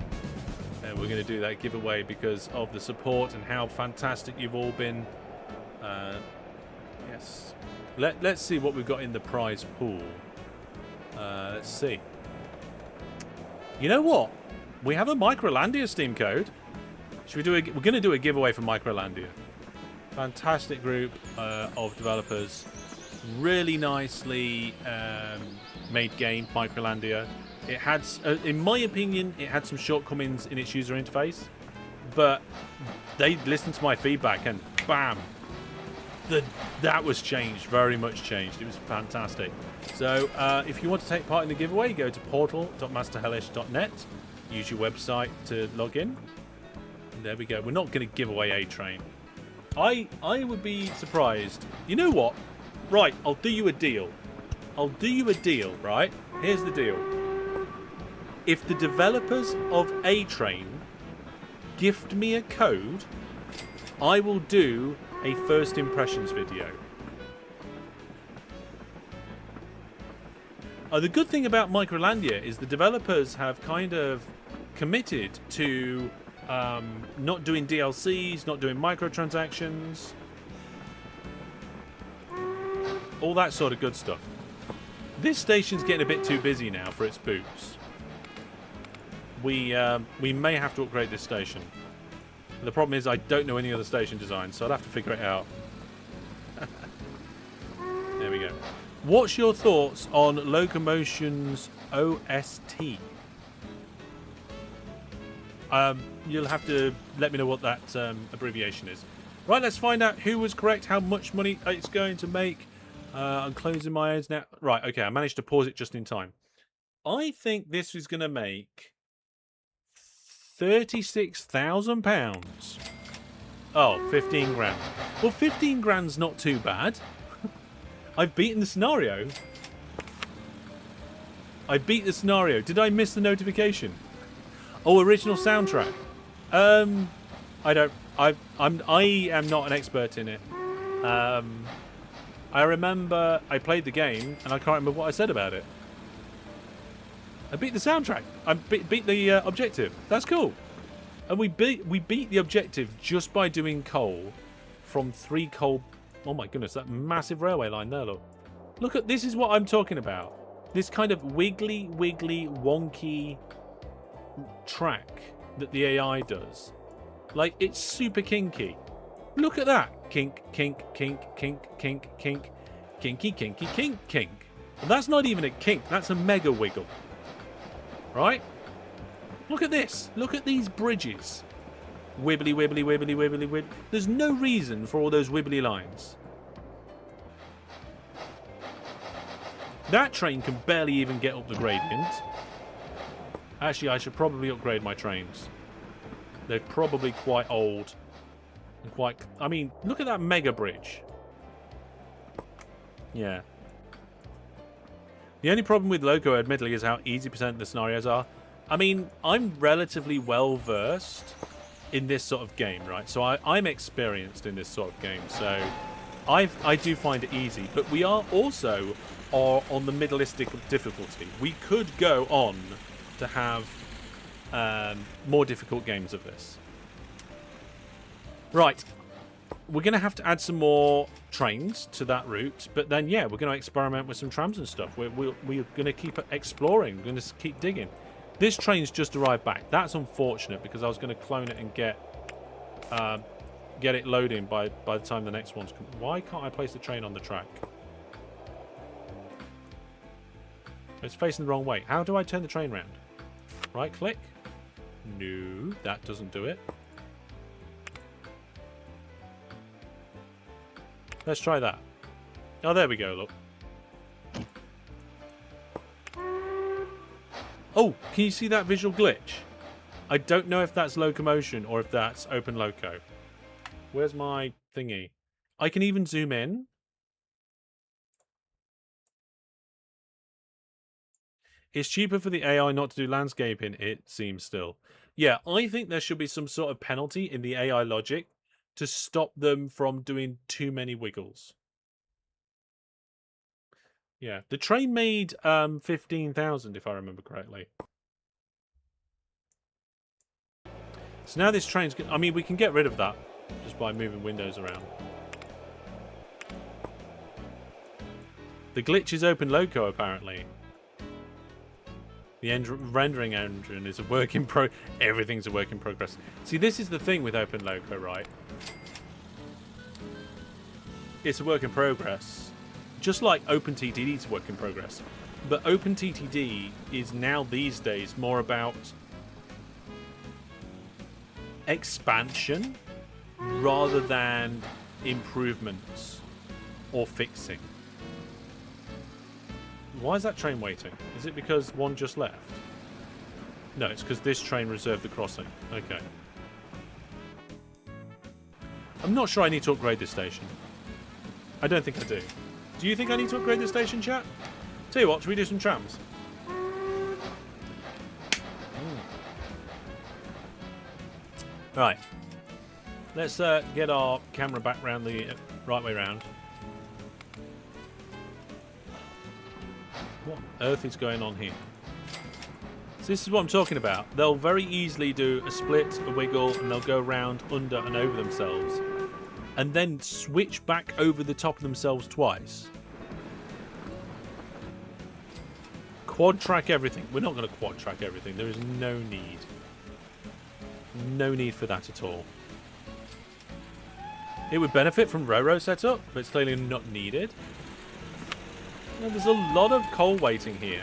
There we're going to do that giveaway because of the support and how fantastic you've all been. Yes. Let's see what we've got in the prize pool. Let's see. You know what? We have a Microlandia Steam code. Should we do we're going to do a giveaway for Microlandia. Fantastic group of developers. Really nicely made game, Microlandia. It had, in my opinion, it had some shortcomings in its user interface, but they listened to my feedback and bam, that was changed, very much changed. It was fantastic. So if you want to take part in the giveaway, go to portal.masterhellish.net, use your website to log in. And there we go. We're not going to give away A-Train. I would be surprised. You know what? Right, I'll do you a deal. Right? Here's the deal. If the developers of A-Train gift me a code, I will do a first impressions video. The good thing about Microlandia is the developers have kind of committed to not doing DLCs, not doing microtransactions, all that sort of good stuff. This station's getting a bit too busy now for its boots. We may have to upgrade this station. The problem is I don't know any other station design, so I'll have to figure it out. There we go. What's your thoughts on Locomotion's OST? You'll have to let me know what that abbreviation is. Right, let's find out who was correct, how much money it's going to make. I'm closing my eyes now. Right, okay, I managed to pause it just in time. I think this is going to make £36,000. Oh, 15 grand. Well, 15 grand's not too bad. I've beaten the scenario. I beat the scenario. Did I miss the notification? Oh, original soundtrack. I am not an expert in it. I remember I played the game and I can't remember what I said about it. I beat the soundtrack. I beat the objective. That's cool. And we beat the objective just by doing coal from 3 coal. Oh my goodness, that massive railway line there, look. Look at, this is what I'm talking about. This kind of wiggly, wonky track that the AI does. Like, it's super kinky. Look at that. Kink, kink, kink, kink, kink, kink. Kinky, kinky, kink, kink. And that's not even a kink, that's a mega wiggle. Right? Look at this. Look at these bridges. Wibbly, wibbly, wibbly, wibbly, wibbly. There's no reason for all those wibbly lines. That train can barely even get up the gradient. Actually, I should probably upgrade my trains. They're probably quite old. And quite... I mean, look at that mega bridge. Yeah. The only problem with Loco, admittedly, is how easy % the scenarios are. I mean, I'm relatively well versed in this sort of game, right? So I'm experienced in this sort of game, so I do find it easy. But we are also on the middleistic difficulty. We could go on to have more difficult games of this. Right. We're going to have to add some more trains to that route, but then, yeah, we're going to experiment with some trams and stuff. We're going to keep exploring. We're going to keep digging. This train's just arrived back. That's unfortunate because I was going to clone it and get it loading by the time the next one's come. Why can't I place the train on the track? It's facing the wrong way. How do I turn the train round? Right click? No, that doesn't do it. Let's try that. Oh, there we go, look. Oh, can you see that visual glitch? I don't know if that's locomotion or if that's OpenLoco. Where's my thingy? I can even zoom in. It's cheaper for the AI not to do landscaping, it seems still. Yeah, I think there should be some sort of penalty in the AI logic to stop them from doing too many wiggles. Yeah, the train made 15,000 if I remember correctly. So now this train's... I mean, we can get rid of that just by moving windows around. The glitch is OpenLoco, apparently. The rendering engine is a work in everything's a work in progress. See, this is the thing with OpenLoco, right? It's a work in progress. Just like OpenTTD is a work in progress. But OpenTTD is now these days more about expansion rather than improvements or fixing. Why is that train waiting? Is it because one just left? No, it's because this train reserved the crossing. Okay. I'm not sure I need to upgrade this station. I don't think I do. Do you think I need to upgrade this station, chat? Tell you what, should we do some trams? Right. Let's get our camera back round the right way round. What on earth is going on here? So this is what I'm talking about. They'll very easily do a split, a wiggle, and they'll go around, under, and over themselves. And then switch back over the top of themselves twice. Quad track everything. We're not going to quad track everything. There is no need. No need for that at all. It would benefit from Roro setup, but it's clearly not needed. Now, there's a lot of coal waiting here.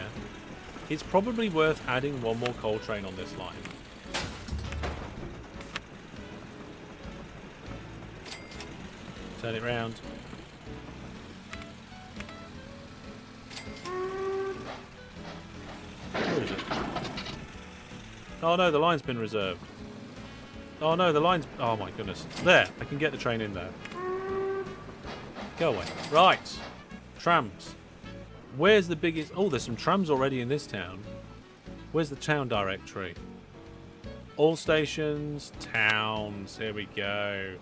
It's probably worth adding one more coal train on this line. Turn it round. Where is it? Oh no, the line's been reserved. Oh no, the line's... Oh my goodness. There, I can get the train in there. Go away. Right. Trams. Where's the biggest... Oh, there's some trams already in this town. Where's the town directory? All stations, towns. Here we go.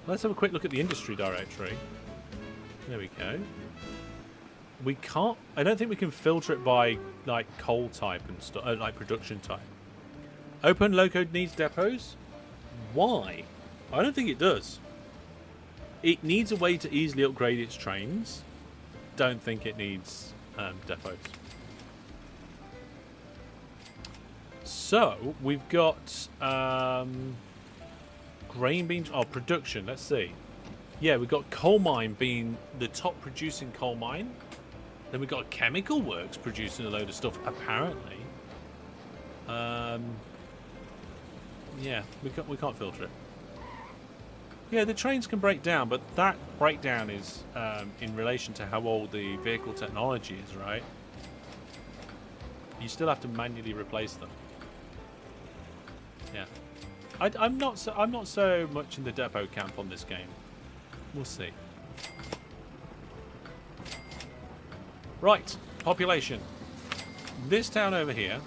Let's have a quick look at the industry directory. There we go. We can't... I don't think we can filter it by, like, coal type and stuff, like production type. OpenLoco needs depots? Why? I don't think it does. It needs a way to easily upgrade its trains. Don't think it needs depots. So, we've got grain being... Oh, production. Let's see. Yeah, we've got coal mine being the top producing coal mine. Then we've got chemical works producing a load of stuff, apparently. Yeah, we can't filter it. Yeah, the trains can break down, but that breakdown is in relation to how old the vehicle technology is, right? You still have to manually replace them. Yeah, I'm not so much in the depot camp on this game. We'll see. Right, population. This town over here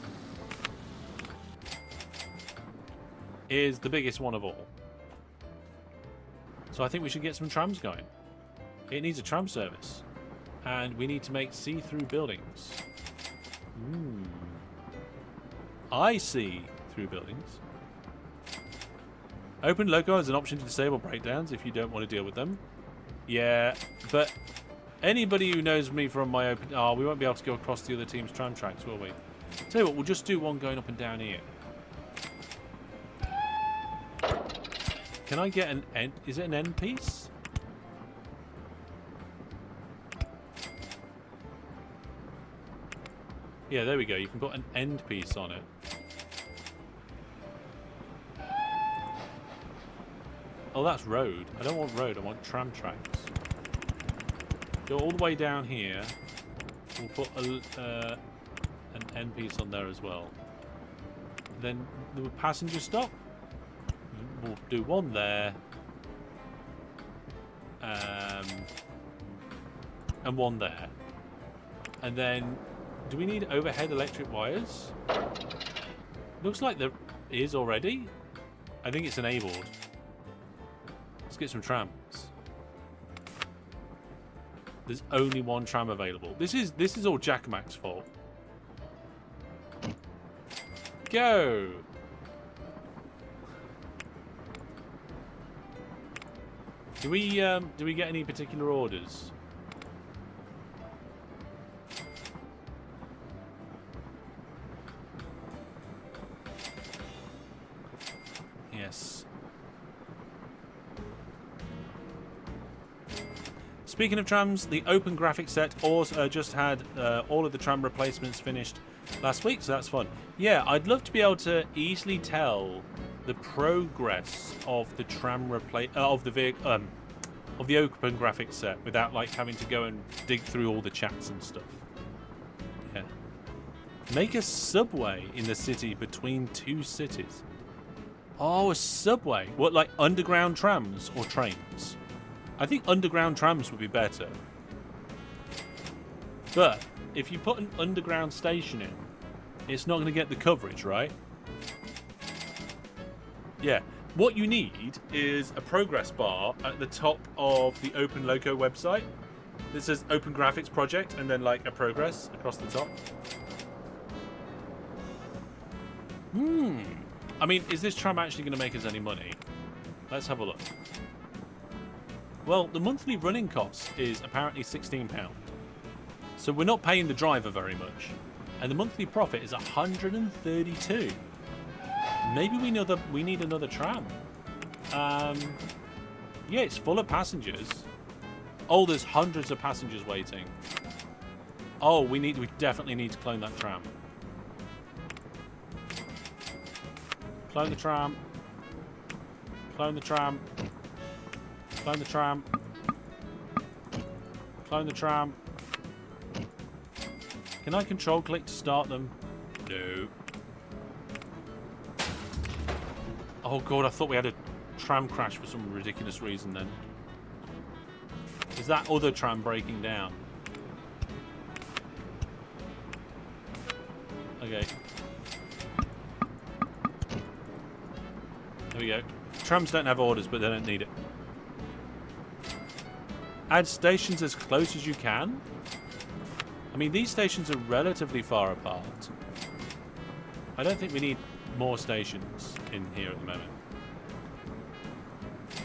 is the biggest one of all. So I think we should get some trams going. It needs a tram service. And we need to make see-through buildings. I see through buildings. OpenLoco has an option to disable breakdowns if you don't want to deal with them. Yeah, but anybody who knows me from my open... Oh, we won't be able to go across the other team's tram tracks, will we? Tell you what, we'll just do one going up and down here. Can I get an end? Is it an end piece? Yeah, there we go. You can put an end piece on it. Oh, that's road. I don't want road. I want tram tracks. Go all the way down here. We'll put an end piece on there as well. Then the passenger stop. We'll do one there. And one there. And then, do we need overhead electric wires? Looks like there is already. I think it's enabled. Let's get some trams. There's only one tram available. This is all Jack Mac's fault. Do we get any particular orders? Yes. Speaking of trams, the Open Graphics set also just had all of the tram replacements finished last week, so that's fun. Yeah, I'd love to be able to easily tell the progress of the tram of the Open Graphics set without like having to go and dig through all the chats and stuff. Yeah. Make a subway in the city between two cities. Oh, a subway. What, like underground trams or trains? I think underground trams would be better. But if you put an underground station in, it's not going to get the coverage, right? Yeah. What you need is a progress bar at the top of the OpenLoco website that says Open Graphics Project and then like a progress across the top. I mean, is this tram actually going to make us any money? Let's have a look. Well, the monthly running cost is apparently £16. So we're not paying the driver very much. And the monthly profit is 132. Maybe we need another tram. Yeah, it's full of passengers. Oh, there's hundreds of passengers waiting. Oh, we definitely need to clone that tram. Clone the tram. Clone the tram. Clone the tram. Clone the tram. Can I control click to start them? No. Oh god, I thought we had a tram crash for some ridiculous reason then. Is that other tram breaking down? Okay. There we go. Trams don't have orders, but they don't need it. Add stations as close as you can? I mean, these stations are relatively far apart. I don't think we need more stations in here at the moment.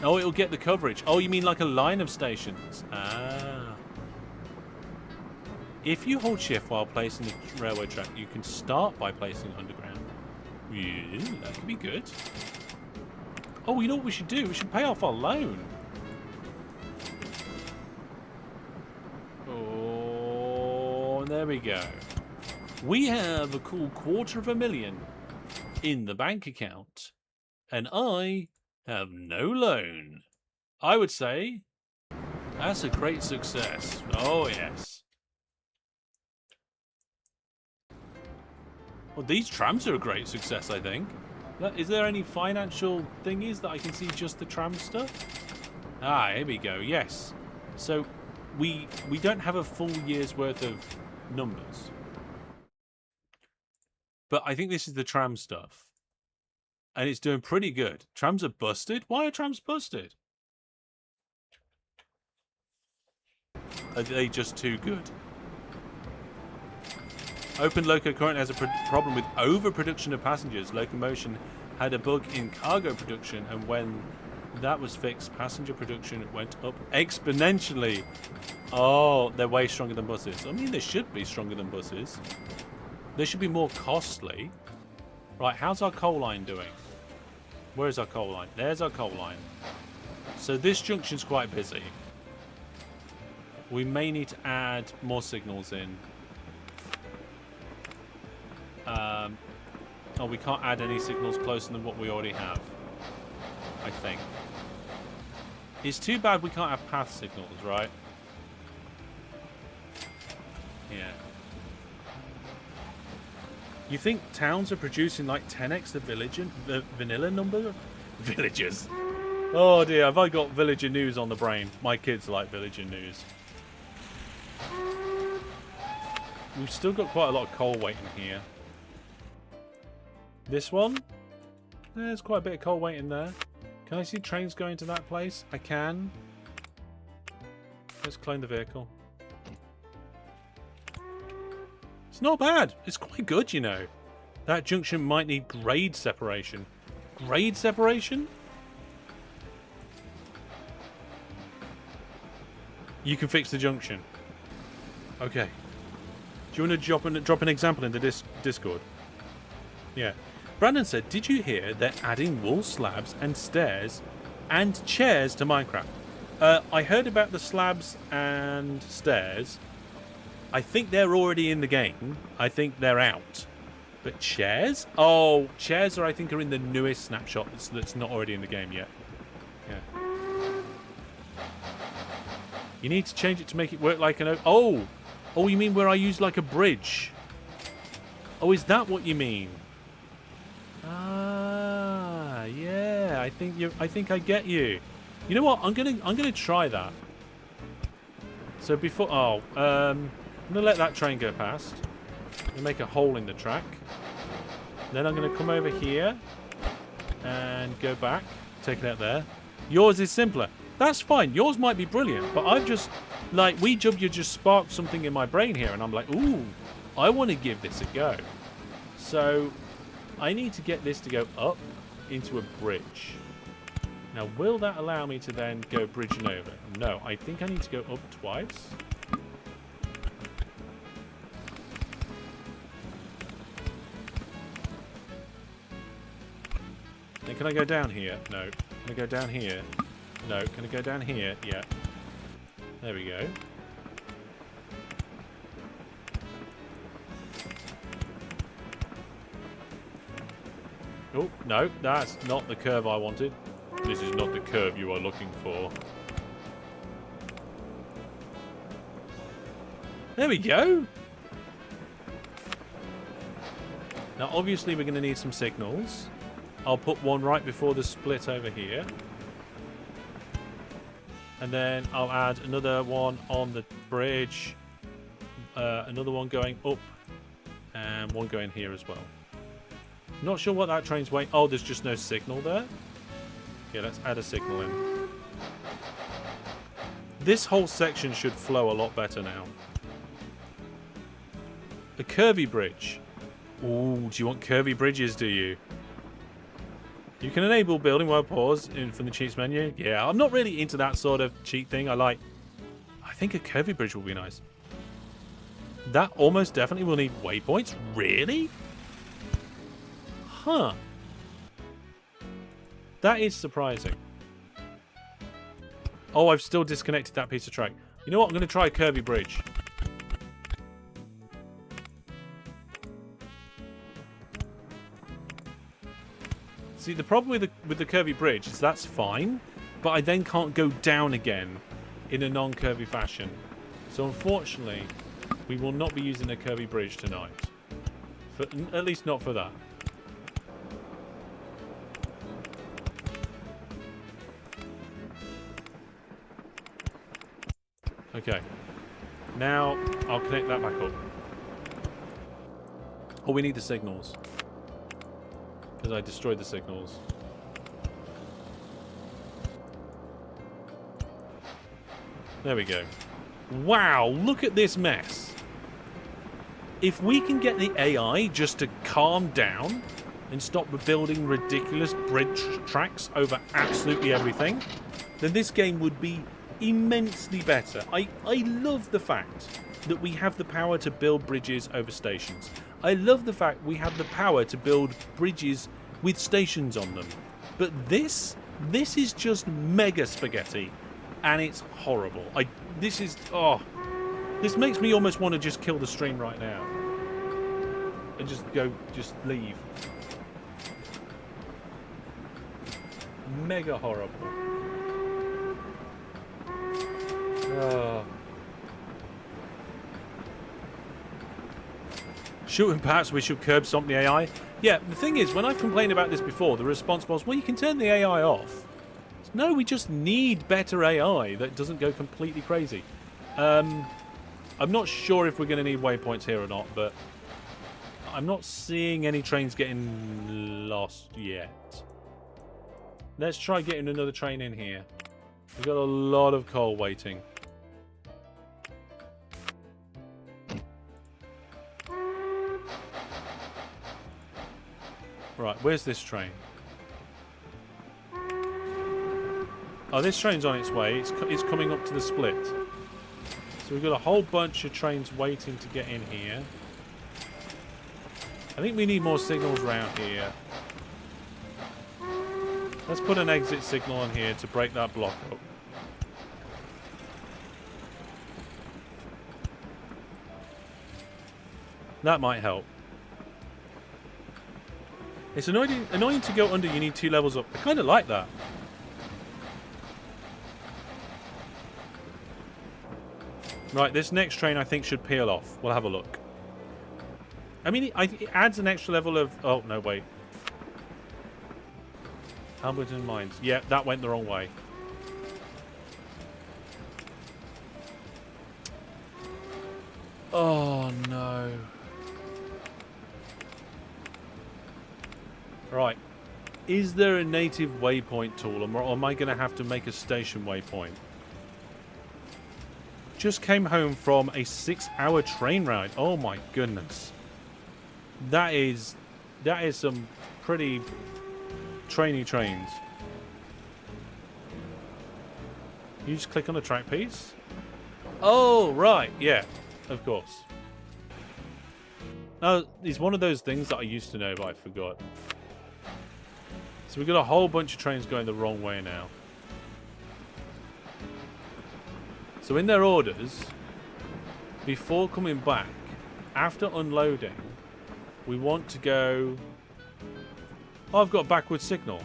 Oh, it'll get the coverage. Oh, you mean like a line of stations? Ah. If you hold shift while placing the railway track, you can start by placing it underground. Yeah, that could be good. Oh, you know what we should do? We should pay off our loan. Oh, there we go. We have a cool $250,000 in the bank account. And I have no loan. I would say that's a great success. Oh, yes. Well, these trams are a great success, I think. Is there any financial thingies that I can see just the tram stuff? Ah, here we go. Yes. So we don't have a full year's worth of numbers. But I think this is the tram stuff. And it's doing pretty good. Trams are busted? Why are trams busted? Are they just too good? OpenLoco currently has a problem with overproduction of passengers. Locomotion had a bug in cargo production, and when that was fixed, passenger production went up exponentially. Oh, they're way stronger than buses. I mean, they should be stronger than buses. They should be more costly. Right, how's our coal line doing? Where's our coal line? There's our coal line. So this junction's quite busy. We may need to add more signals in. Oh, we can't add any signals closer than what we already have, I think. It's too bad we can't have path signals, right? Yeah. You think towns are producing like 10x the vanilla number? Villagers. Oh dear, have I got villager news on the brain? My kids like villager news. We've still got quite a lot of coal waiting here. This one? There's quite a bit of coal waiting there. Can I see trains going to that place? I can. Let's clone the vehicle. It's not bad. It's quite good, you know. That junction might need grade separation. Grade separation? You can fix the junction. Okay. Do you want to drop an example in the Discord? Yeah. Brandon said, did you hear they're adding wall slabs and stairs and chairs to Minecraft? I heard about the slabs and stairs. I think they're already in the game. I think they're out. But chairs? Oh, chairs I think are in the newest snapshot that's not already in the game yet. Yeah. You need to change it to make it work like an... Oh! Oh, you mean where I use like a bridge? Oh, is that what you mean? Ah, yeah. I think I get you. You know what? I'm gonna try that. So before... Oh, I'm gonna let that train go past. I'm gonna make a hole in the track. Then I'm gonna come over here and go back. Take it out there. Yours is simpler. That's fine. Yours might be brilliant, but I've just... Like, you just sparked something in my brain here, and I'm like, ooh, I want to give this a go. So, I need to get this to go up into a bridge. Now, will that allow me to then go bridging over? No, I think I need to go up twice. Then can I go down here? No. Can I go down here? No. Can I go down here? Yeah. There we go. Oh, no. That's not the curve I wanted. This is not the curve you are looking for. There we go. Now, obviously, we're going to need some signals. I'll put one right before the split over here. And then I'll add another one on the bridge. Another one going up. And one going here as well. Not sure what that train's waiting. Oh, there's just no signal there. Yeah, let's add a signal in. This whole section should flow a lot better now. A curvy bridge. Ooh, do you want curvy bridges, do you? You can enable building while paused from the cheats menu. Yeah, I'm not really into that sort of cheat thing. I think a curvy bridge will be nice. That almost definitely will need waypoints. Really? Huh. That is surprising. Oh, I've still disconnected that piece of track. You know what? I'm going to try a curvy bridge. See, the problem with the curvy bridge is that's fine, but I then can't go down again in a non-curvy fashion. So unfortunately, we will not be using a curvy bridge tonight. At least not for that. Okay. Now, I'll connect that back up. Oh, we need the signals. Because I destroyed the signals. There we go. Wow, look at this mess. If we can get the AI just to calm down and stop building ridiculous bridge tracks over absolutely everything, then this game would be immensely better. I love the fact that we have the power to build bridges over stations. I love the fact we have the power to build bridges with stations on them. But this is just mega spaghetti, and it's horrible. This makes me almost want to just kill the stream right now and just leave. Mega horrible. Oh. Perhaps we should curb stomp the AI. Yeah, the thing is, when I've complained about this before, the response was, well, you can turn the AI off. No, we just need better AI that doesn't go completely crazy. I'm not sure if we're going to need waypoints here or not, but I'm not seeing any trains getting lost yet. Let's try getting another train in here. We've got a lot of coal waiting. Right, where's this train? Oh, this train's on its way. It's coming up to the split. So we've got a whole bunch of trains waiting to get in here. I think we need more signals around here. Let's put an exit signal on here to break that block up. That might help. It's annoying to go under. You need 2 levels up. I kind of like that. Right, this next train I think should peel off. We'll have a look. I mean, it adds an extra level of... Oh, no, wait. Hamilton Mines. Yeah, that went the wrong way. Oh, no. Right. Is there a native waypoint tool, or am I going to have to make a station waypoint? Just came home from a 6-hour train ride. Oh my goodness. That is some pretty trainy trains. You just click on the track piece? Oh, right. Yeah, of course. No, it's one of those things that I used to know, but I forgot. So we've got a whole bunch of trains going the wrong way now. So in their orders, before coming back, after unloading, we want to go... Oh, I've got a backward signal.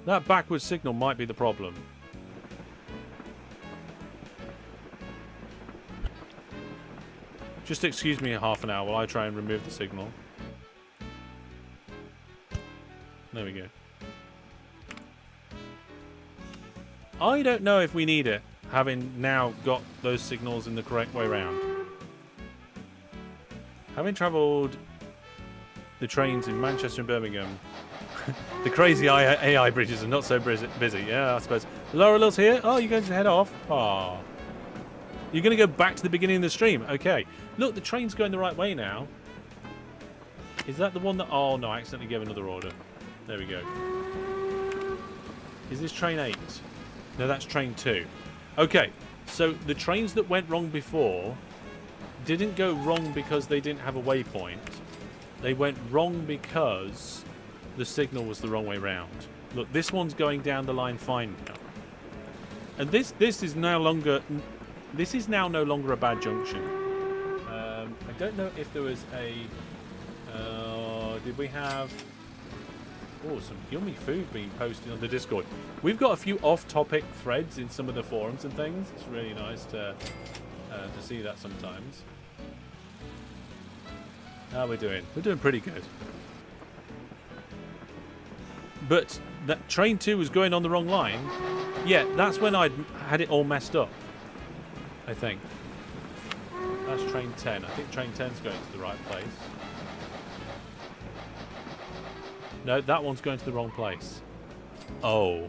That backward signal might be the problem. Just excuse me half an hour while I try and remove the signal. There we go. I don't know if we need it, having now got those signals in the correct way round. Having travelled the trains in Manchester and Birmingham, the crazy AI bridges are not so busy. Yeah, I suppose. Laurel's here. Oh, you're going to head off? Oh. You're going to go back to the beginning of the stream. Okay. Look, the train's going the right way now. Is that the one that... Oh, no, I accidentally gave another order. There we go. Is this train 8? No, that's train 2. Okay, so the trains that went wrong before didn't go wrong because they didn't have a waypoint. They went wrong because the signal was the wrong way round. Look, this one's going down the line fine now. And this is no longer... This is now no longer a bad junction. I don't know if there was a... did we have... Oh, some yummy food being posted on the Discord. We've got a few off-topic threads in some of the forums and things. It's really nice to see that sometimes. How are we doing? We're doing pretty good. But that train 2 was going on the wrong line. Yeah, that's when I had it all messed up. I think. That's train 10. I think train 10's going to the right place. No, that one's going to the wrong place. Oh.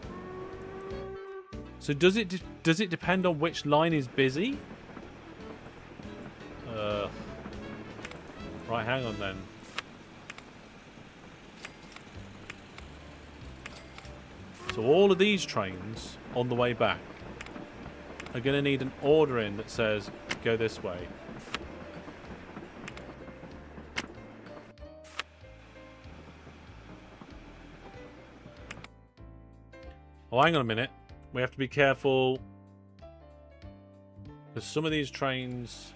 So does it depend on which line is busy? Right, hang on then. So all of these trains on the way back are going to need an order in that says go this way. Oh, hang on a minute. We have to be careful. Because some of these trains...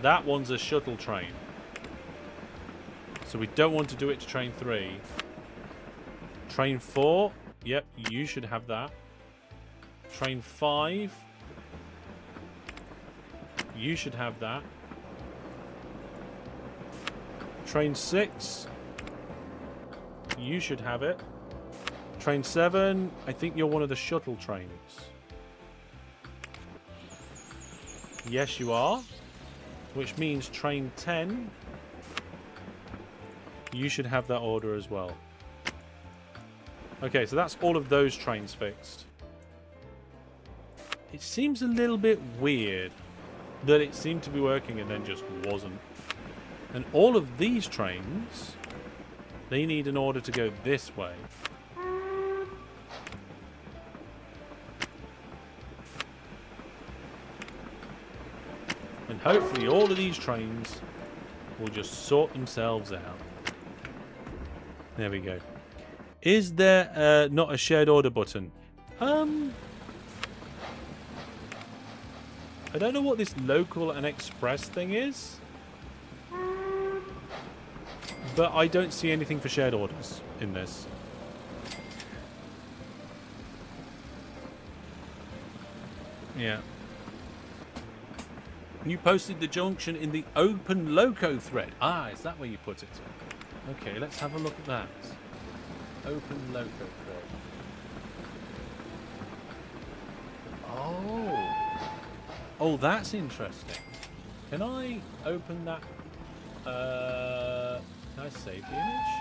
That one's a shuttle train. So we don't want to do it to train 3. Train 4. Yep, you should have that. Train 5. You should have that. Train 6. You should have it. Train 7, I think you're one of the shuttle trains. Yes, you are. Which means train 10, you should have that order as well. Okay, so that's all of those trains fixed. It seems a little bit weird that it seemed to be working and then just wasn't. And all of these trains... They need an order to go this way. And hopefully all of these trains will just sort themselves out. There we go. Is there not a shared order button? I don't know what this local and express thing is. But I don't see anything for shared orders in this. Yeah. You posted the junction in the OpenLoco thread. Ah, is that where you put it? Okay, let's have a look at that. OpenLoco thread. Oh. Oh, that's interesting. Can I open that? Can I save the image?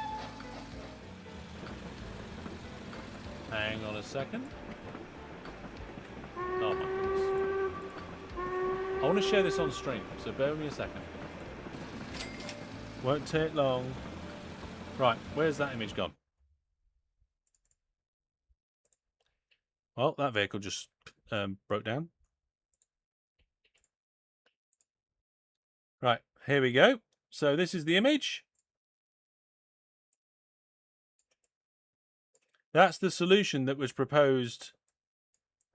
Hang on a second. Oh my goodness. I want to share this on stream, so bear with me a second. Won't take long. Right, where's that image gone? Well, that vehicle just broke down. Right, here we go. So this is the image. That's the solution that was proposed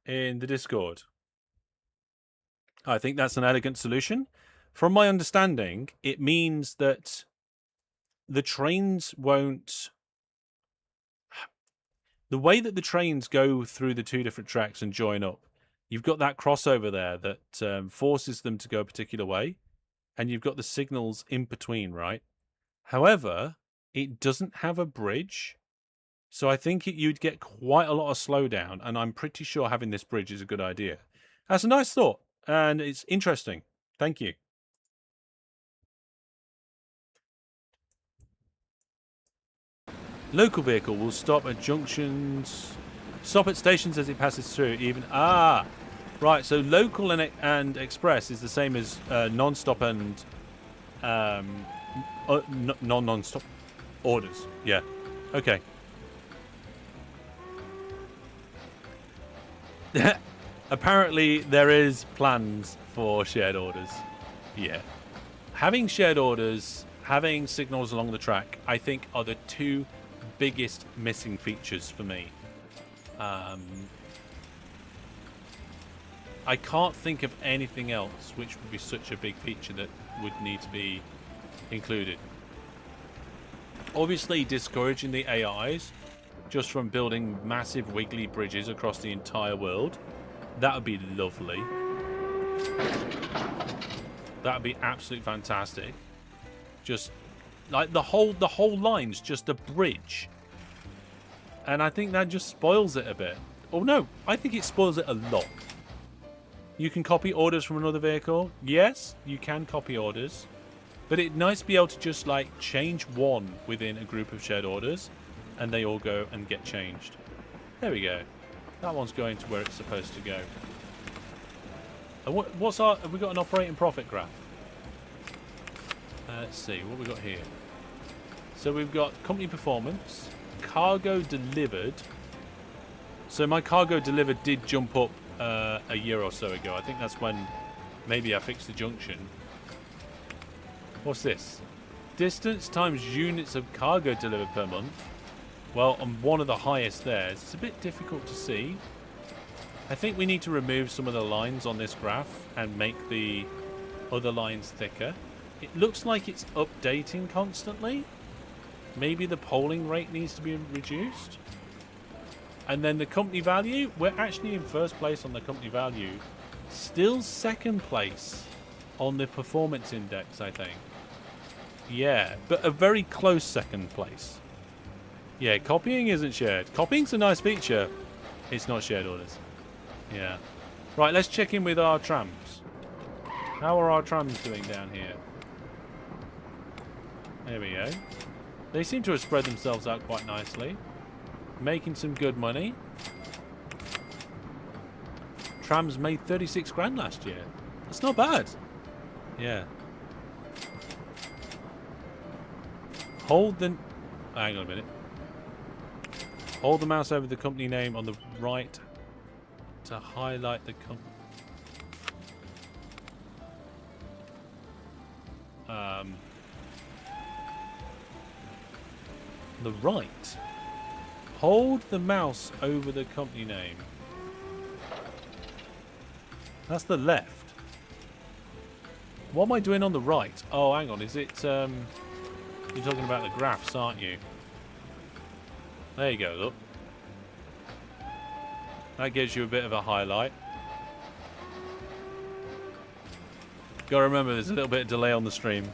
in the Discord. I think that's an elegant solution. From my understanding, it means that the trains won't... The way that the trains go through the two different tracks and join up, you've got that crossover there that forces them to go a particular way. And you've got the signals in between, right? However, it doesn't have a bridge. So I think you'd get quite a lot of slowdown. And I'm pretty sure having this bridge is a good idea. That's a nice thought. And it's interesting. Thank you. Local vehicle will stop at junctions. Stop at stations as it passes through. Even... Ah! Right, so local and express is the same as non-stop and non-stop orders. Yeah. Okay. Apparently, there is plans for shared orders. Yeah. Having shared orders, having signals along the track, I think are the two biggest missing features for me. I can't think of anything else which would be such a big feature that would need to be included. Obviously, discouraging the AIs just from building massive wiggly bridges across the entire world. That would be lovely. That would be absolutely fantastic. Just like the whole line's just a bridge. And I think that just spoils it a bit. Oh no, I think it spoils it a lot. You can copy orders from another vehicle. Yes, you can copy orders. But it's nice to be able to just like change one within a group of shared orders. And they all go and get changed. There we go. That one's going to where it's supposed to go. And what's our... Have we got an operating profit graph? Let's see. What we got here? So we've got company performance. Cargo delivered. So my cargo delivered did jump up a year or so ago. I think that's when maybe I fixed the junction. What's this? Distance times units of cargo delivered per month. Well, I'm one of the highest there. It's a bit difficult to see. I think we need to remove some of the lines on this graph and make the other lines thicker. It looks like it's updating constantly. Maybe the polling rate needs to be reduced. And then the company value, we're actually in first place on the company value. Still second place on the performance index, I think. Yeah, but a very close second place. Yeah, copying isn't shared. Copying's a nice feature. It's not shared orders. Yeah. Right, let's check in with our trams. How are our trams doing down here? There we go. They seem to have spread themselves out quite nicely. Making some good money. Trams made 36 grand last year. That's not bad. Yeah. Hold the... hang on a minute. Hold the mouse over the company name on the right to highlight the company. The right. Hold the mouse over the company name. That's the left. What am I doing on the right? Oh, hang on. Is it... You're talking about the graphs, aren't you? There you go, look. That gives you a bit of a highlight. Gotta remember, there's a little bit of delay on the stream.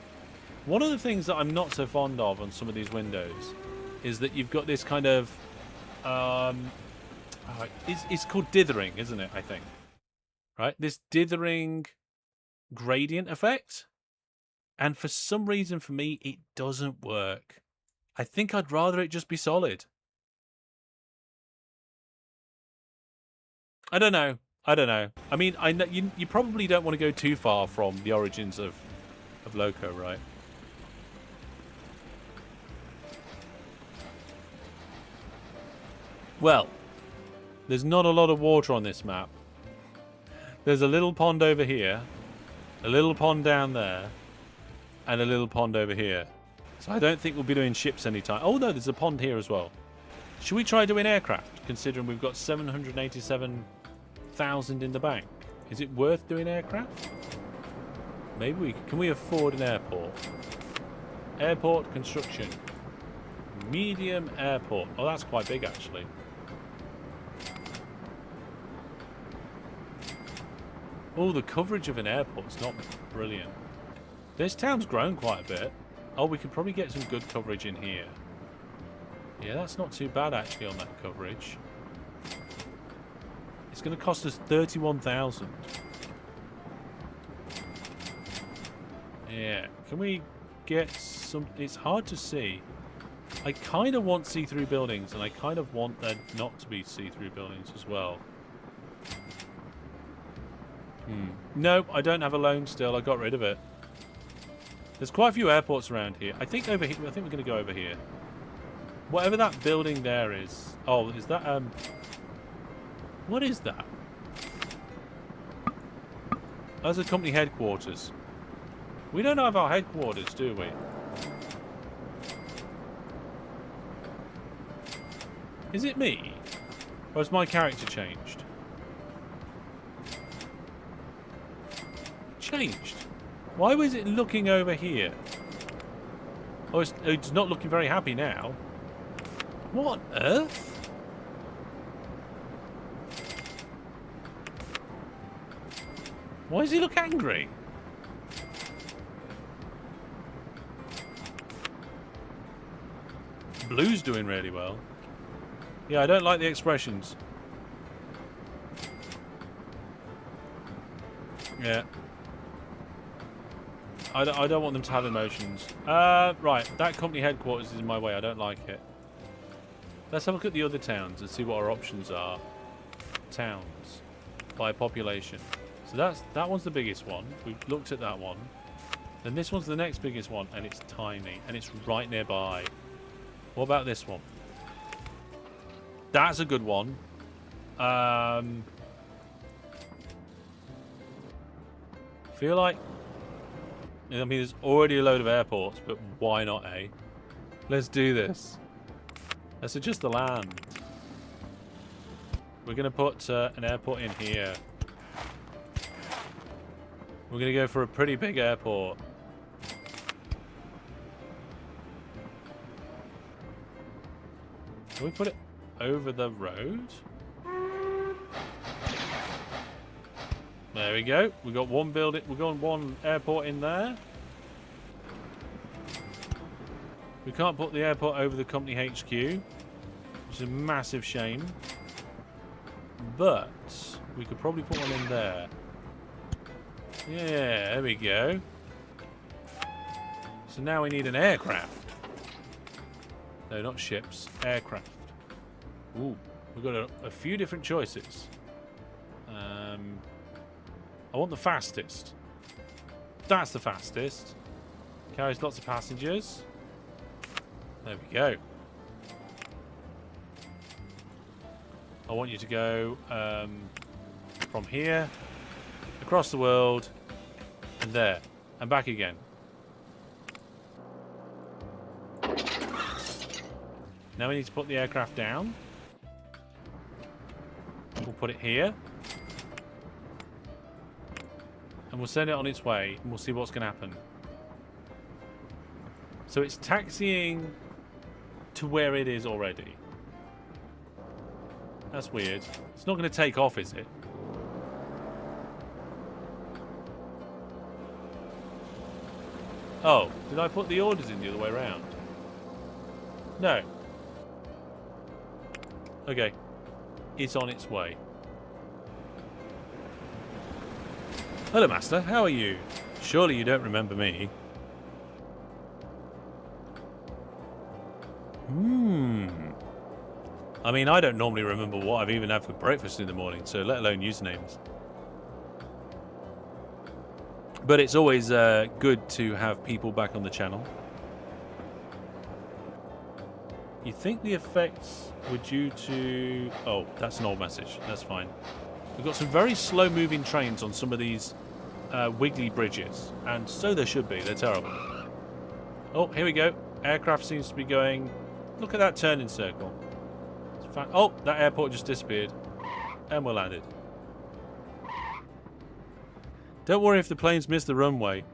One of the things that I'm not so fond of on some of these windows is that you've got this kind of... it's called dithering, isn't it, I think? Right? This dithering gradient effect. And for some reason, for me, it doesn't work. I think I'd rather it just be solid. I don't know. I don't know. I mean, I know you probably don't want to go too far from the origins of Loco, right? Well, there's not a lot of water on this map. There's a little pond over here, a little pond down there, and a little pond over here. So I don't think we'll be doing ships anytime. Oh no, there's a pond here as well. Should we try doing aircraft, considering we've got 787,000 in the bank? Is it worth doing aircraft? Maybe we can we afford an airport? Airport construction. Medium airport. Oh, that's quite big actually. Oh, the coverage of an airport's not brilliant. This town's grown quite a bit. Oh, we could probably get some good coverage in here. Yeah, that's not too bad actually on that coverage. It's going to cost us 31,000. Yeah, can we get some... It's hard to see. I kind of want see-through buildings, and I kind of want there not to be see-through buildings as well. Nope, I don't have a loan still. I got rid of it. There's quite a few airports around here. I think over here. I think we're going to go over here. Whatever that building there is. Oh, is that what is that? That's a company headquarters. We don't have our headquarters, do we? Is it me? Or has my character changed? Changed? Why was it looking over here? Oh, it's not looking very happy now. What on earth? Why does he look angry? Blue's doing really well. Yeah, I don't like the expressions. Yeah. I don't want them to have emotions. Right, that company headquarters is in my way. I don't like it. Let's have a look at the other towns and see what our options are. Towns by population. So that one's the biggest one. We've looked at that one. Then this one's the next biggest one, and it's tiny, and it's right nearby. What about this one? That's a good one. Feel like... I mean, there's already a load of airports, but why not, eh? Let's do this. Let's adjust the land. We're going to put an airport in here. We're going to go for a pretty big airport. Can we put it over the road? There we go. We've got one building. We've got one airport in there. We can't put the airport over the company HQ, which is a massive shame. But we could probably put one in there. Yeah, there we go. So now we need an aircraft. No, not ships. Aircraft. Ooh, we've got a few different choices. I want the fastest. That's the fastest. Carries lots of passengers. There we go. I want you to go from here, across the world, and there, and back again. Now we need to put the aircraft down. We'll put it here. And we'll send it on its way, and we'll see what's going to happen. So it's taxiing to where it is already. That's weird. It's not going to take off, is it? Oh, did I put the orders in the other way around? No. Okay. It's on its way. Hello, Master. How are you? Surely you don't remember me. I mean, I don't normally remember what I've even had for breakfast in the morning, so let alone usernames. But it's always good to have people back on the channel. You think the effects were due to... Oh, that's an old message. That's fine. We've got some very slow-moving trains on some of these wiggly bridges, and so there should be. They're terrible. Oh, here we go. Aircraft seems to be going... Look at that turning circle. Oh, that airport just disappeared. And we're landed. Don't worry if the planes miss the runway.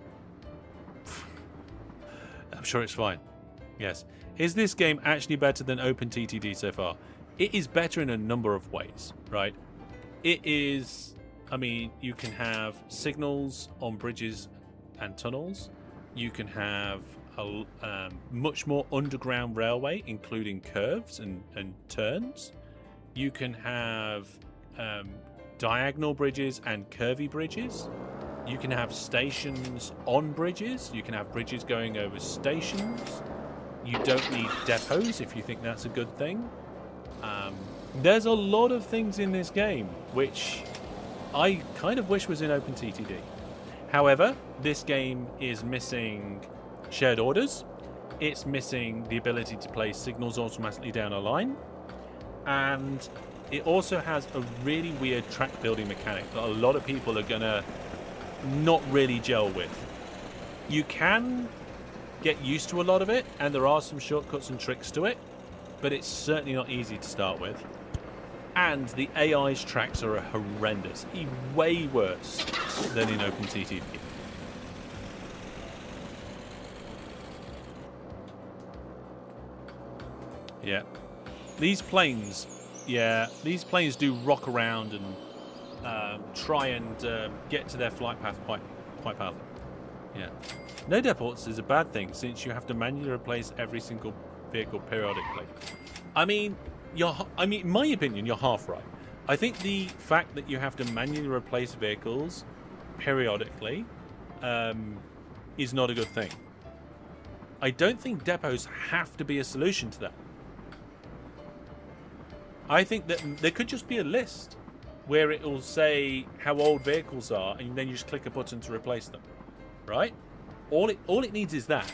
I'm sure it's fine. Yes. Is this game actually better than OpenTTD so far? It is better in a number of ways, right? It is... I mean, you can have signals on bridges and tunnels. You can have a much more underground railway, including curves and turns. You can have diagonal bridges and curvy bridges. You can have stations on bridges. You can have bridges going over stations. You don't need depots if you think that's a good thing. There's a lot of things in this game which I kind of wish was in OpenTTD. However, this game is missing shared orders. It's missing the ability to place signals automatically down a line. And it also has a really weird track building mechanic that a lot of people are going to not really gel with. You can get used to a lot of it, and there are some shortcuts and tricks to it, but it's certainly not easy to start with. And the AI's tracks are horrendous, way worse than in OpenTTD. Yeah, these planes do rock around and try and get to their flight path quite badly. Yeah, no depots is a bad thing since you have to manually replace every single vehicle periodically. I mean, in my opinion, you're half right. I think the fact that you have to manually replace vehicles periodically is not a good thing. I don't think depots have to be a solution to that. I think that there could just be a list where it will say how old vehicles are, and then you just click a button to replace them, right? All it needs is that.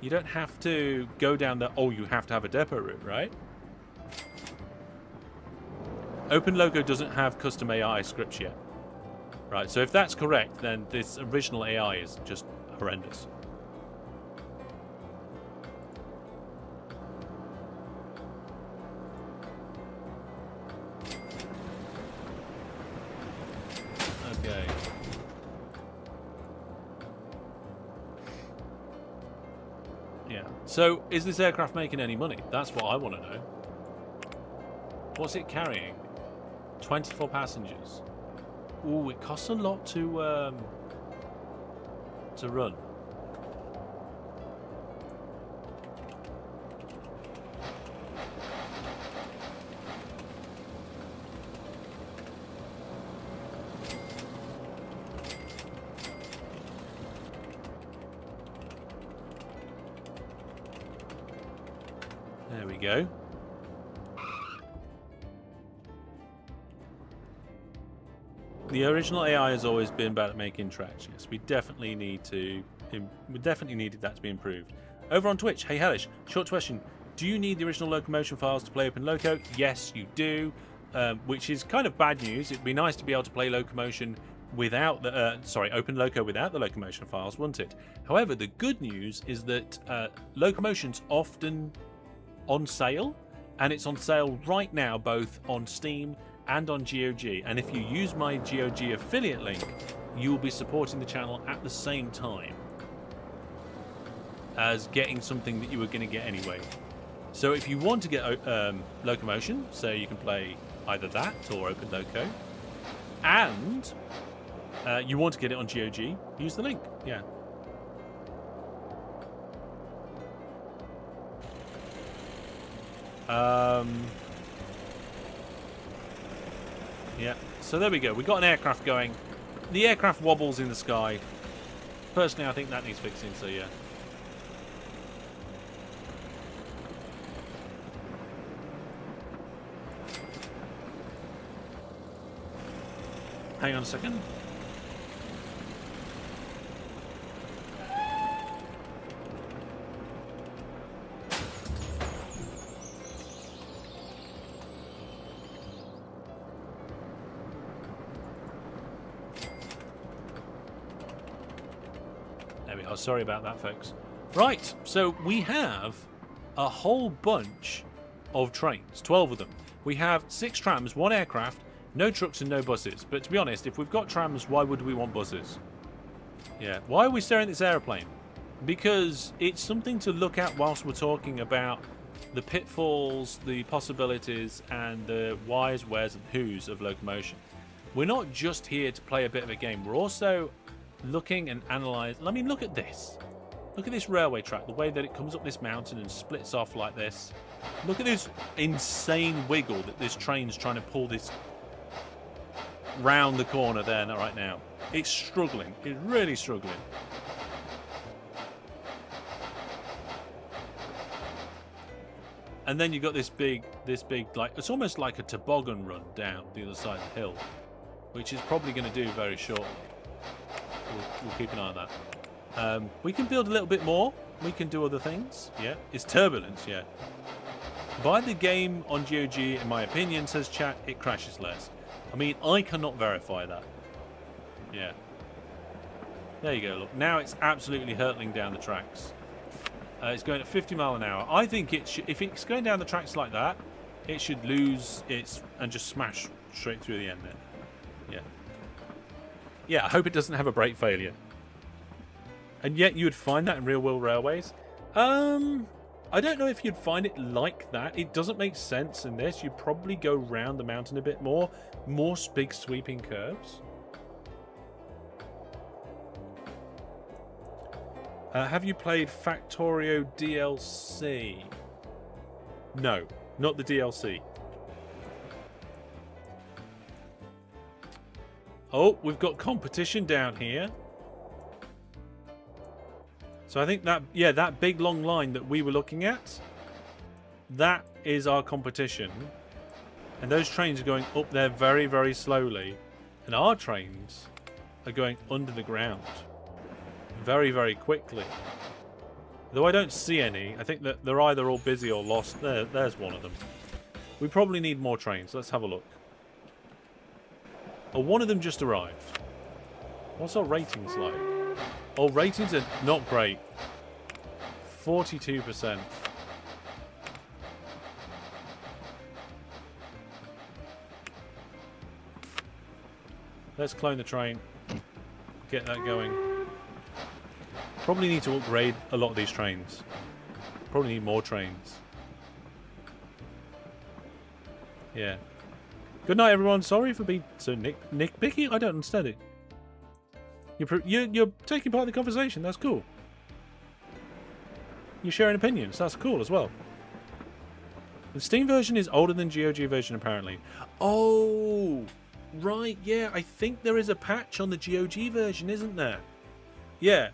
You don't have to go down the, oh, you have to have a depot route, right? OpenLoco doesn't have custom AI scripts yet. Right, so if that's correct, then this original AI is just horrendous. Okay. Yeah. So, is this aircraft making any money? That's what I want to know. What's it carrying? 24 passengers. Ooh, it costs a lot to run. There we go. The original AI has always been bad at making tracks. Yes, we definitely needed that to be improved. Over on Twitch, hey Hellish, short question: do you need the original locomotion files to play OpenLoco? Yes, you do. which is kind of bad news. It'd be nice to be able to play Locomotion without the OpenLoco without the Locomotion files, wouldn't it? However, the good news is that Locomotion's often on sale, and it's on sale right now both on Steam and on GOG. And if you use my GOG affiliate link, you will be supporting the channel at the same time as getting something that you were going to get anyway. So if you want to get Locomotion, so you can play either that or OpenLoco, and you want to get it on GOG, use the link. Yeah. Yeah, so there we go. We got an aircraft going. The aircraft wobbles in the sky. Personally, I think that needs fixing, so yeah. Hang on a second. There we are. Sorry about that, folks. Right, so we have a whole bunch of trains, 12 of them. We have 6 trams, 1 aircraft, no trucks and no buses. But to be honest, if we've got trams, why would we want buses? Yeah, why are we staring at this aeroplane? Because it's something to look at whilst we're talking about the pitfalls, the possibilities, and the whys, wheres, and whos of Locomotion. We're not just here to play a bit of a game. We're also looking and analysing. I mean, look at this. Look at this railway track, the way that it comes up this mountain and splits off like this. Look at this insane wiggle that this train's trying to pull this round the corner there right now. It's struggling. It's really struggling. And then you've got this big, like, it's almost like a toboggan run down the other side of the hill, which is probably going to do very shortly. We'll keep an eye on that. We can build a little bit more. We can do other things. Yeah, it's turbulence. Yeah. Buy the game on GOG, in my opinion, says chat, it crashes less. I mean, I cannot verify that. Yeah. There you go, look. Now it's absolutely hurtling down the tracks. It's going at 50 miles an hour. I think it should, if it's going down the tracks like that, it should lose its and just smash straight through the end there. Yeah. Yeah, I hope it doesn't have a brake failure. And yet you would find that in real-world railways. I don't know if you'd find it like that. It doesn't make sense in this. You'd probably go round the mountain a bit more. More big sweeping curves. Have you played Factorio DLC? No, not the DLC. Oh, we've got competition down here. So I think that, yeah, that big long line that we were looking at, that is our competition. And those trains are going up there very, very slowly. And our trains are going under the ground very, very quickly. Though I don't see any. I think that they're either all busy or lost. There's one of them. We probably need more trains. Let's have a look. Oh, one of them just arrived. What's our ratings like? Oh, ratings are not great. 42%. Let's clone the train. Get that going. Probably need to upgrade a lot of these trains. Probably need more trains. Yeah. Good night, everyone. Sorry for being so nitpicky. I don't understand it. You're taking part in the conversation. That's cool. You're sharing opinions. That's cool as well. The Steam version is older than GOG version, apparently. Oh, right. Yeah, I think there is a patch on the GOG version, isn't there? Yeah.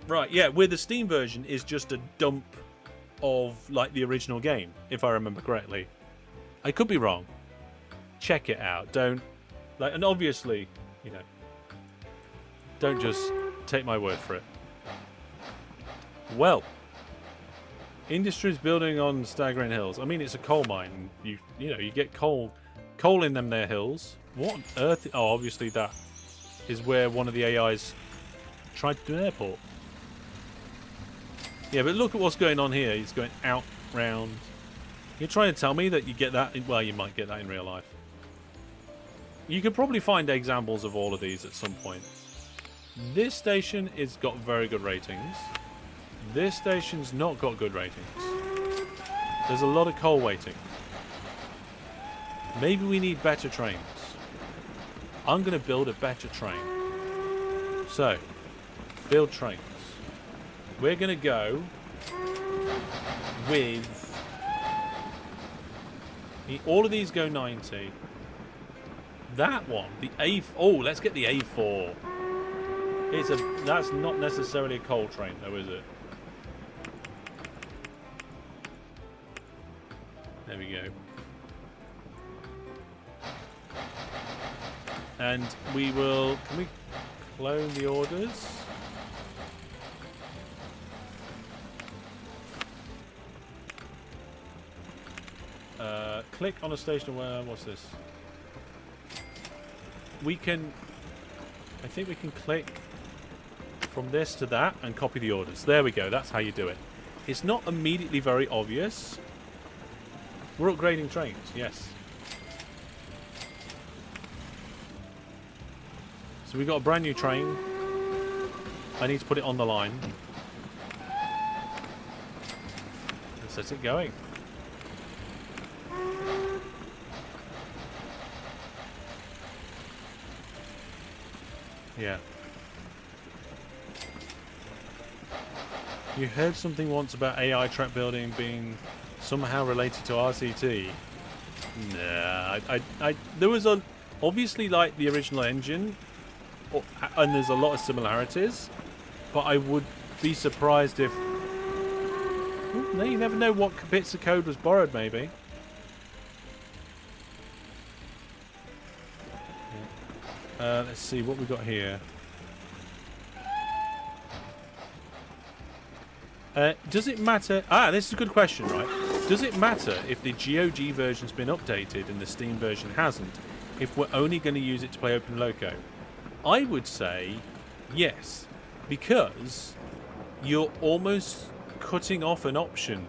Right, yeah, where the Steam version is just a dump of, like, the original game, if I remember correctly. I could be wrong. Check it out. Don't, like, and obviously, you know, don't just take my word for it. Well, industry's building on staggering hills. I mean, it's a coal mine. You know, you get coal coal in them there hills. What on earth? Oh, obviously that is where one of the AIs tried to do an airport. Yeah, but look at what's going on here. He's going out, round. You're trying to tell me that you get that? Well, you might get that in real life. You could probably find examples of all of these at some point. This station has got very good ratings. This station's not got good ratings. There's a lot of coal waiting. Maybe we need better trains. I'm going to build a better train. So, build trains. We're going to go with... all of these go 90. That one, the A... Oh, let's get the A4. That's not necessarily a coal train, though, is it? There we go. And we will... Can we clone the orders? Click on a station where... What's this? We can... I think we can click from this to that and copy the orders. There we go. That's how you do it. It's not immediately very obvious. We're upgrading trains, yes. So we've got a brand new train. I need to put it on the line. And set it going. Yeah. You heard something once about AI track building being somehow related to RCT. Nah, there was obviously like the original engine, and there's a lot of similarities, but I would be surprised if... No, you never know what bits of code was borrowed, maybe. Let's see what we got here. Does it matter... this is a good question, right? Does it matter if the GOG version's been updated and the Steam version hasn't, if we're only going to use it to play OpenLoco? I would say yes, because you're almost cutting off an option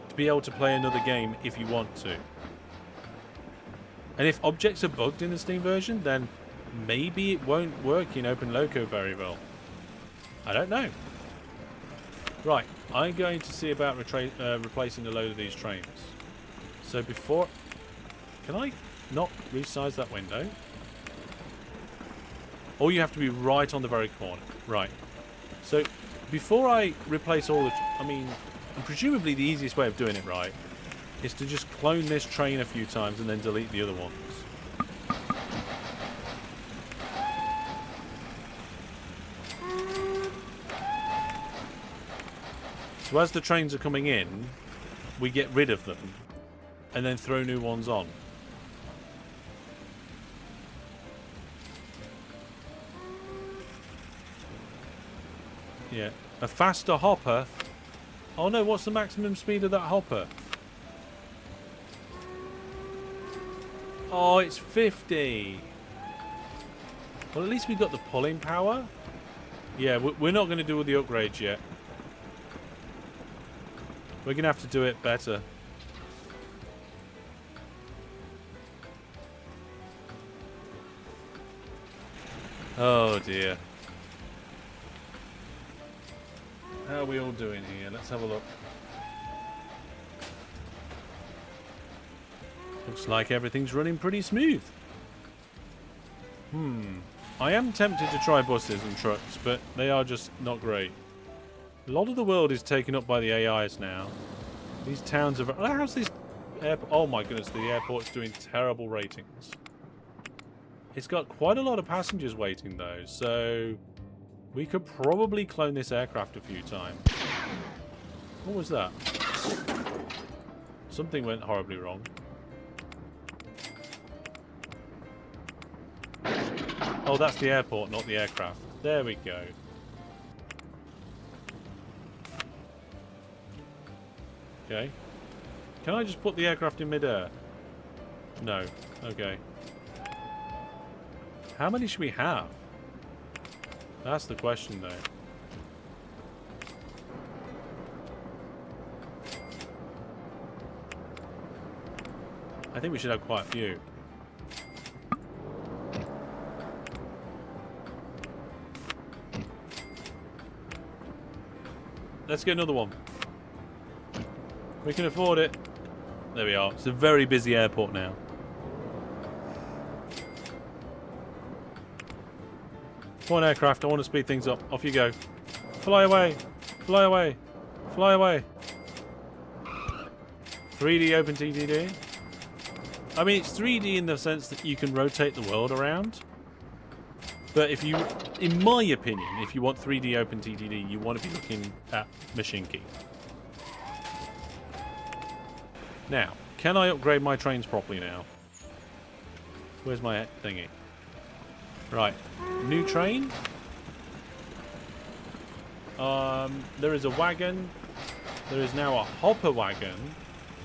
to be able to play another game if you want to. And if objects are bugged in the Steam version, then maybe it won't work in OpenLoco very well. I don't know. Right, I'm going to see about replacing a load of these trains. So before... Can I not resize that window? Or you have to be right on the very corner. Right. So before I replace all the... I mean, presumably the easiest way of doing it right is to just clone this train a few times and then delete the other ones. So as the trains are coming in, we get rid of them and then throw new ones on. Yeah. A faster hopper. Oh no, what's the maximum speed of that hopper? Oh, it's 50. Well, at least we got the pulling power. Yeah, we're not going to do all the upgrades yet. We're going to have to do it better. Oh dear. How are we all doing here? Let's have a look. Looks like everything's running pretty smooth. I am tempted to try buses and trucks, but they are just not great. A lot of the world is taken up by the AIs now. These towns are... How's this airport? Oh my goodness, the airport's doing terrible ratings. It's got quite a lot of passengers waiting though, so... We could probably clone this aircraft a few times. What was that? Something went horribly wrong. Oh, that's the airport, not the aircraft. There we go. Okay. Can I just put the aircraft in midair? No. Okay. How many should we have? That's the question, though. I think we should have quite a few. Let's get another one. We can afford it. There we are. It's a very busy airport now. Come on, aircraft. I want to speed things up. Off you go. Fly away. Fly away. Fly away. 3D OpenTTD. I mean, it's 3D in the sense that you can rotate the world around. But if you, in my opinion, if you want 3D OpenTTD, you want to be looking at Machinki. Now, can I upgrade my trains properly now? Where's my thingy? Right, new train. There is a wagon. There is now a hopper wagon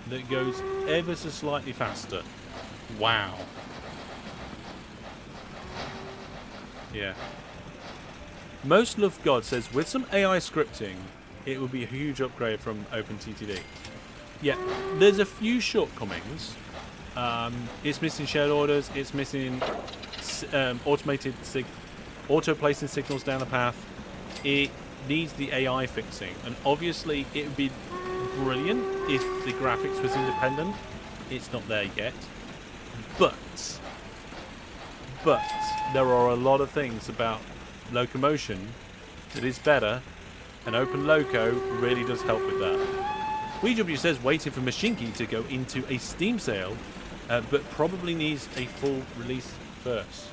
that goes ever so slightly faster. Wow. Yeah. Most Love God says with some AI scripting, it would be a huge upgrade from OpenTTD. Yeah, there's a few shortcomings. It's missing shared orders. It's missing auto-placing signals down the path. It needs the AI fixing. And obviously, it would be brilliant if the graphics was independent. It's not there yet. But there are a lot of things about locomotion that is better, and OpenLoco really does help with that. WeW says waiting for Machinki to go into a Steam sale, but probably needs a full release first.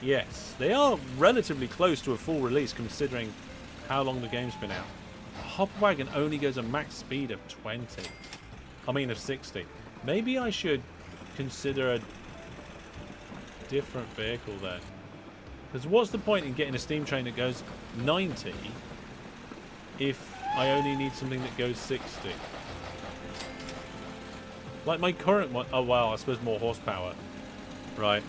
Yes, they are relatively close to a full release considering how long the game's been out. Hopper Wagon only goes a max speed of 20. I mean of 60. Maybe I should consider a different vehicle then. Because what's the point in getting a steam train that goes 90 if I only need something that goes 60? Like my current one. Oh wow, I suppose more horsepower. Right.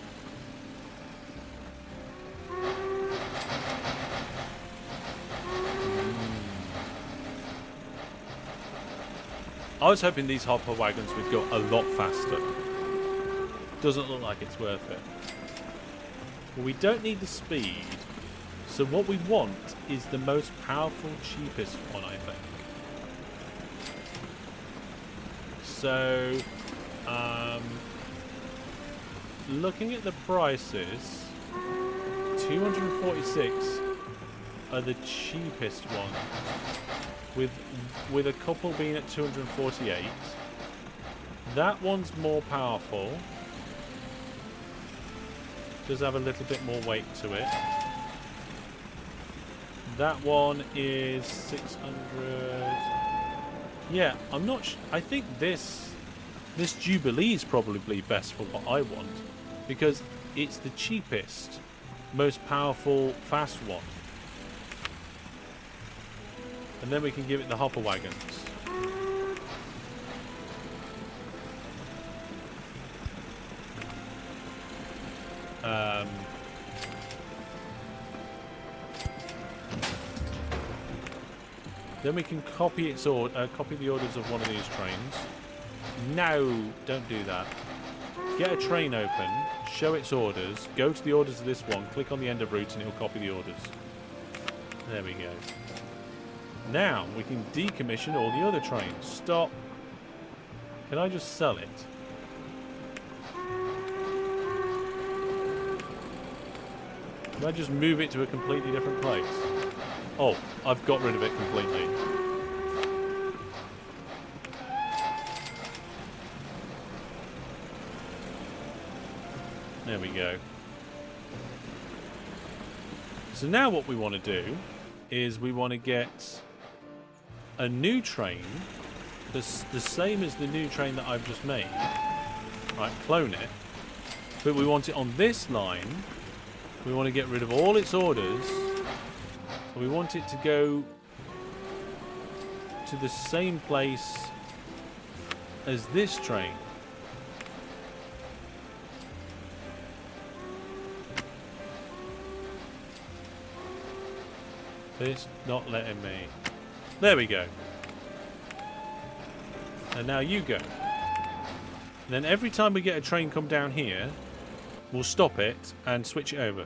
I was hoping these hopper wagons would go a lot faster. Doesn't look like it's worth it. Well, we don't need the speed. So what we want is the most powerful, cheapest one, I think. So, looking at the prices, 246 are the cheapest one, with a couple being at 248. That one's more powerful. Does have a little bit more weight to it. That one is 600. Yeah, I'm not. I think this Jubilee is probably best for what I want because it's the cheapest, most powerful, fast one. And then we can give it the hopper wagons. Then we can copy its copy the orders of one of these trains. No, don't do that. Get a train open, show its orders, go to the orders of this one, click on the end of route, and it will copy the orders. There we go. Now we can decommission all the other trains. Stop. Can I just sell it? Can I just move it to a completely different place? Oh, I've got rid of it completely. There we go. So now what we want to do is we want to get a new train that's the same as the new train that I've just made. Right, clone it. But we want it on this line. We want to get rid of all its orders. We want it to go to the same place as this train. It's not letting me. There we go. And now you go. And then every time we get a train come down here, we'll stop it and switch it over.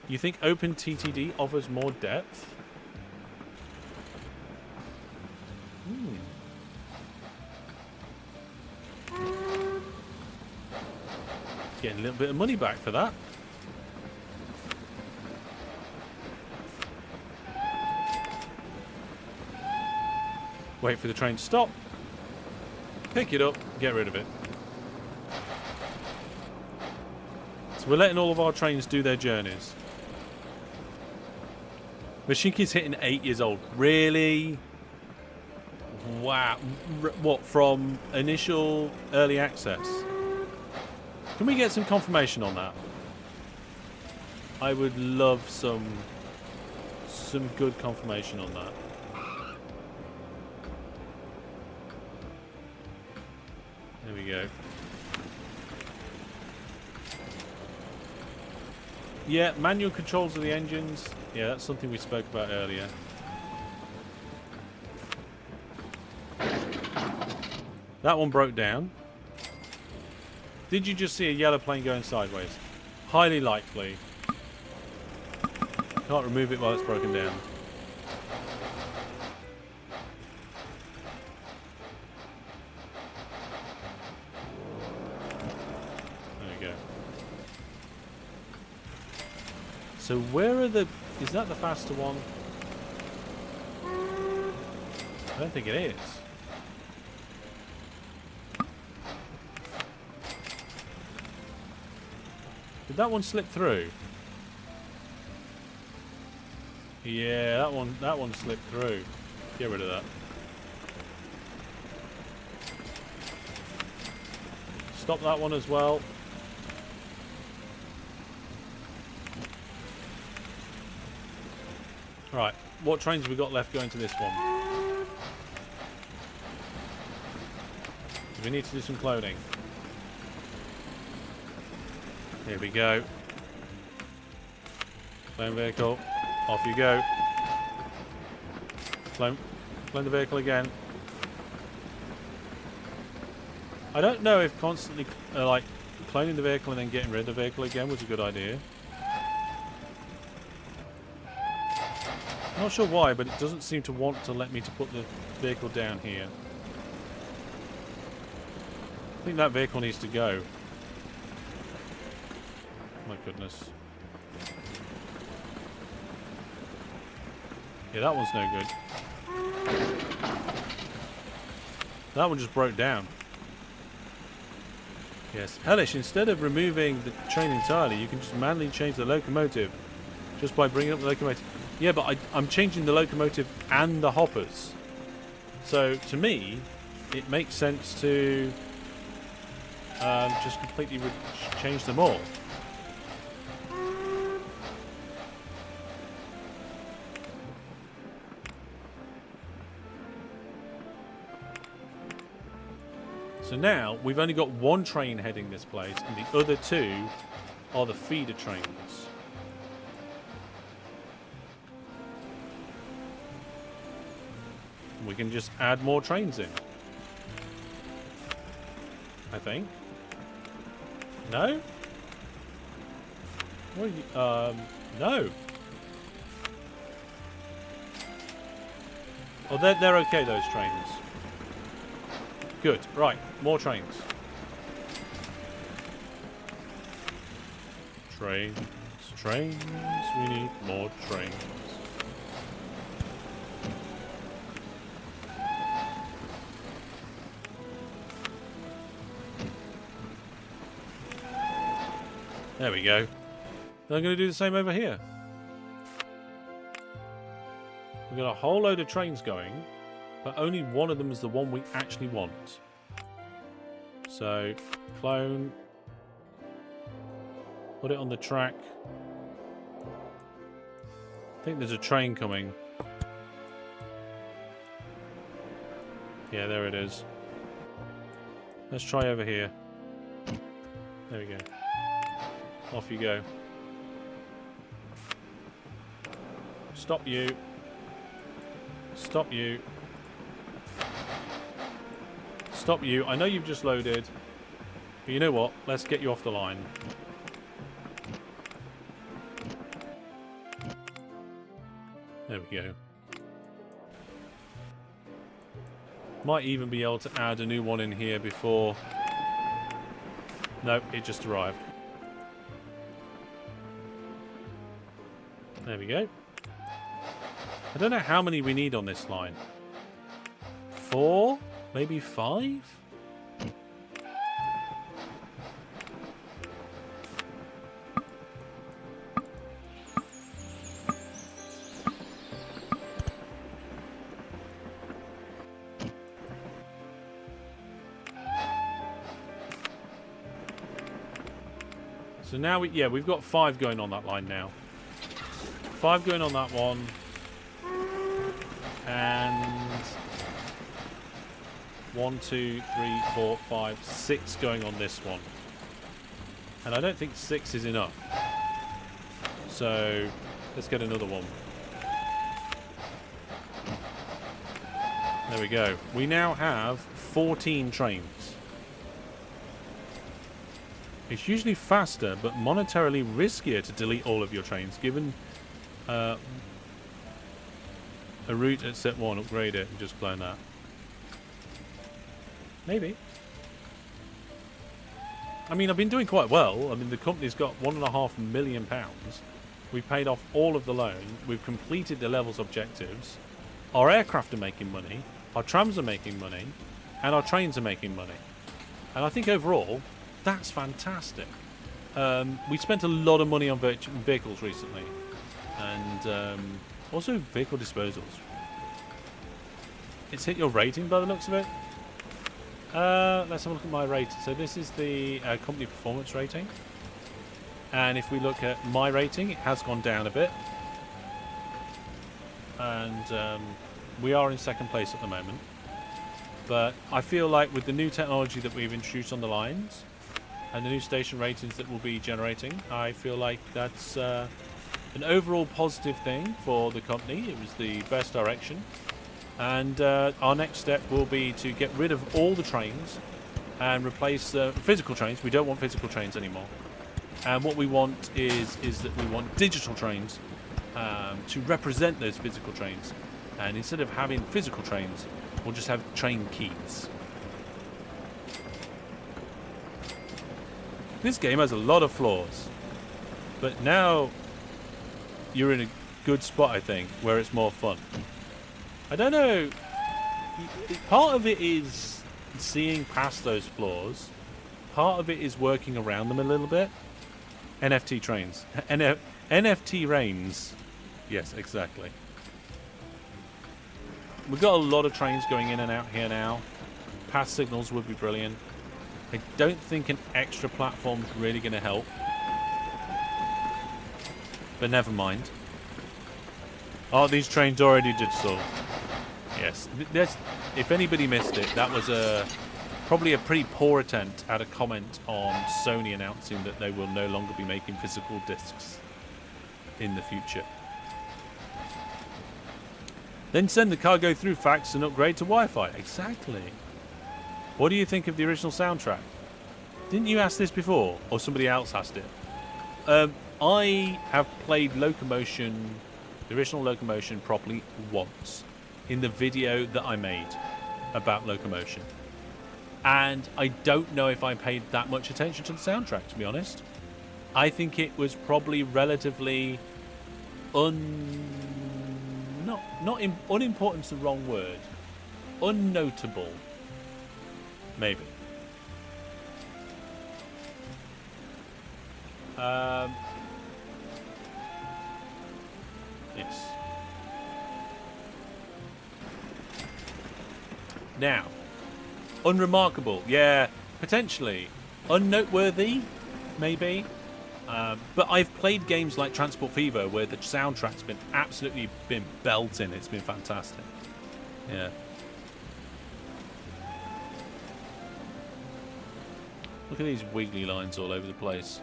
You think OpenTTD offers more depth? Getting a little bit of money back for that. Wait for the train to stop. Pick it up, get rid of it. So we're letting all of our trains do their journeys. Machine Kid's hitting 8 years old. Really? Wow. What, from initial early access? Can we get some confirmation on that? I would love some good confirmation on that. There we go. Yeah, manual controls of the engines. Yeah, that's something we spoke about earlier. That one broke down. Did you just see a yellow plane going sideways? Highly likely. Can't remove it while it's broken down. There we go. So where are the... Is that the faster one? I don't think it is. Did that one slip through? Yeah, that one slipped through. Get rid of that. Stop that one as well. Right, what trains have we got left going to this one? We need to do some cloning. Here we go. Clone vehicle. Off you go. Clone the vehicle again. I don't know if constantly like cloning the vehicle and then getting rid of the vehicle again was a good idea. Not sure why, but it doesn't seem to want to let me to put the vehicle down here. I think that vehicle needs to go. My goodness. Yeah, that one's no good. That one just broke down. Yes. Hellish, instead of removing the train entirely, you can just manually change the locomotive just by bringing up the locomotive. Yeah, but I'm changing the locomotive and the hoppers. So, to me, it makes sense to just completely change them all. So now, we've only got one train heading this place, and the other two are the feeder trains. We can just add more trains in. I think. No? What are you, no. Oh, they're okay, those trains. Good. Right, more trains. Trains, trains, we need more trains. There we go. I'm going to do the same over here. We've got a whole load of trains going, but only one of them is the one we actually want. So, clone. Put it on the track. I think there's a train coming. Yeah, there it is. Let's try over here. There we go. Off you go. Stop you. Stop you. Stop you. I know you've just loaded. But you know what? Let's get you off the line. There we go. Might even be able to add a new one in here before... Nope, it just arrived. There we go. I don't know how many we need on this line. 4? Maybe 5? So now we've got 5 going on that line now. 5 going on that one. And 1, 2, 3, 4, 5, 6 going on this one. And I don't think 6 is enough. So let's get another one. There we go. We now have 14 trains. It's usually faster, but monetarily riskier to delete all of your trains, given a route at set 1, upgrade it, and just clone that. Maybe. I mean, I've been doing quite well. I mean, the company's got £1.5 million. We've paid off all of the loan. We've completed the levels objectives. Our aircraft are making money. Our trams are making money. And our trains are making money. And I think overall, that's fantastic. We spent a lot of money on vehicles recently. And also vehicle disposals. It's hit your rating by the looks of it. Let's have a look at my rating. So this is the company performance rating. And if we look at my rating, it has gone down a bit. And we are in second place at the moment. But I feel like with the new technology that we've introduced on the lines and the new station ratings that we'll be generating, I feel like that's an overall positive thing for the company. It was the best direction. And our next step will be to get rid of all the trains and replace physical trains. We don't want physical trains anymore. And what we want is that we want digital trains to represent those physical trains. And instead of having physical trains, we'll just have train keys. This game has a lot of flaws. But now you're in a good spot, I think, where it's more fun. I don't know. Part of it is seeing past those flaws. Part of it is working around them a little bit. NFT trains. NFT rains. Yes, exactly. We've got a lot of trains going in and out here now. Path signals would be brilliant. I don't think an extra platform is really going to help. But never mind. Are these trains already digital? Yes. If anybody missed it, that was probably a pretty poor attempt at a comment on Sony announcing that they will no longer be making physical discs in the future. Then send the cargo through fax and upgrade to Wi-Fi. Exactly. What do you think of the original soundtrack? Didn't you ask this before? Or somebody else asked it? I have played Locomotion, the original Locomotion, properly once in the video that I made about Locomotion. And I don't know if I paid that much attention to the soundtrack, to be honest. I think it was probably relatively unimportant's the wrong word. Unnotable. Maybe. Yes. Now, unremarkable. Yeah, potentially. Unnoteworthy, maybe. But I've played games like Transport Fever where the soundtrack's been absolutely belting. It's been fantastic. Yeah. Look at these wiggly lines all over the place.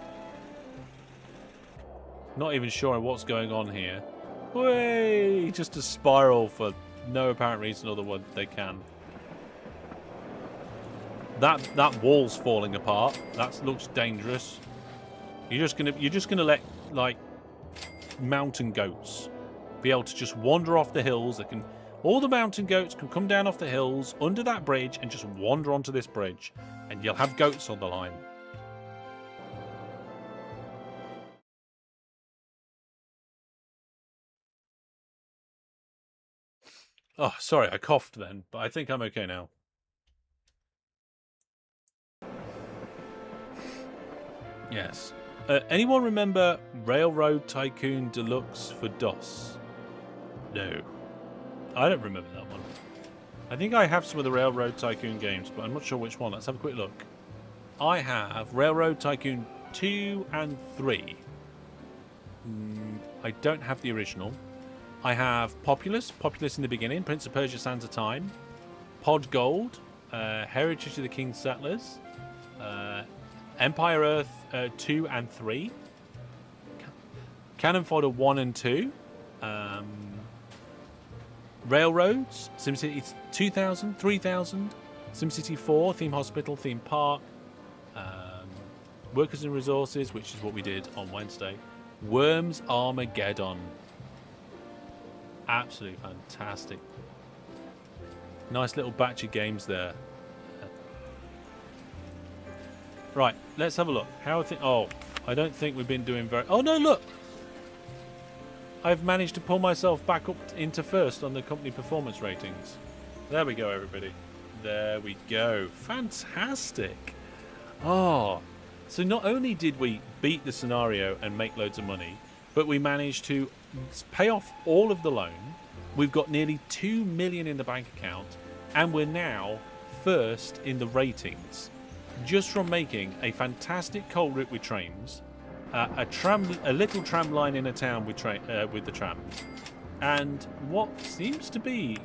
Not even sure what's going on here. Way, just a spiral for no apparent reason other than they can. That wall's falling apart. That looks dangerous. You're just gonna let like mountain goats be able to just wander off the hills. All the mountain goats can come down off the hills under that bridge and just wander onto this bridge, and you'll have goats on the line. Oh, sorry, I coughed then, but I think I'm okay now. Yes. Anyone remember Railroad Tycoon Deluxe for DOS? No. I don't remember that one. I think I have some of the Railroad Tycoon games, but I'm not sure which one. Let's have a quick look. I have Railroad Tycoon 2 and 3. I don't have the original. I have Populous in the beginning, Prince of Persia Sands of Time, Pod Gold, Heritage of the King Settlers, Empire Earth 2 and 3, Cannon Fodder 1 and 2, Railroads, SimCity 2000, 3000, SimCity 4, Theme Hospital, Theme Park, Workers and Resources, which is what we did on Wednesday, Worms Armageddon. Absolutely fantastic. Nice little batch of games there. Right, let's have a look. Oh, I don't think we've been doing very... Oh, no, look! I've managed to pull myself back up into first on the company performance ratings. There we go, everybody. There we go. Fantastic. Oh, so not only did we beat the scenario and make loads of money, but we managed to pay off all of the loan. We've got nearly 2 million in the bank account, and we're now first in the ratings, just from making a fantastic coal route with trains, a little tram line in a town with the trams, and what seems to be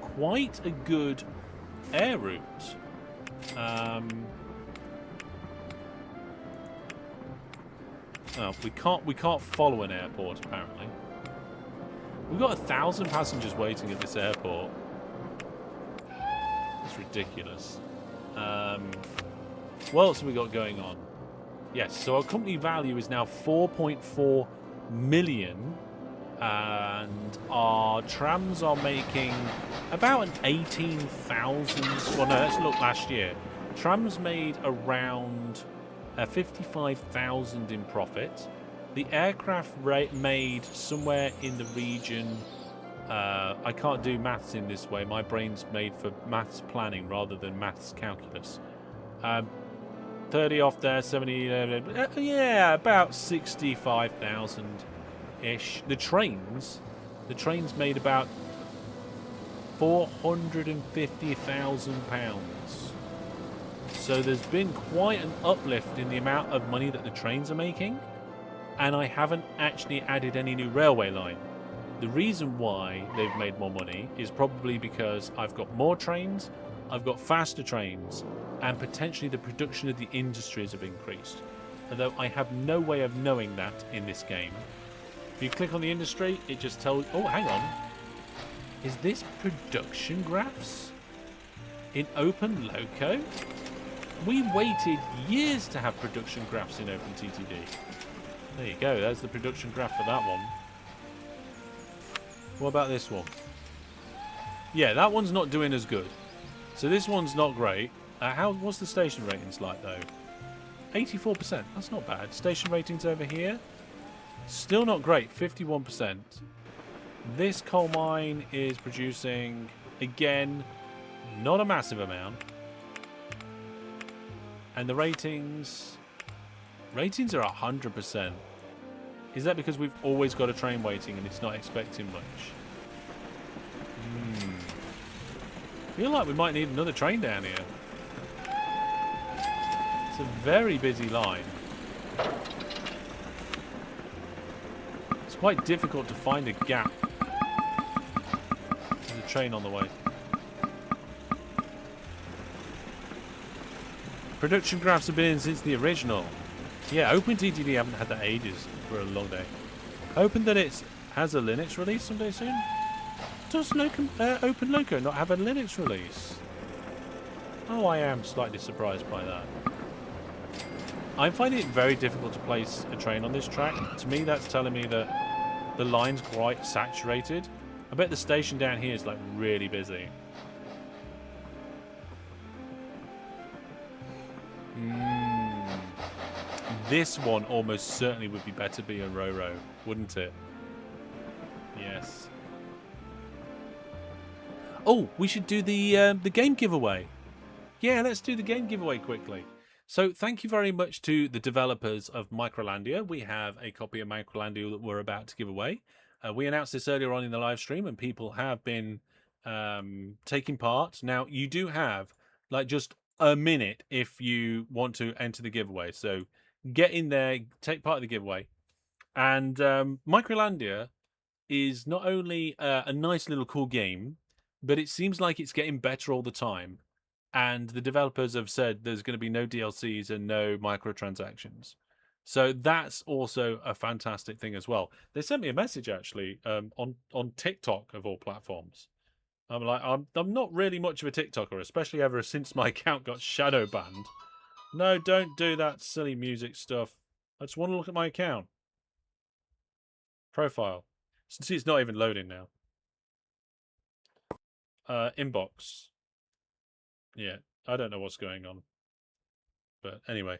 quite a good air route. Oh, we can't follow an airport apparently. We've got 1,000 passengers waiting at this airport. It's ridiculous. What else have we got going on? Yes, so our company value is now 4.4 million, and our trams are making about an 18,000. Well, no, let's look last year. Trams made around 55,000 in profit. The aircraft rate made somewhere in the region. I can't do maths in this way. My brain's made for maths planning rather than maths calculus. 30 off there, 70. Yeah, about 65,000 ish. The trains made about £450,000. So there's been quite an uplift in the amount of money that the trains are making, and I haven't actually added any new railway line. The reason why they've made more money is probably because I've got more trains, I've got faster trains, and potentially the production of the industries have increased. Although I have no way of knowing that in this game. If you click on the industry, it just tells... Oh, hang on. Is this production graphs? In OpenLoco? We waited years to have production graphs in OpenTTD. There you go, there's the production graph for that one. What about this one? Yeah, that one's not doing as good. So this one's not great. What's the station ratings like though? 84%, that's not bad. Station ratings over here, still not great, 51%. This coal mine is producing, again, not a massive amount. And the ratings are 100%. Is that because we've always got a train waiting and it's not expecting much? I feel like we might need another train down here. It's a very busy line. It's quite difficult to find a gap. There's a train on the way. Production graphs have been in since the original. Yeah, OpenTTD haven't had that ages for a long day. Hoping that it has a Linux release someday soon. Does OpenLoco not have a Linux release? Oh, I am slightly surprised by that. I'm finding it very difficult to place a train on this track. To me, that's telling me that the line's quite saturated. I bet the station down here is like really busy. This one almost certainly would be better be a Roro, wouldn't it? Yes. Oh, we should do the game giveaway. Yeah, let's do the game giveaway quickly. So thank you very much to the developers of Microlandia. We have a copy of Microlandia that we're about to give away. We announced this earlier on in the live stream, and people have been taking part. Now, you do have like just a minute if you want to enter the giveaway. So get in there, take part of the giveaway. And Microlandia is not only a nice little cool game, but it seems like it's getting better all the time. And the developers have said there's going to be no DLCs and no microtransactions. So that's also a fantastic thing as well. They sent me a message actually on TikTok of all platforms. I'm like, I'm not really much of a TikToker, especially ever since my account got shadow banned. No, don't do that silly music stuff. I just want to look at my account. Profile. See, it's not even loading now. Inbox. Yeah, I don't know what's going on. But anyway,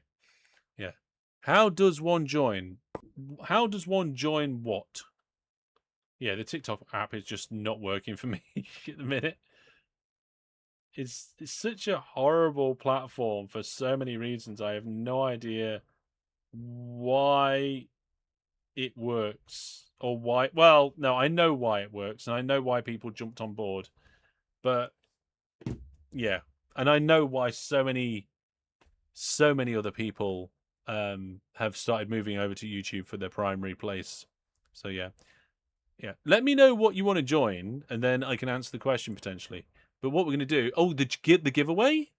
yeah. How does one join? How does one join what? Yeah, the TikTok app is just not working for me at the minute. It's such a horrible platform for so many reasons. I have no idea why it works or why. Well, no, I know why it works, and I know why people jumped on board. But yeah, and I know why so many other people have started moving over to YouTube for their primary place. So yeah. Let me know what you want to join, and then I can answer the question potentially. But what we're going to do? Oh, did you get the giveaway?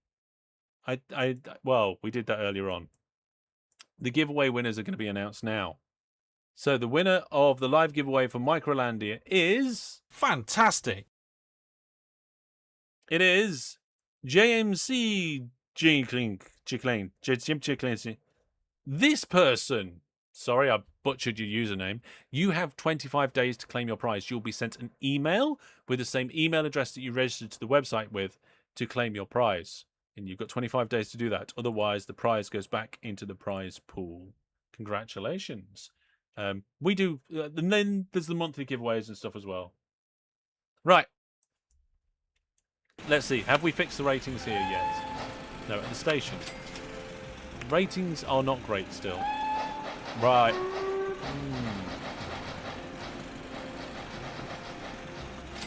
Well, we did that earlier on. The giveaway winners are going to be announced now. So the winner of the live giveaway for Microlandia is fantastic. It is JMC Chiclane. This person. Sorry, I butchered your username. You have 25 days to claim your prize. You'll be sent an email with the same email address that you registered to the website with to claim your prize. And you've got 25 days to do that. Otherwise, the prize goes back into the prize pool. Congratulations. We do, and then there's the monthly giveaways and stuff as well. Right. Let's see. Have we fixed the ratings here yet? No, at the station. Ratings are not great still. Right.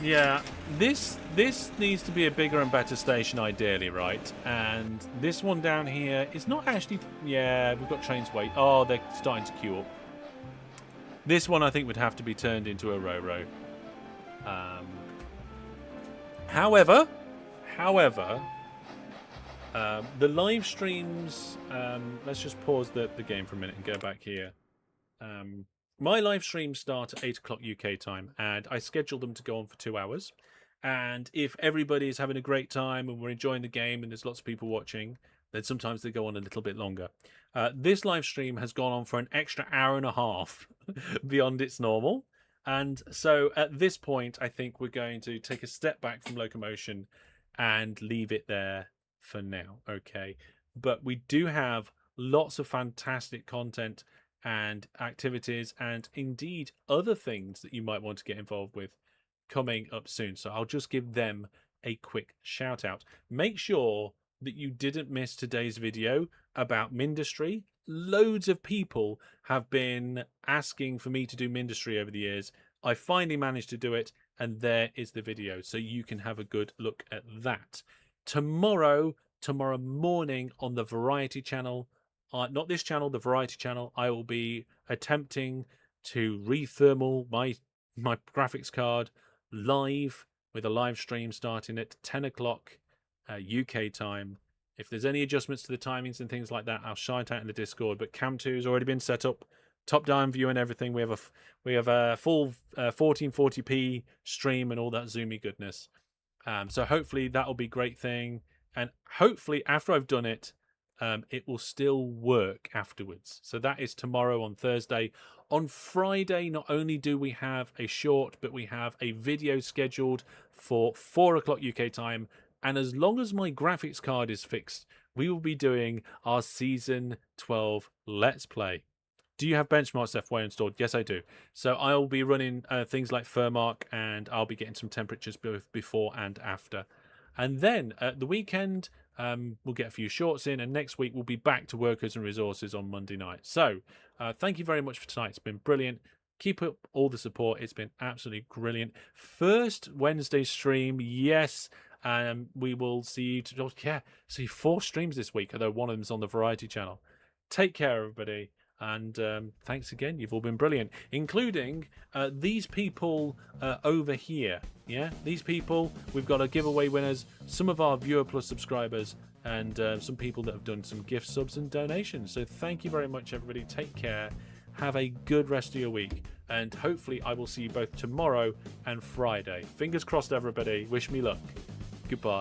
Yeah, this needs to be a bigger and better station ideally, right? And this one down here is not actually... Yeah, we've got trains wait. Oh, they're starting to queue up. This one I think would have to be turned into a Roro. However, the live streams, let's just pause the game for a minute and go back here. My live streams start at 8 o'clock UK time, and I schedule them to go on for 2 hours. And if everybody's having a great time and we're enjoying the game and there's lots of people watching, then sometimes they go on a little bit longer. This live stream has gone on for an extra hour and a half beyond its normal. And so at this point, I think we're going to take a step back from locomotion and leave it there for now. Okay. But we do have lots of fantastic content and activities and indeed other things that you might want to get involved with coming up soon. So I'll just give them a quick shout out. Make sure that you didn't miss today's video about Mindustry. Loads of people have been asking for me to do Mindustry over the years. I finally managed to do it, and there is the video, so you can have a good look at that. Tomorrow morning on the Variety channel, not this channel, the Variety channel, I will be attempting to rethermal my graphics card live with a live stream starting at 10 o'clock UK time. If there's any adjustments to the timings and things like that, I'll shout out in the Discord. But Cam 2 has already been set up top-down view and everything. We have a full 1440p stream and all that zoomy goodness. So hopefully that'll be a great thing, and hopefully after I've done it, it will still work afterwards. So that is tomorrow on Thursday. On Friday, not only do we have a short, but we have a video scheduled for 4 o'clock UK time. And as long as my graphics card is fixed, we will be doing our Season 12 Let's Play. Do you have benchmarks FY installed? Yes, I do. So I'll be running things like Furmark, and I'll be getting some temperatures both before and after. And then at the weekend, we'll get a few shorts in, and next week we'll be back to Workers and Resources on Monday night. So thank you very much for tonight. It's been brilliant. Keep up all the support. It's been absolutely brilliant. First Wednesday stream, yes. We will see you. See 4 streams this week, although one of them's on the Variety channel. Take care, everybody. And thanks again. You've all been brilliant, including these people over here. Yeah, these people. We've got our giveaway winners, some of our Viewer Plus subscribers, and some people that have done some gift subs and donations. So thank you very much, everybody. Take care. Have a good rest of your week. And hopefully I will see you both tomorrow and Friday. Fingers crossed, everybody. Wish me luck. Goodbye.